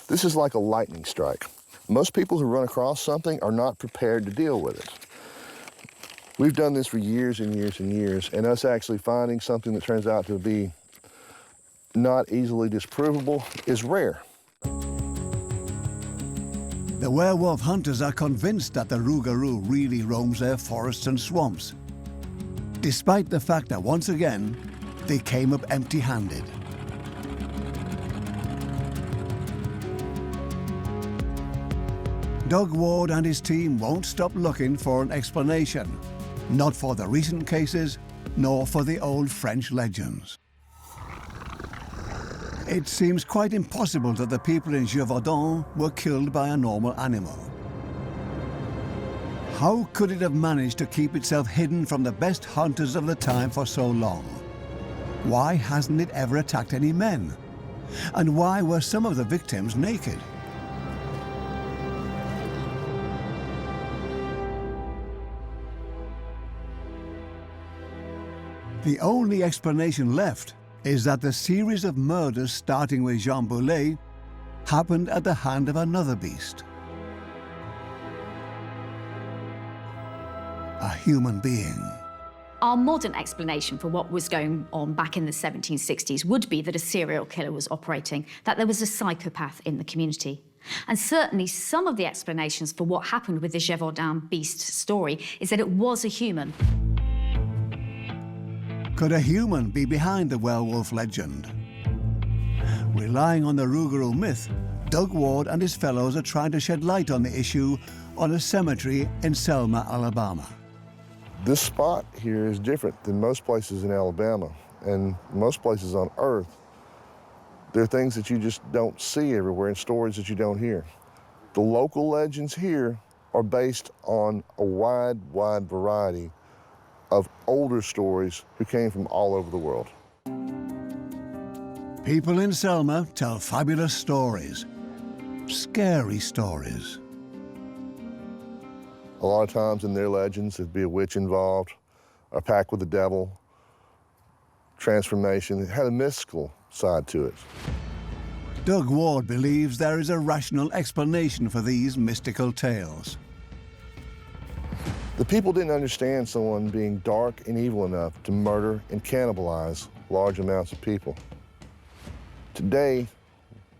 this is like a lightning strike. Most people who run across something are not prepared to deal with it. We've done this for years and years and years, and us actually finding something that turns out to be not easily disprovable is rare. The werewolf hunters are convinced that the rougarou really roams their forests and swamps, despite the fact that once again, they came up empty-handed. Doug Ward and his team won't stop looking for an explanation, not for the recent cases, nor for the old French legends. It seems quite impossible that the people in Gévaudan were killed by a normal animal. How could it have managed to keep itself hidden from the best hunters of the time for so long? Why hasn't it ever attacked any men? And why were some of the victims naked? The only explanation left is that the series of murders starting with Jean Boulet happened at the hand of another beast. A human being. Our modern explanation for what was going on back in the 1760s would be that a serial killer was operating, that there was a psychopath in the community. And certainly some of the explanations for what happened with the Gévaudan beast story is that it was a human. Could a human be behind the werewolf legend? Relying on the Rougarou myth, Doug Ward and his fellows are trying to shed light on the issue on a cemetery in Selma, Alabama. This spot here is different than most places in Alabama and most places on Earth. There are things that you just don't see everywhere and stories that you don't hear. The local legends here are based on a wide variety of older stories who came from all over the world. People in Selma tell fabulous stories, scary stories. A lot of times in their legends, there'd be a witch involved, a pact with the devil, transformation. It had a mystical side to it. Doug Ward believes there is a rational explanation for these mystical tales. The people didn't understand someone being dark and evil enough to murder and cannibalize large amounts of people. Today,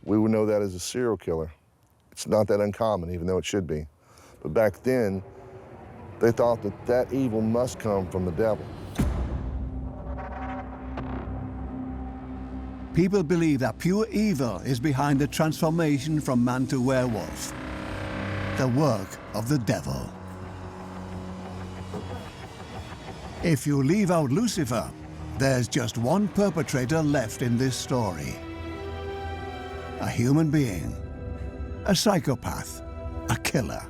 we would know that as a serial killer. It's not that uncommon, even though it should be. But back then, they thought that that evil must come from the devil. People believe that pure evil is behind the transformation from man to werewolf, the work of the devil. If you leave out Lucifer, there's just one perpetrator left in this story. A human being, a psychopath, a killer.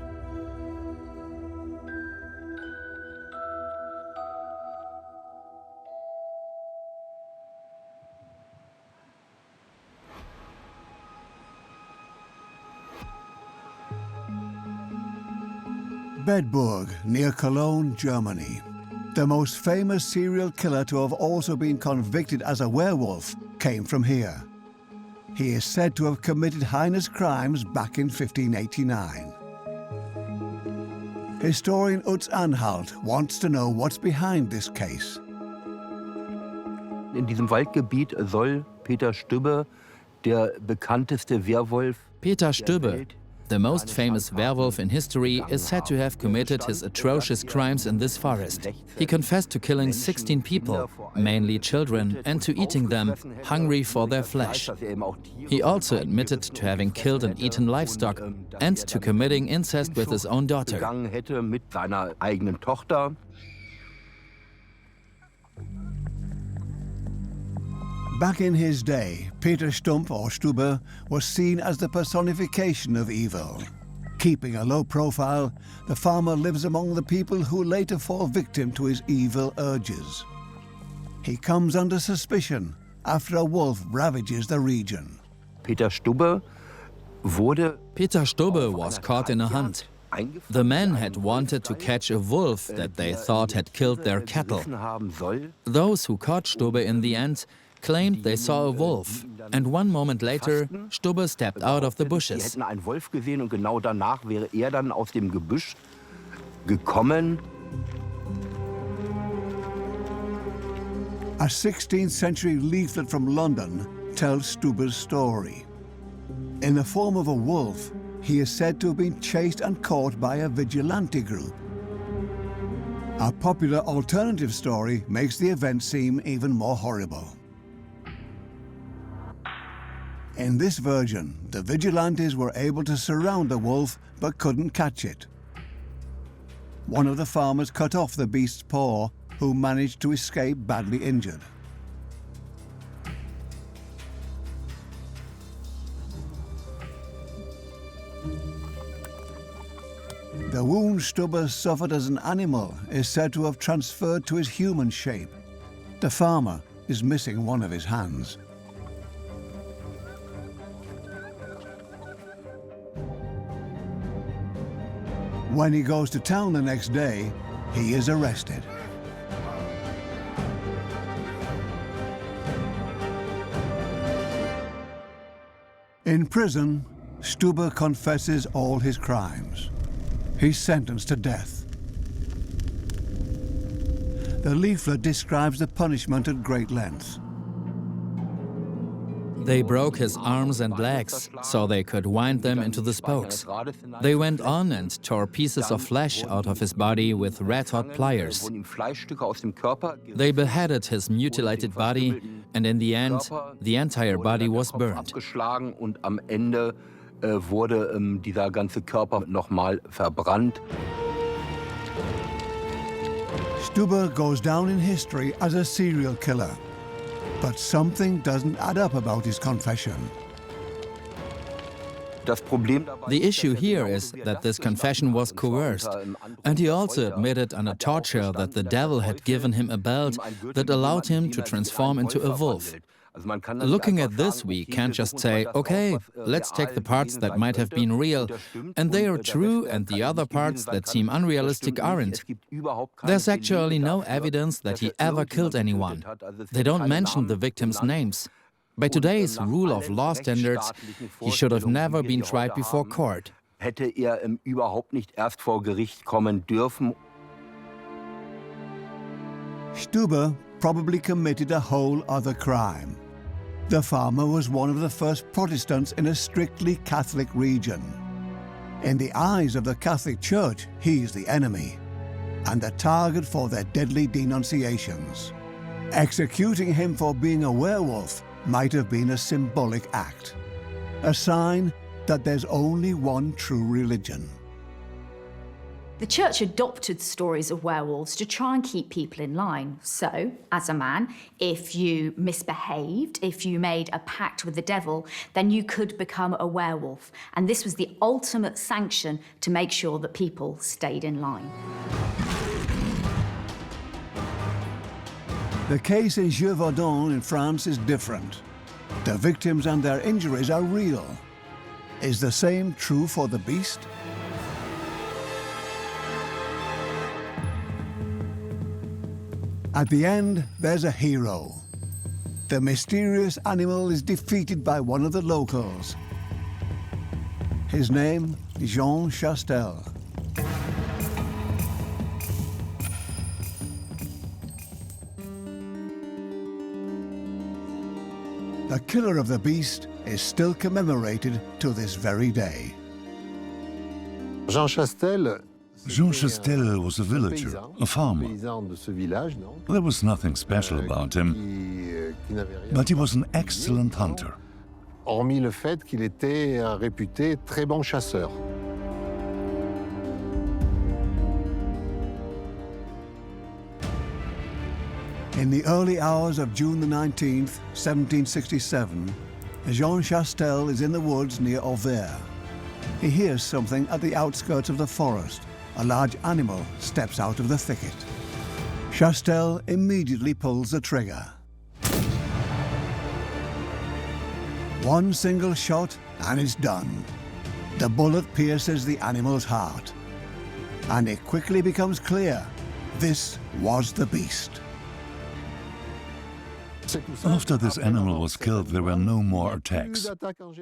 Bedburg, near Cologne, Germany. The most famous serial killer to have also been convicted as a werewolf came from here. He is said to have committed heinous crimes back in 1589. Historian Utz Anhalt wants to know what's behind this case. In diesem Waldgebiet soll Peter Stuba, der bekannteste Werwolf. Peter Stuba, the most famous werewolf in history, is said to have committed his atrocious crimes in this forest. He confessed to killing 16 people, mainly children, and to eating them, hungry for their flesh. He also admitted to having killed and eaten livestock and to committing incest with his own daughter. Back in his day, Peter Stump, or Stuba, was seen as the personification of evil. Keeping a low profile, the farmer lives among the people who later fall victim to his evil urges. He comes under suspicion after a wolf ravages the region. Peter Stuba was caught in a hunt. The men had wanted to catch a wolf that they thought had killed their cattle. Those who caught Stuba in the end claimed they saw a wolf, and one moment later, Stuba stepped out of the bushes. Sie hätten einen Wolf gesehen und genau danach wäre dann aus dem Gebüsch gekommen. A 16th century leaflet from London tells Stuba's story. In the form of a wolf, he is said to have been chased and caught by a vigilante group. A popular alternative story makes the event seem even more horrible. In this version, the vigilantes were able to surround the wolf but couldn't catch it. One of the farmers cut off the beast's paw, who managed to escape badly injured. The wound Stuba suffered as an animal is said to have transferred to his human shape. The farmer is missing one of his hands. When he goes to town the next day, he is arrested. In prison, Stuba confesses all his crimes. He's sentenced to death. The leaflet describes the punishment at great length. They broke his arms and legs so they could wind them into the spokes. They went on and tore pieces of flesh out of his body with red-hot pliers. They beheaded his mutilated body, and in the end, the entire body was burned. Wurde dieser ganze Körper nochmal verbrannt. Stuba goes down in history as a serial killer, but something doesn't add up about his confession. The issue here is that this confession was coerced, and he also admitted under torture that the devil had given him a belt that allowed him to transform into a wolf. Looking at this, we can't just say, okay, let's take the parts that might have been real, and they are true, and the other parts that seem unrealistic aren't. There's actually no evidence that he ever killed anyone. They don't mention the victims' names. By today's rule of law standards, he should have never been tried before court. Hätte überhaupt nicht erst vor Gericht kommen dürfen. Stuba probably committed a whole other crime. The farmer was one of the first Protestants in a strictly Catholic region. In the eyes of the Catholic Church, he's the enemy and the target for their deadly denunciations. Executing him for being a werewolf might have been a symbolic act, a sign that there's only one true religion. The church adopted stories of werewolves to try and keep people in line. So, as a man, if you misbehaved, if you made a pact with the devil, then you could become a werewolf. And this was the ultimate sanction to make sure that people stayed in line. The case in Gévaudan in France is different. The victims and their injuries are real. Is the same true for the beast? At the end, there's a hero. The mysterious animal is defeated by one of the locals. His name, Jean Chastel. The killer of the beast is still commemorated to this very day. Jean Chastel was a villager, a farmer. There was nothing special about him, but he was an excellent hunter. Hormis le fait qu'il était un réputé très bon chasseur. In the early hours of June the 19th, 1767, Jean Chastel is in the woods near Auvers. He hears something at the outskirts of the forest. A large animal steps out of the thicket. Chastel immediately pulls the trigger. One single shot and it's done. The bullet pierces the animal's heart. And it quickly becomes clear, this was the beast. After this animal was killed, there were no more attacks.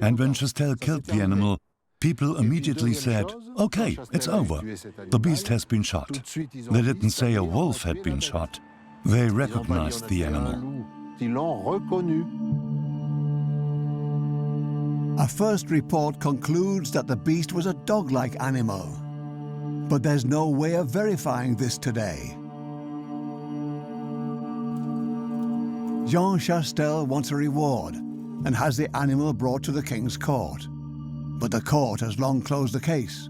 And when Chastel killed the animal, people immediately said, okay, it's over. The beast has been shot. They didn't say a wolf had been shot. They recognized the animal. A first report concludes that the beast was a dog-like animal. But there's no way of verifying this today. Jean Chastel wants a reward, and has the animal brought to the king's court. But the court has long closed the case.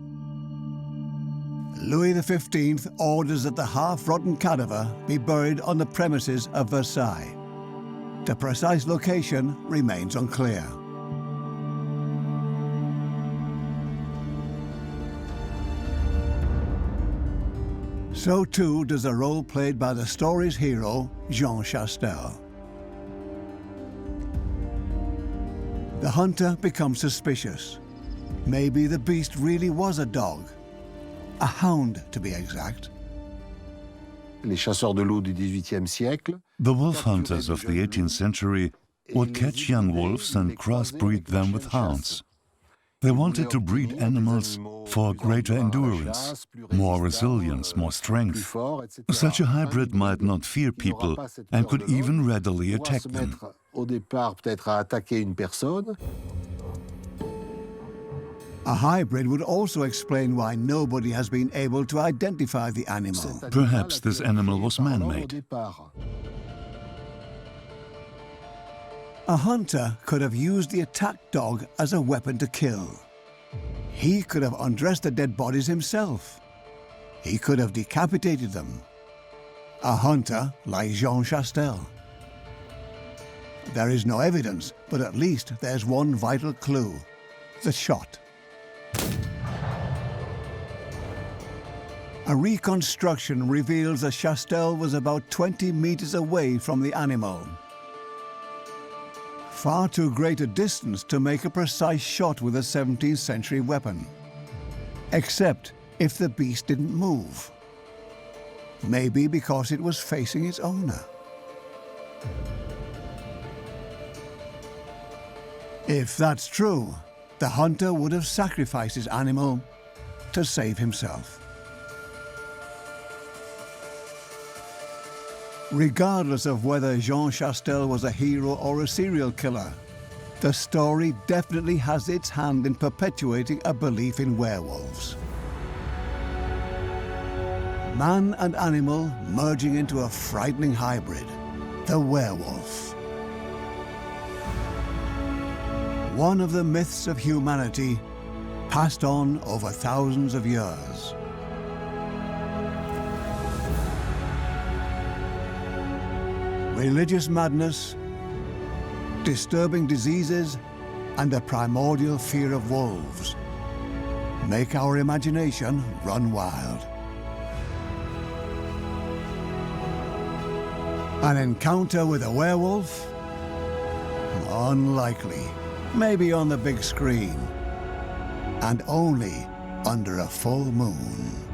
Louis XV orders that the half-rotten cadaver be buried on the premises of Versailles. The precise location remains unclear. So too does the role played by the story's hero, Jean Chastel. The hunter becomes suspicious. Maybe the beast really was a dog. A hound, to be exact. Les chasseurs de loups du XVIIIe siècle. The wolf hunters of the 18th century would catch young wolves and crossbreed them with hounds. They wanted to breed animals for greater endurance, more resilience, more strength. Such a hybrid might not fear people and could even readily attack them. A hybrid would also explain why nobody has been able to identify the animal. Perhaps this animal was man-made. A hunter could have used the attacked dog as a weapon to kill. He could have undressed the dead bodies himself. He could have decapitated them. A hunter like Jean Chastel. There is no evidence, but at least there's one vital clue: the shot. A reconstruction reveals that Chastel was about 20 meters away from the animal. Far too great a distance to make a precise shot with a 17th century weapon. Except if the beast didn't move. Maybe because it was facing its owner. If that's true, the hunter would have sacrificed his animal to save himself. Regardless of whether Jean Chastel was a hero or a serial killer, the story definitely has its hand in perpetuating a belief in werewolves. Man and animal merging into a frightening hybrid, the werewolf. One of the myths of humanity passed on over thousands of years. Religious madness, disturbing diseases, and a primordial fear of wolves make our imagination run wild. An encounter with a werewolf? Unlikely. Maybe on the big screen. And only under a full moon.